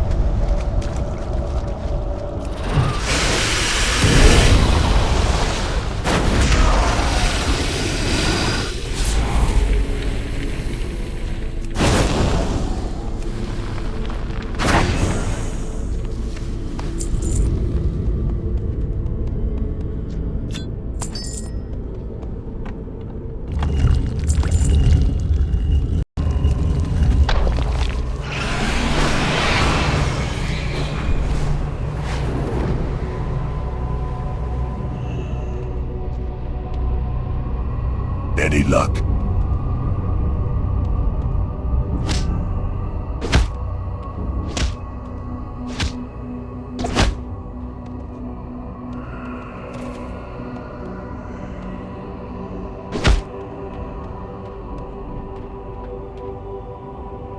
Any luck?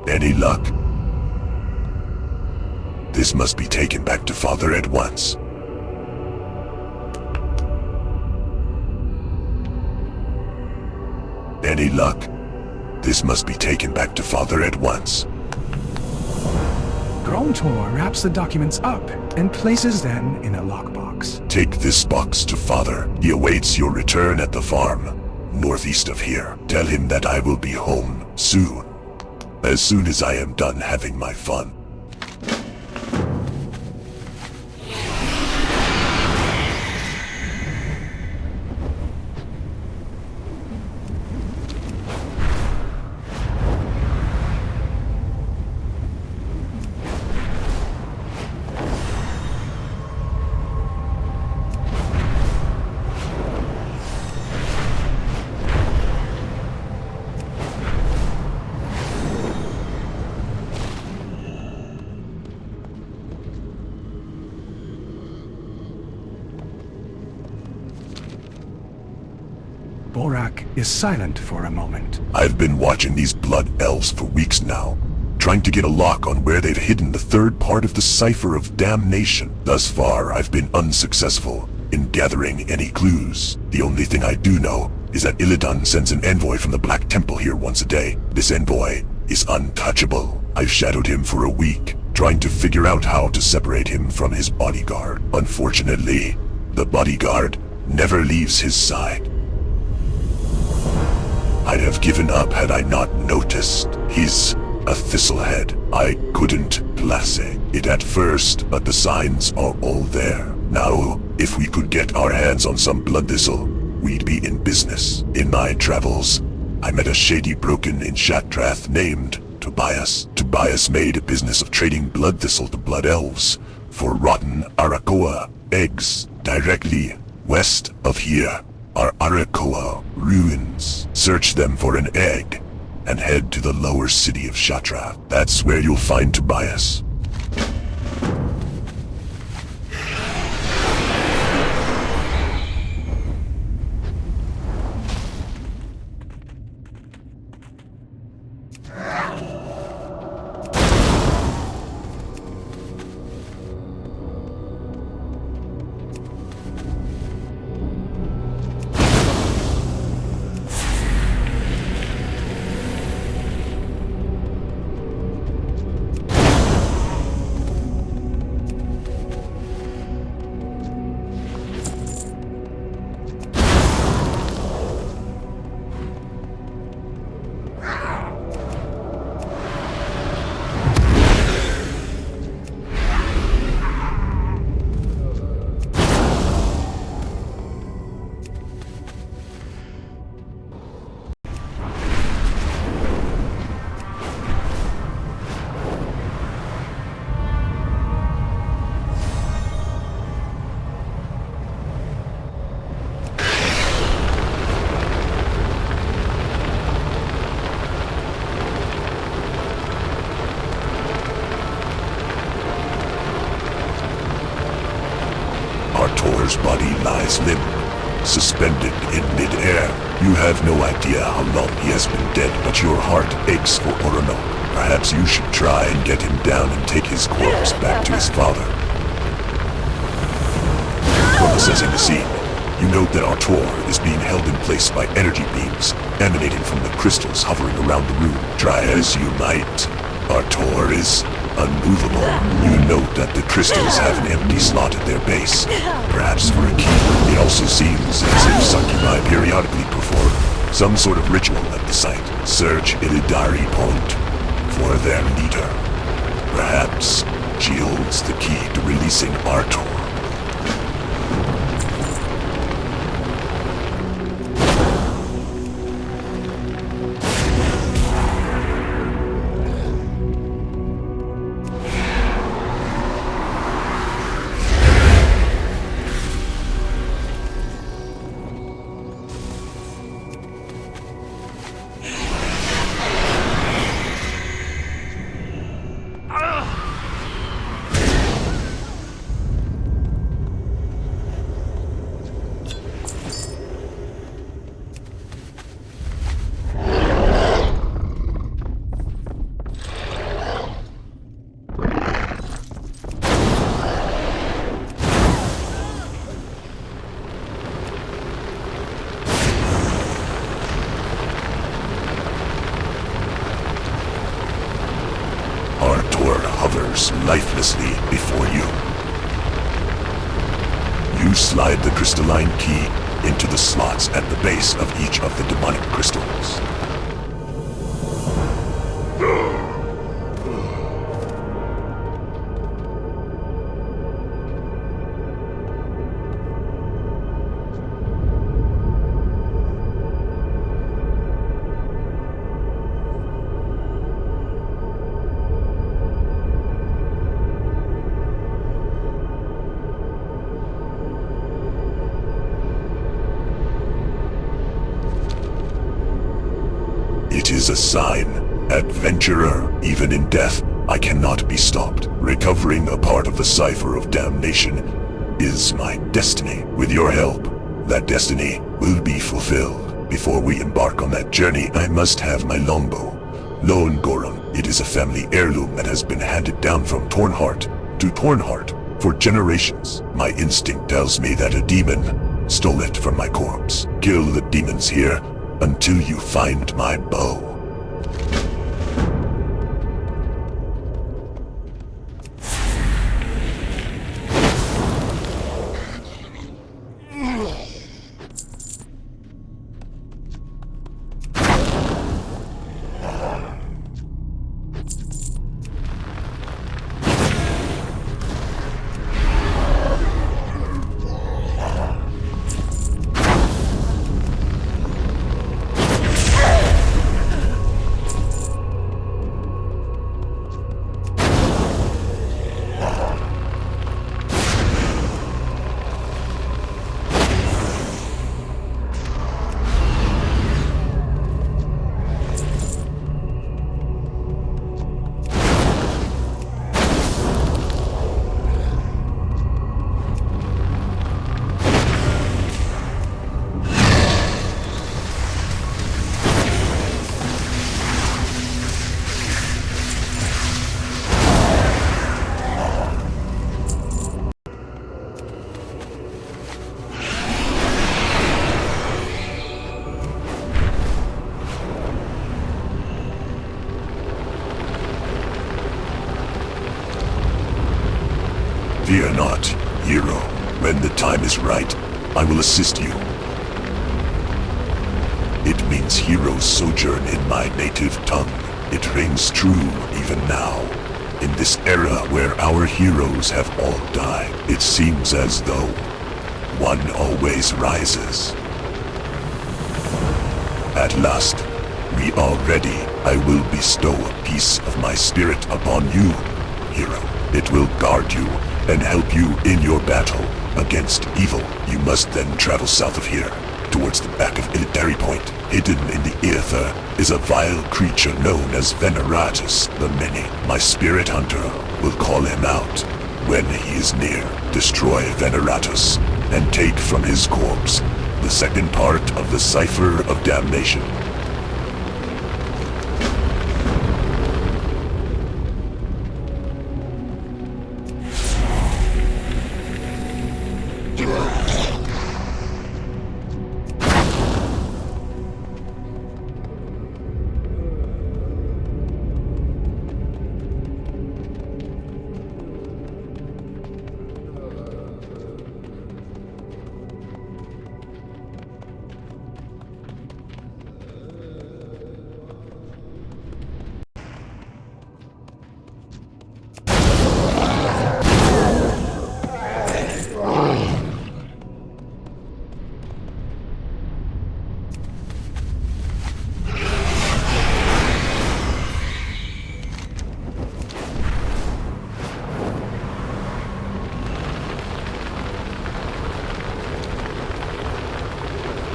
Any luck? This must be taken back to Father at once. Any luck? This must be taken back to Father at once. Gromtor wraps the documents up and places them in a lockbox. Take this box to Father. He awaits your return at the farm, northeast of here. Tell him that I will be home soon. As soon as I am done having my fun. Borak is silent for a moment. I've been watching these blood elves for weeks now, trying to get a lock on where they've hidden the third part of the cipher of damnation. Thus far, I've been unsuccessful in gathering any clues. The only thing I do know is that Illidan sends an envoy from the Black Temple here once a day. This envoy is untouchable. I've shadowed him for a week, trying to figure out how to separate him from his bodyguard. Unfortunately, the bodyguard never leaves his side. have given up had I not noticed. He's a thistlehead. I couldn't place it at first, but the signs are all there. Now, if we could get our hands on some blood thistle, we'd be in business. In my travels, I met a shady broken in Shatrath named Tobias. Tobias made a business of trading blood thistle to blood elves for rotten Arakoa eggs. Directly west of here are Arakoa ruins. Search them for an egg and head to the lower city of Shatrath. That's where you'll find Tobias. Artor's body lies limp, suspended in mid-air. You have no idea how long he has been dead, but your heart aches for Oronok. Perhaps you should try and get him down and take his corpse back to his father. From assessing the scene, you note that Artor is being held in place by energy beams emanating from the crystals hovering around the room. Try as you might, Artor is unmovable. You note that the crystals have an empty slot at their base, perhaps for a key. It also seems as if succubi periodically perform some sort of ritual at the site. Search Illidari Point for their leader. Perhaps she holds the key to releasing Artor. Lifelessly before you. You slide the crystalline key into the slots at the base of each of the demonic crystals. It is a sign. Adventurer, even in death, I cannot be stopped. Recovering a part of the cipher of damnation is my destiny. With your help, that destiny will be fulfilled. Before we embark on that journey, I must have my longbow. Lone Gorum, it is a family heirloom that has been handed down from Tornheart to Tornheart for generations. My instinct tells me that a demon stole it from my corpse. Kill the demons here until you find my bow. Fear not, hero. When the time is right, I will assist you. It means heroes sojourn in my native tongue. It rings true even now. In this era where our heroes have all died, it seems as though one always rises. At last, we are ready. I will bestow a piece of my spirit upon you, hero. It will guard you and help you in your battle against evil. You must then travel south of here, towards the back of Military Point. Hidden in the ether is a vile creature known as Veneratus the Many. My spirit hunter will call him out. When he is near, destroy Veneratus and take from his corpse the second part of the Cipher of Damnation.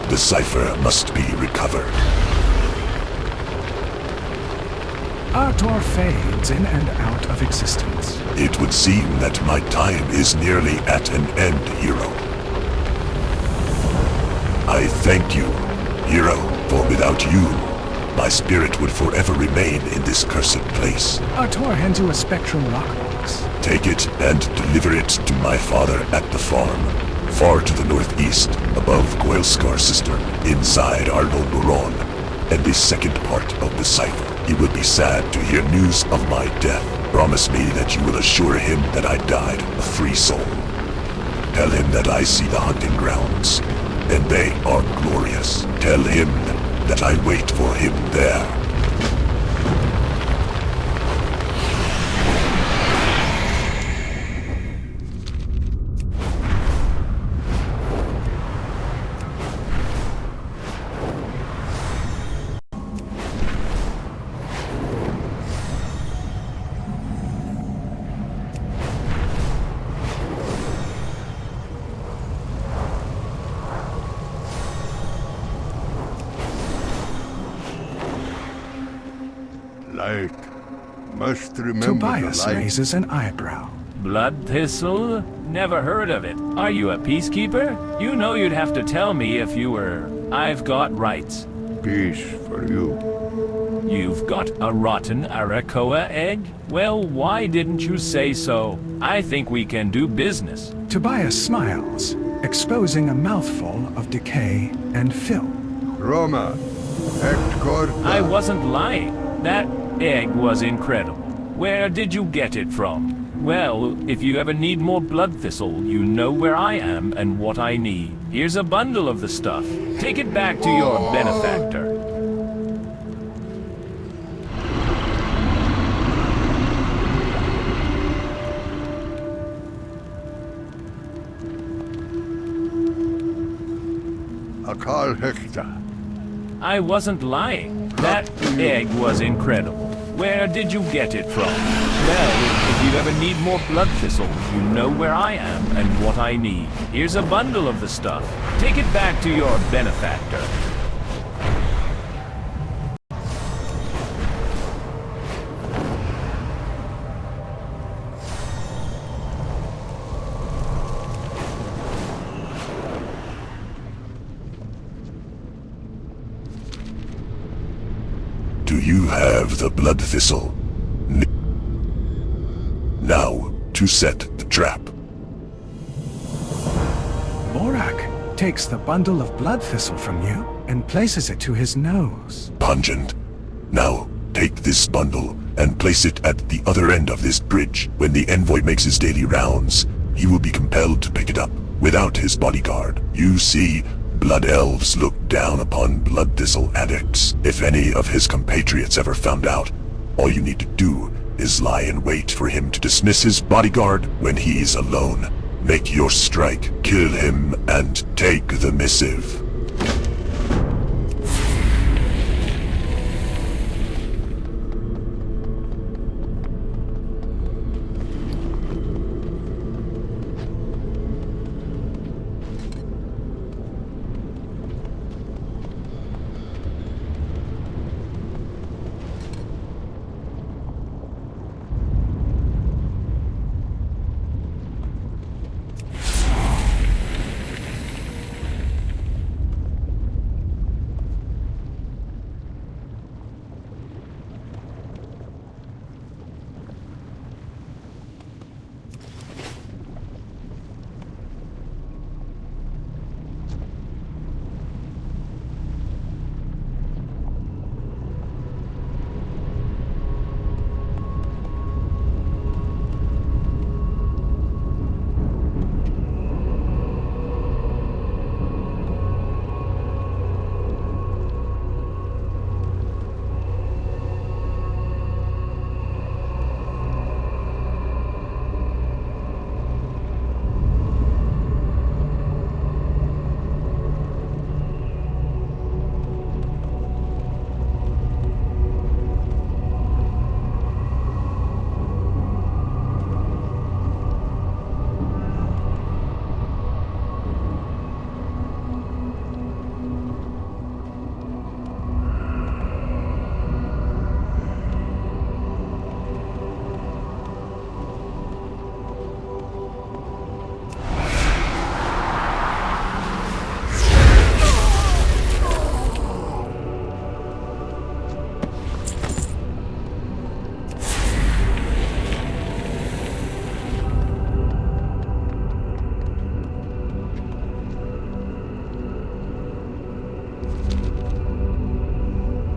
The cipher must be recovered. Artor fades in and out of existence. It would seem that my time is nearly at an end, hero. I thank you, hero, for without you, my spirit would forever remain in this cursed place. Artor hands you a spectral lockbox. Take it and deliver it to my father at the farm, far to the northeast, above Goilskar Cistern, inside Arnold Buron, and the second part of the cipher. He will be sad to hear news of my death. Promise me that you will assure him that I died a free soul. Tell him that I see the hunting grounds, and they are glorious. Tell him that I wait for him there. Must remember Tobias raises an eyebrow. Blood Thistle? Never heard of it. Are you a peacekeeper? You know you'd have to tell me if you were. I've got rights. Peace for you. You've got a rotten Arakoa egg? Well, why didn't you say so? I think we can do business. Tobias smiles, exposing a mouthful of decay and filth. Roma, Hector. I wasn't lying. That egg was incredible. Where did you get it from? Well, if you ever need more blood thistle, you know where I am and what I need. Here's a bundle of the stuff. Take it back to your benefactor. Akal Hector. I wasn't lying. That egg was incredible. Where did you get it from? Well, if you ever need more blood thistle, you know where I am and what I need. Here's a bundle of the stuff. Take it back to your benefactor. Do you have the blood thistle? Now, to set the trap. Borak takes the bundle of blood thistle from you and places it to his nose. Pungent. Now, take this bundle and place it at the other end of this bridge. When the envoy makes his daily rounds, he will be compelled to pick it up without his bodyguard. You see, blood elves look down upon blood thistle addicts. If any of his compatriots ever found out, all you need to do is lie in wait for him to dismiss his bodyguard when he's alone. Make your strike, kill him, and take the missive.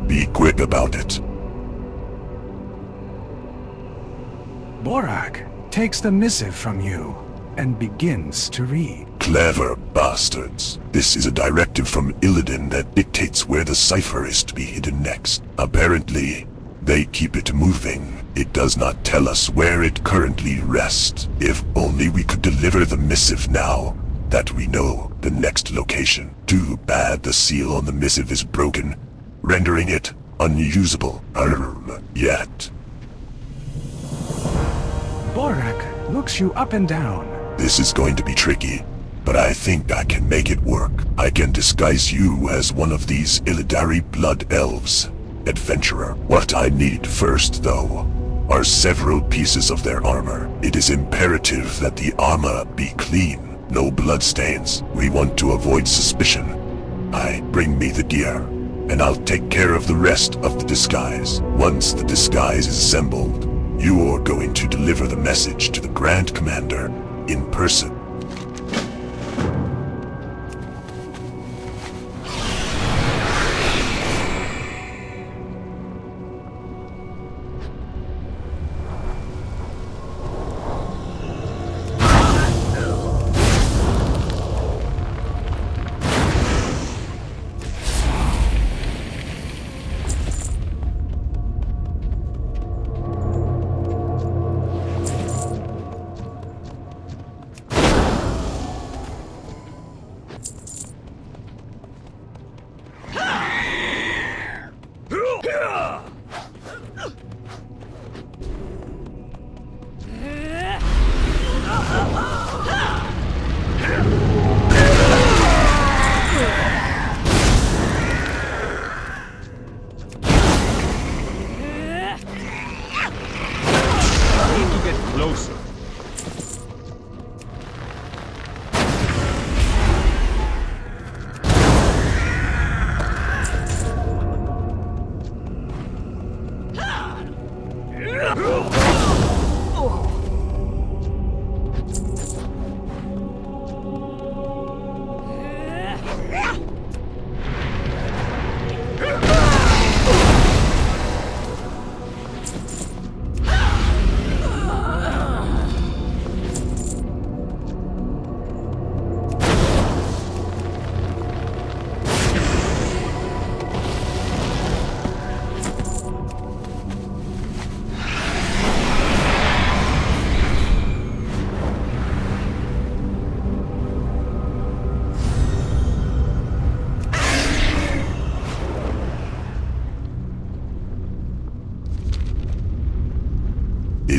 Be quick about it. Borak takes the missive from you and begins to read. Clever bastards. This is a directive from Illidan that dictates where the cipher is to be hidden next. Apparently, they keep it moving. It does not tell us where it currently rests. If only we could deliver the missive now that we know the next location. Too bad the seal on the missive is broken, rendering it unusable. Yet. Borak looks you up and down. This is going to be tricky, but I think I can make it work. I can disguise you as one of these Illidari blood elves. Adventurer. What I need first, though, are several pieces of their armor. It is imperative that the armor be clean. No bloodstains. We want to avoid suspicion. Bring me the gear, and I'll take care of the rest of the disguise. Once the disguise is assembled, you're going to deliver the message to the Grand Commander in person.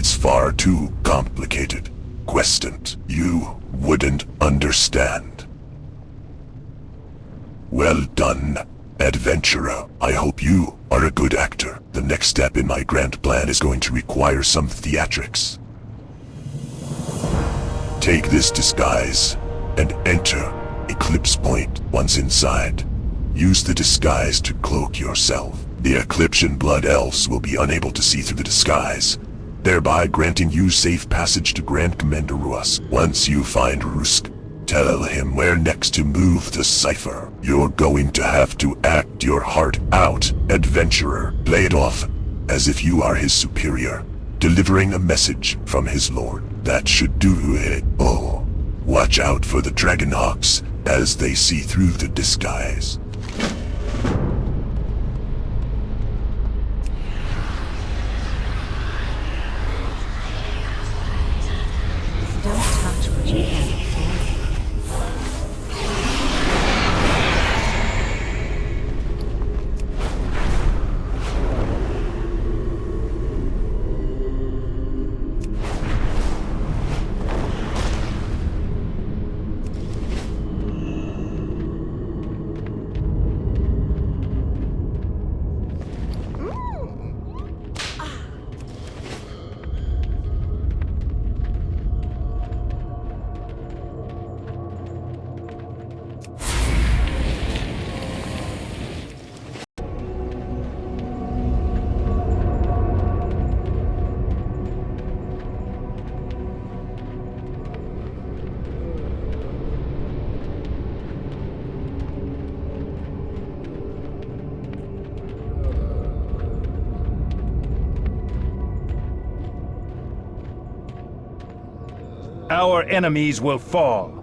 It's far too complicated. Questant, you wouldn't understand. Well done, adventurer. I hope you are a good actor. The next step in my grand plan is going to require some theatrics. Take this disguise and enter Eclipse Point. Once inside, use the disguise to cloak yourself. The Ecliptian Blood Elves will be unable to see through the disguise, thereby granting you safe passage to Grand Commander Ruas. Once you find Rusk, tell him where next to move the cipher. You're going to have to act your heart out, adventurer. Play it off as if you are his superior, delivering a message from his lord. That should do it. Oh, watch out for the Dragonhawks as they see through the disguise. Don't touch what you can't afford. Our enemies will fall.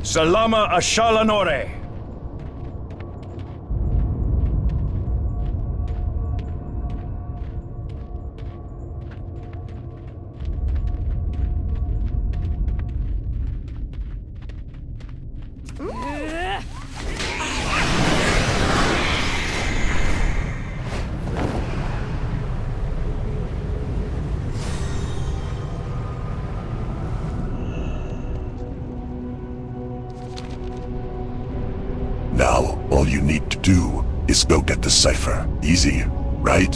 Salama Ashalanore! Now, all you need to do is go get the cipher. Easy, right?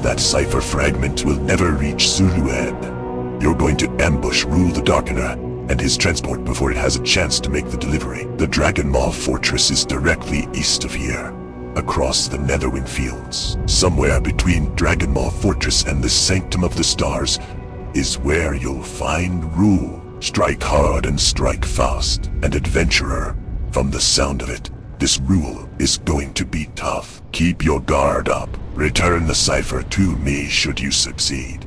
That cipher fragment will never reach Zuluad. You're going to ambush Rule the Darkener and his transport before it has a chance to make the delivery. The Dragon Maw Fortress is directly east of here, across the Netherwind Fields. Somewhere between Dragon Maw Fortress and the Sanctum of the Stars is where you'll find Rule. Strike hard and strike fast. And adventurer, from the sound of it, this Rule is going to be tough. Keep your guard up. Return the cipher to me should you succeed.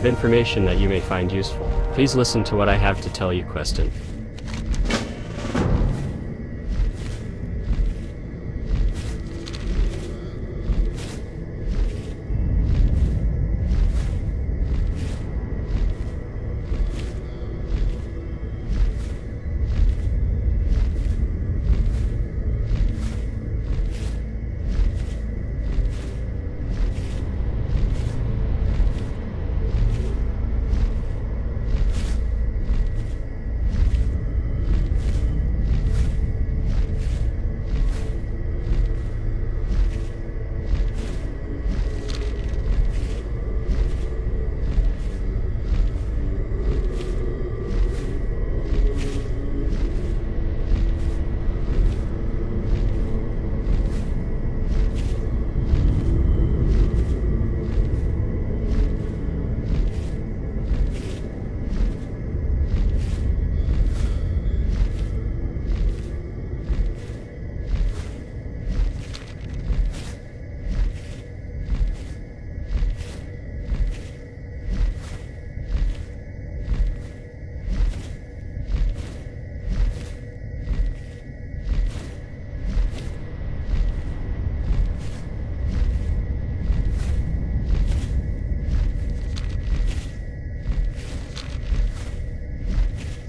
have information that you may find useful. Please listen to what I have to tell you, Queston.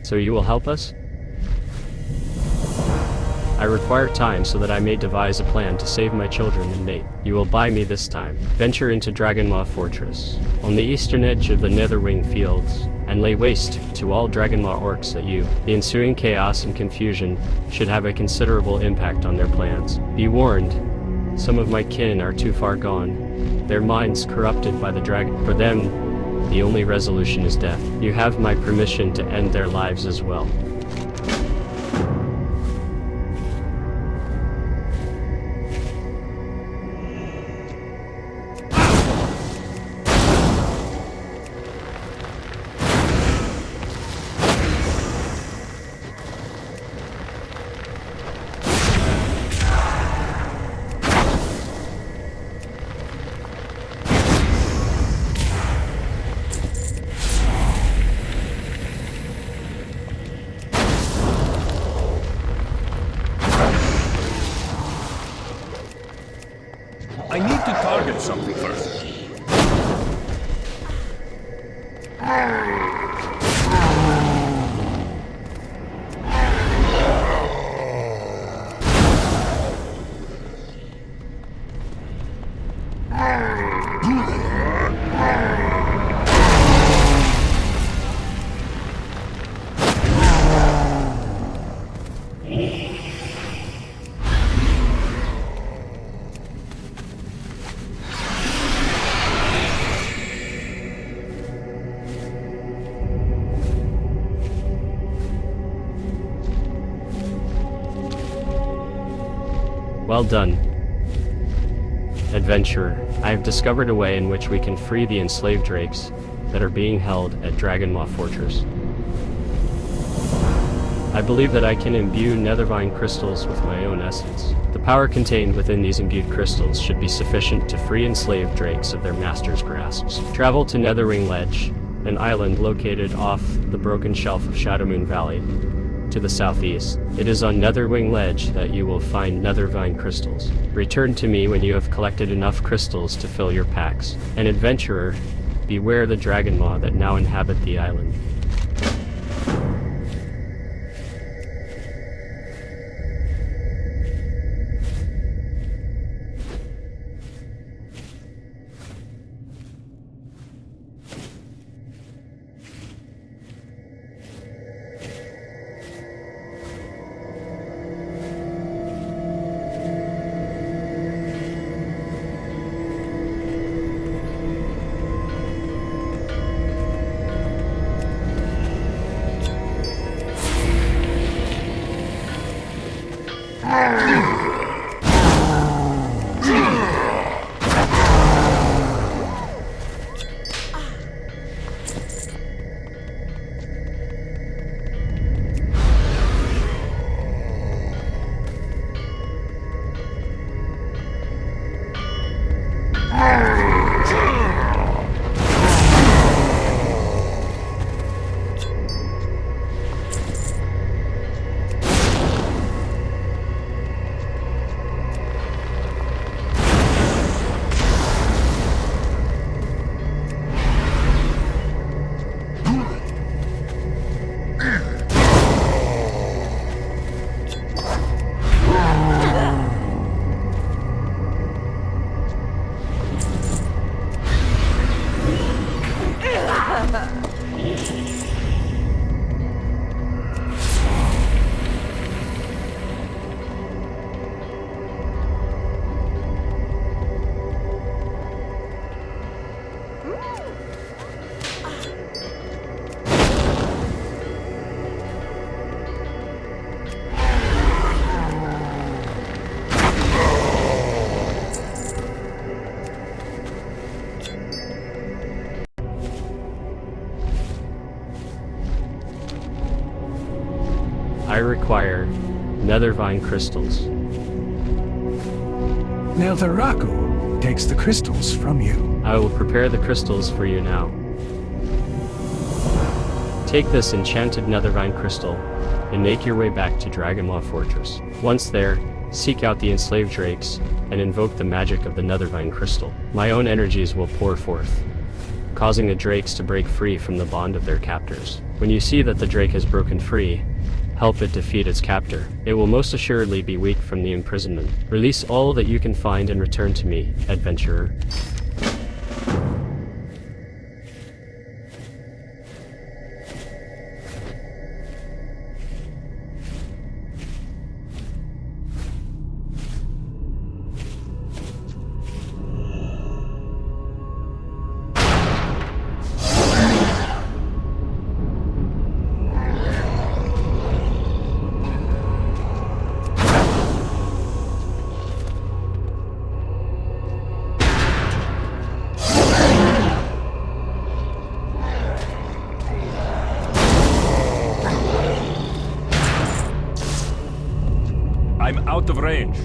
So you will help us? I require time so that I may devise a plan to save my children and mate. You will buy me this time. Venture into Dragonmaw Fortress, on the eastern edge of the Netherwing Fields, and lay waste to all Dragonmaw orcs that you. The ensuing chaos and confusion should have a considerable impact on their plans. Be warned, some of my kin are too far gone, their minds corrupted by the dragon. For them, the only resolution is death. You have my permission to end their lives as well. I need to target something first. Well done, adventurer. I have discovered a way in which we can free the enslaved drakes that are being held at Dragonmaw Fortress. I believe that I can imbue Nethervine crystals with my own essence. The power contained within these imbued crystals should be sufficient to free enslaved drakes of their master's grasps. Travel to Netherwing Ledge, an island located off the broken shelf of Shadowmoon Valley, to the southeast. It is on Netherwing Ledge that you will find Nethervine crystals. Return to me when you have collected enough crystals to fill your packs. An adventurer, beware the Dragonmaw that now inhabit the island. require nethervine crystals. Neltharaku takes the crystals from you. I will prepare the crystals for you now. Take this enchanted nethervine crystal and make your way back to Dragonlaw Fortress. Once there, seek out the enslaved drakes and invoke the magic of the nethervine crystal. My own energies will pour forth, causing the drakes to break free from the bond of their captors. When you see that the drake has broken free, help it defeat its captor. It will most assuredly be weak from the imprisonment. Release all that you can find and return to me, adventurer. I'm out of range.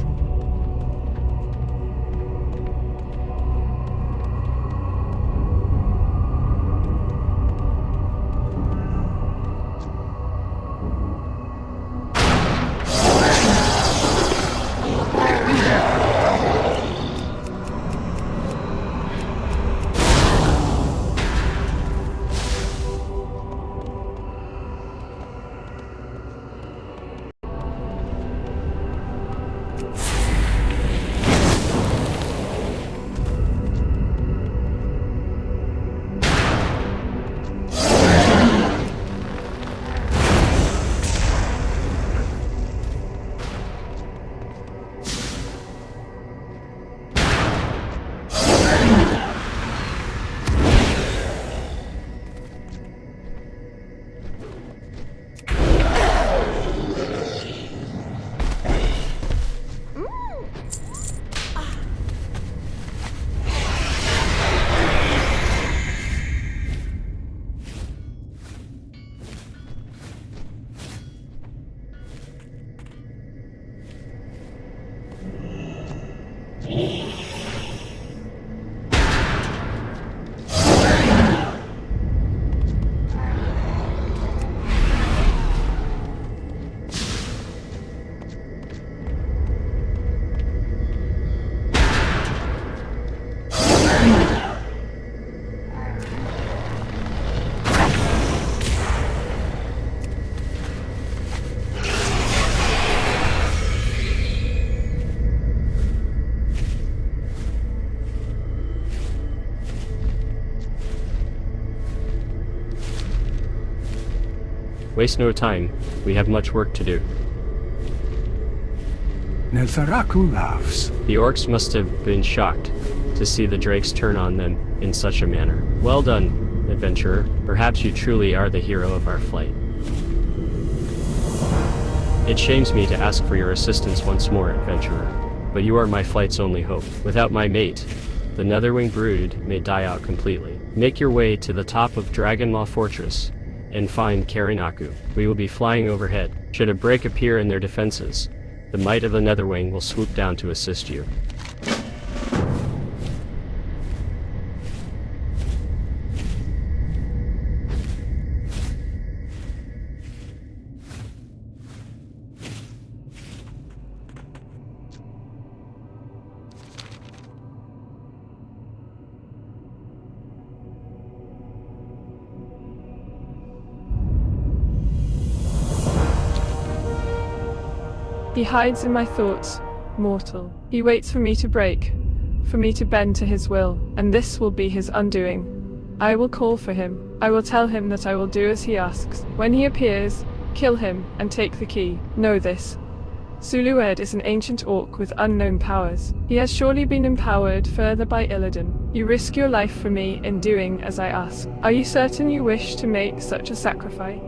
Waste no time. We have much work to do. Neltharaku laughs. The orcs must have been shocked to see the drakes turn on them in such a manner. Well done, adventurer. Perhaps you truly are the hero of our flight. It shames me to ask for your assistance once more, adventurer, but you are my flight's only hope. Without my mate, the Netherwing brood may die out completely. Make your way to the top of Dragonlaw Fortress and find Karinaku. We will be flying overhead. Should a break appear in their defenses, the might of the Netherwing will swoop down to assist you. He hides in my thoughts, mortal. He waits for me to break, for me to bend to his will, and this will be his undoing. I will call for him. I will tell him that I will do as he asks. When he appears, kill him and take the key. Know this. Sulued is an ancient orc with unknown powers. He has surely been empowered further by Illidan. You risk your life for me in doing as I ask. Are you certain you wish to make such a sacrifice?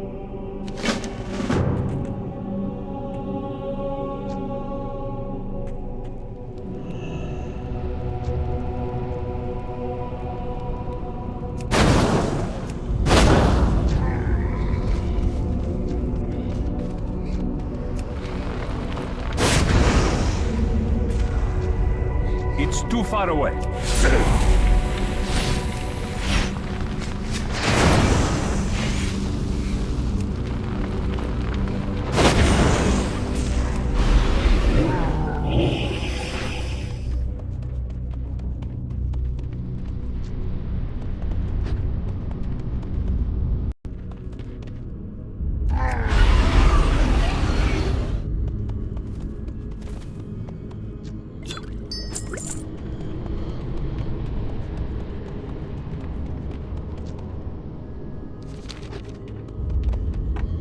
It's too far away.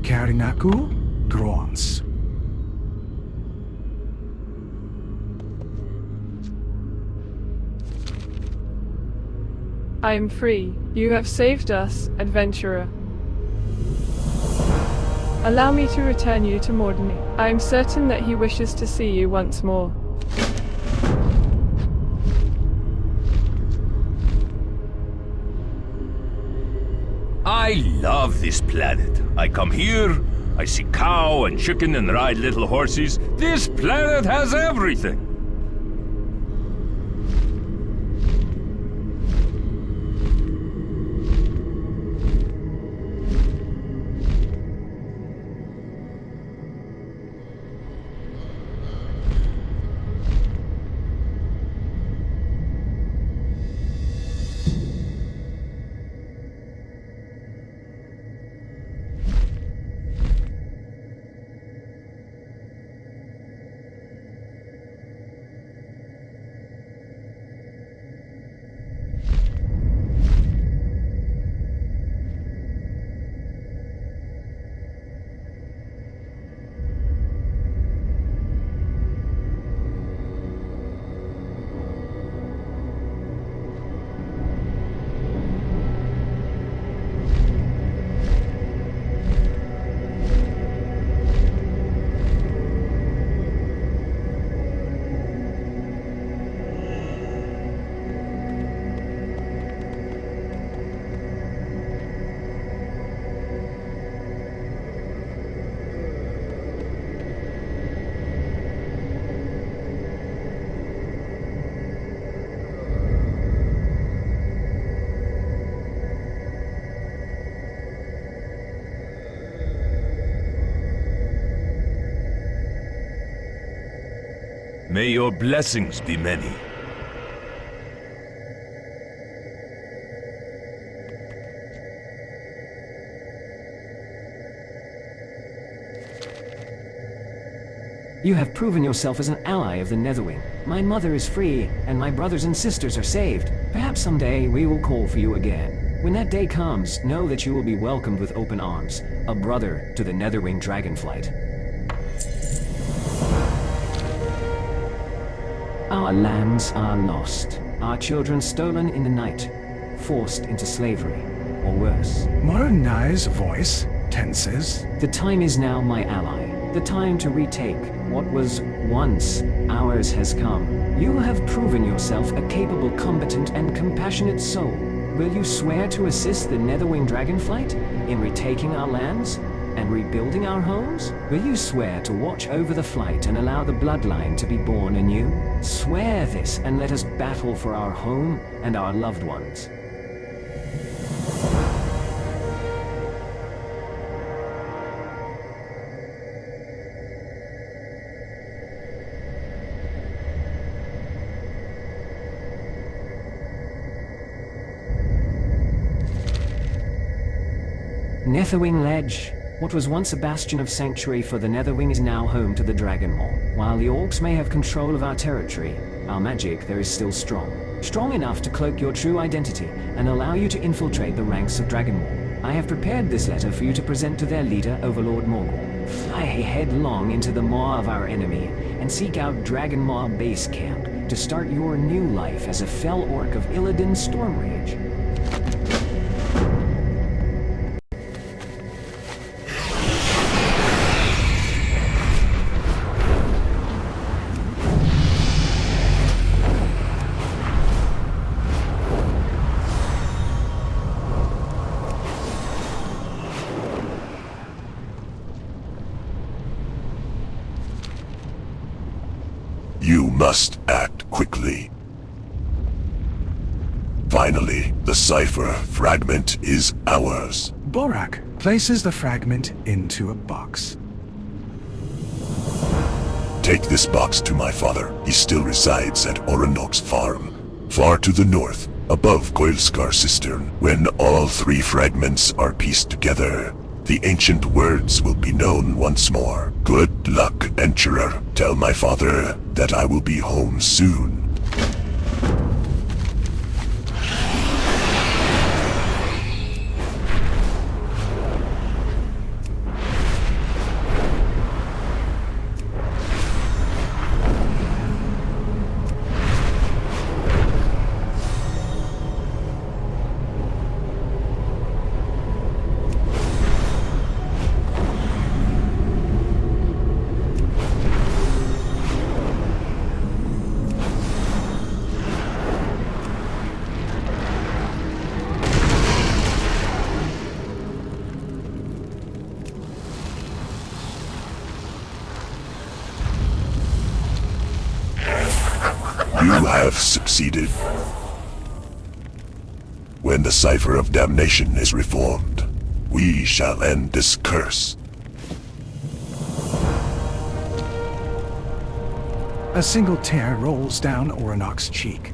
Karinaku Grons. I am free. You have saved us, adventurer. Allow me to return you to Mordany. I am certain that he wishes to see you once more. I love this planet. I come here, I see cow and chicken and ride little horses. This planet has everything. May your blessings be many. You have proven yourself as an ally of the Netherwing. My mother is free, and my brothers and sisters are saved. Perhaps someday we will call for you again. When that day comes, know that you will be welcomed with open arms, a brother to the Netherwing Dragonflight. Our lands are lost, our children stolen in the night, forced into slavery, or worse. Moranai's voice tenses. The time is now, my ally. The time to retake what was once ours has come. You have proven yourself a capable, competent, and compassionate soul. Will you swear to assist the Netherwing Dragonflight in retaking our lands and rebuilding our homes? Will you swear to watch over the flight and allow the bloodline to be born anew? Swear this and let us battle for our home and our loved ones. Netherwing Ledge. What was once a bastion of sanctuary for the Netherwing is now home to the Dragon Maw. While the Orcs may have control of our territory, our magic there is still strong. Strong enough to cloak your true identity and allow you to infiltrate the ranks of Dragon Maw. I have prepared this letter for you to present to their leader, Overlord Morgul. Fly headlong into the maw of our enemy and seek out Dragon Maw Base Camp to start your new life as a fell orc of Illidan Stormrage. You must act quickly. Finally, the cipher fragment is ours. Borak places the fragment into a box. Take this box to my father. He still resides at Oronok's farm, far to the north, above Coilskar Cistern. When all three fragments are pieced together, the ancient words will be known once more. Good luck, adventurer. Tell my father that I will be home soon. You have succeeded. When the cipher of damnation is reformed, we shall end this curse. A single tear rolls down Oronok's cheek.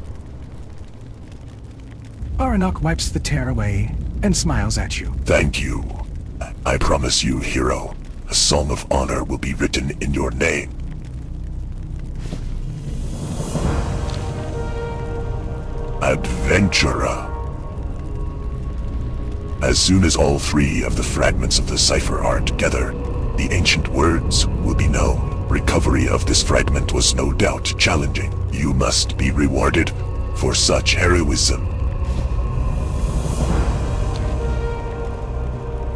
Oronok wipes the tear away and smiles at you. Thank you. I promise you, hero, a song of honor will be written in your name. Adventurer. As soon as all three of the fragments of the cipher are together, the ancient words will be known. Recovery of this fragment was no doubt challenging. You must be rewarded for such heroism.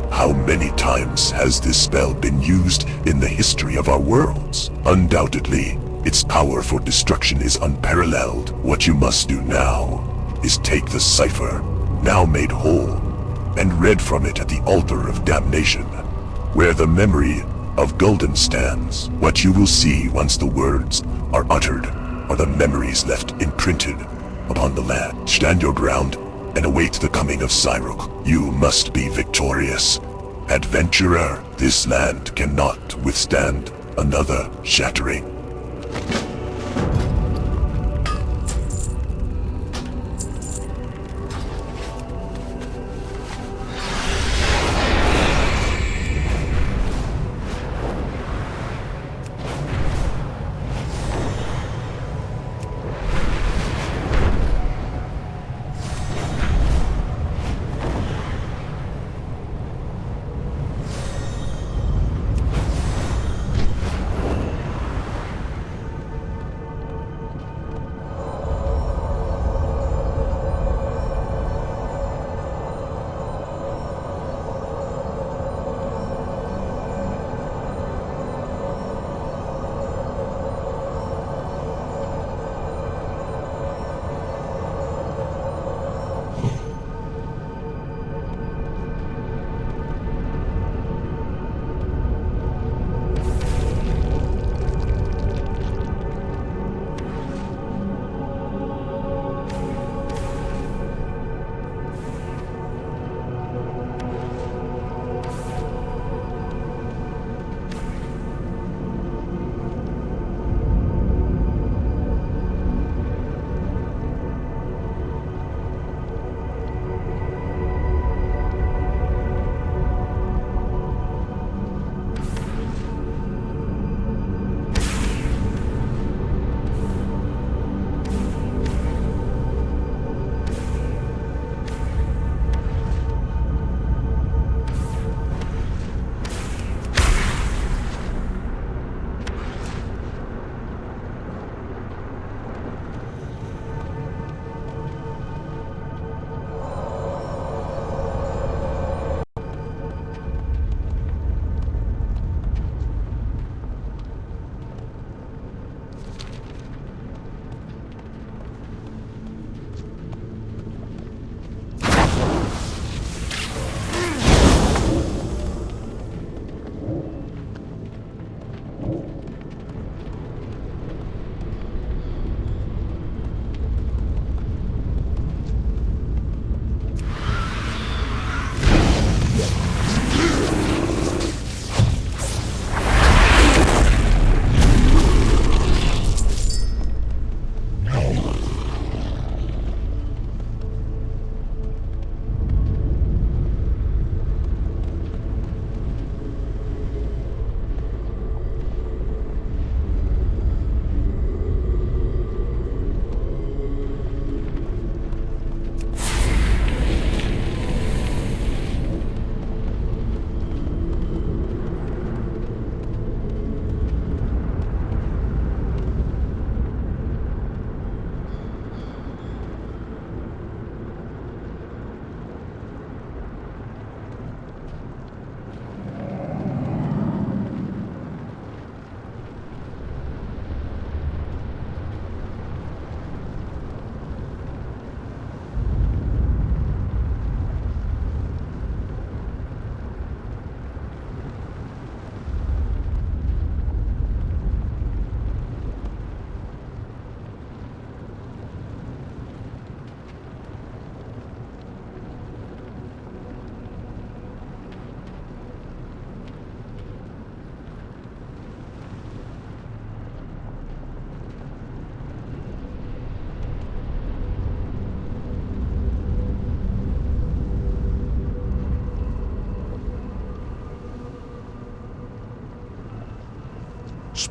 How many times has this spell been used in the history of our worlds? Undoubtedly, its power for destruction is unparalleled. What you must do now is take the cipher, now made whole, and read from it at the altar of damnation, where the memory of Gul'dan stands. What you will see once the words are uttered are the memories left imprinted upon the land. Stand your ground and await the coming of Cyruk. You must be victorious. Adventurer, this land cannot withstand another shattering.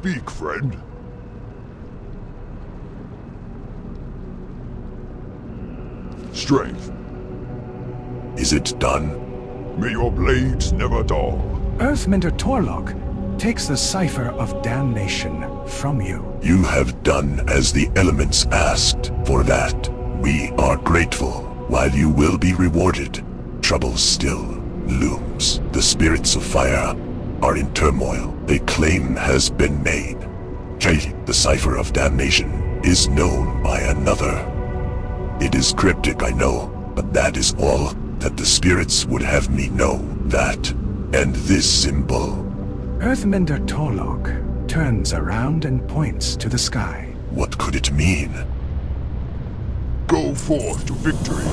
Speak, friend. Strength. Is it done? May your blades never dull. Earthmender Torlock takes the cipher of damnation from you. You have done as the elements asked. For that, we are grateful. While you will be rewarded, trouble still looms. The spirits of fire are in turmoil. A claim has been made. The cipher of damnation is known by another. It is cryptic, I know, but that is all that the spirits would have me know. That, and this symbol. Earthmender Torlock turns around and points to the sky. What could it mean? Go forth to victory.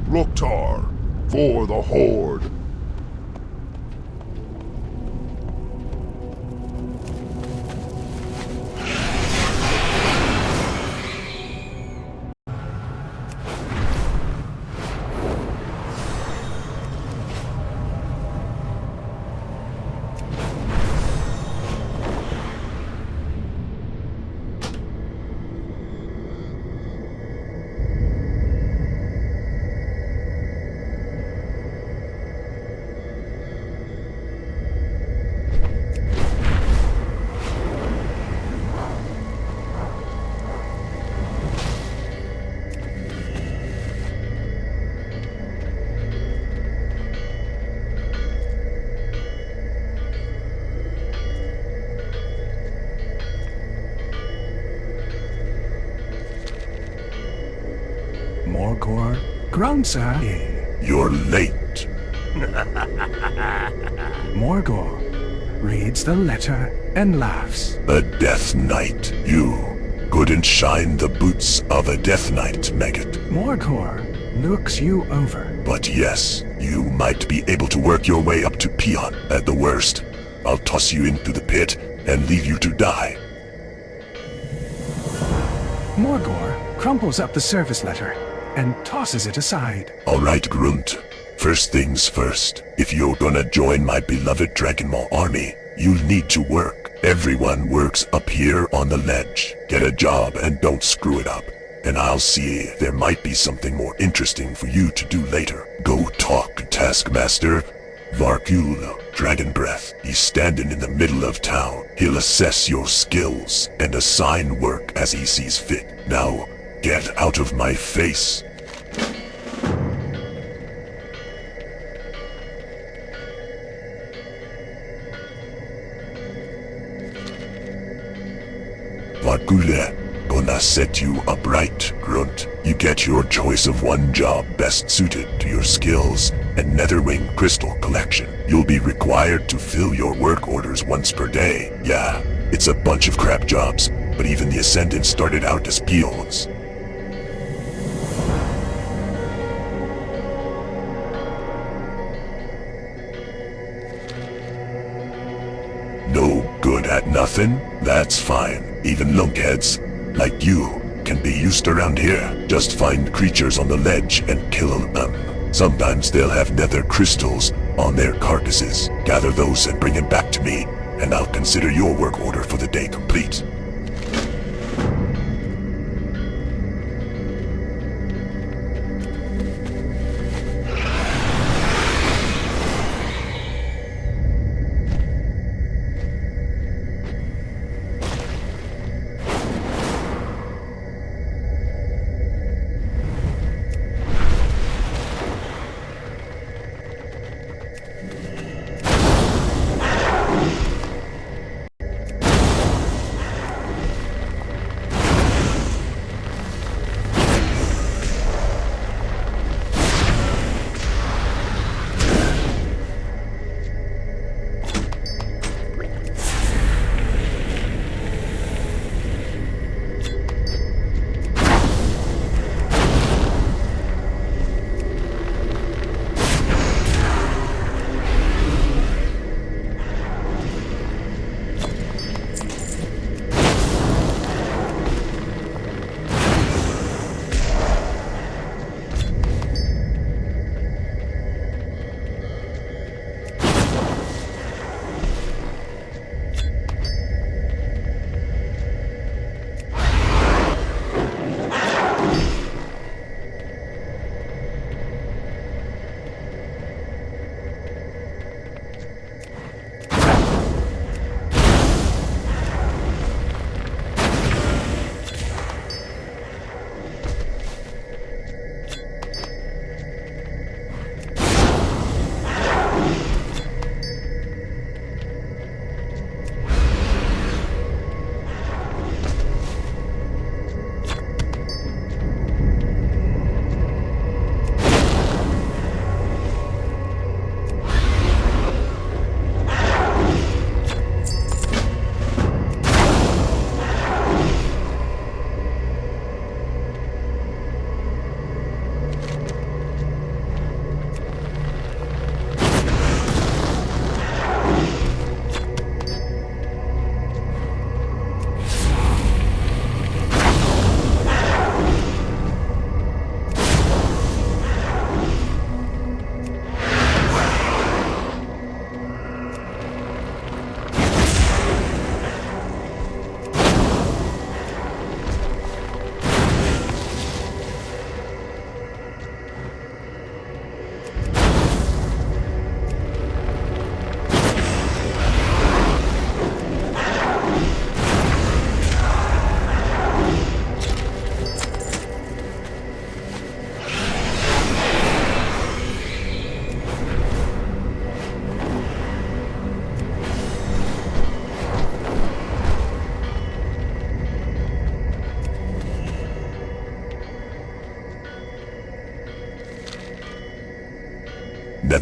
Loktar, for the Horde. Morgor Grunsa. You're late. Morgor reads the letter and laughs. A Death Knight, you couldn't shine the boots of a Death Knight, maggot. Morgor looks you over. But yes, you might be able to work your way up to Peon. At the worst, I'll toss you into the pit and leave you to die. Morgor crumples up the service letter and tosses it aside. All right, Grunt. First things first. If you're gonna join my beloved Dragon Maw army, you'll need to work. Everyone works up here on the ledge. Get a job and don't screw it up. And I'll see if there might be something more interesting for you to do later. Go talk to Taskmaster Varkul, Dragon Breath. He's standing in the middle of town. He'll assess your skills and assign work as he sees fit. Now, get out of my face. Varkule, gonna set you up right, Grunt. You get your choice of one job best suited to your skills and Netherwing crystal collection. You'll be required to fill your work orders once per day. Yeah, it's a bunch of crap jobs, but even the Ascendants started out as peons. No good at nothing? That's fine. Even lunkheads, like you, can be used around here. Just find creatures on the ledge and kill them. Sometimes they'll have nether crystals on their carcasses. Gather those and bring them back to me, and I'll consider your work order for the day complete.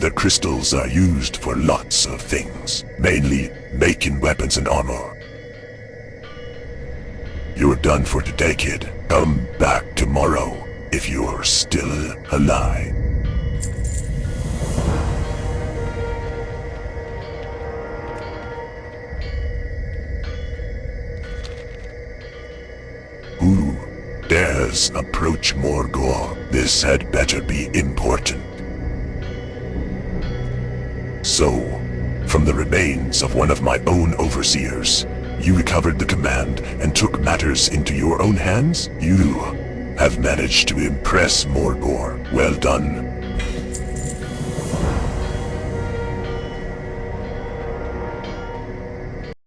nether crystals are used for lots of things, mainly making weapons and armor. You're done for today, kid. Come back tomorrow if you're still alive. Who dares approach Morgor? This had better be important. So, from the remains of one of my own overseers, you recovered the command and took matters into your own hands? You have managed to impress Morgor. Well done.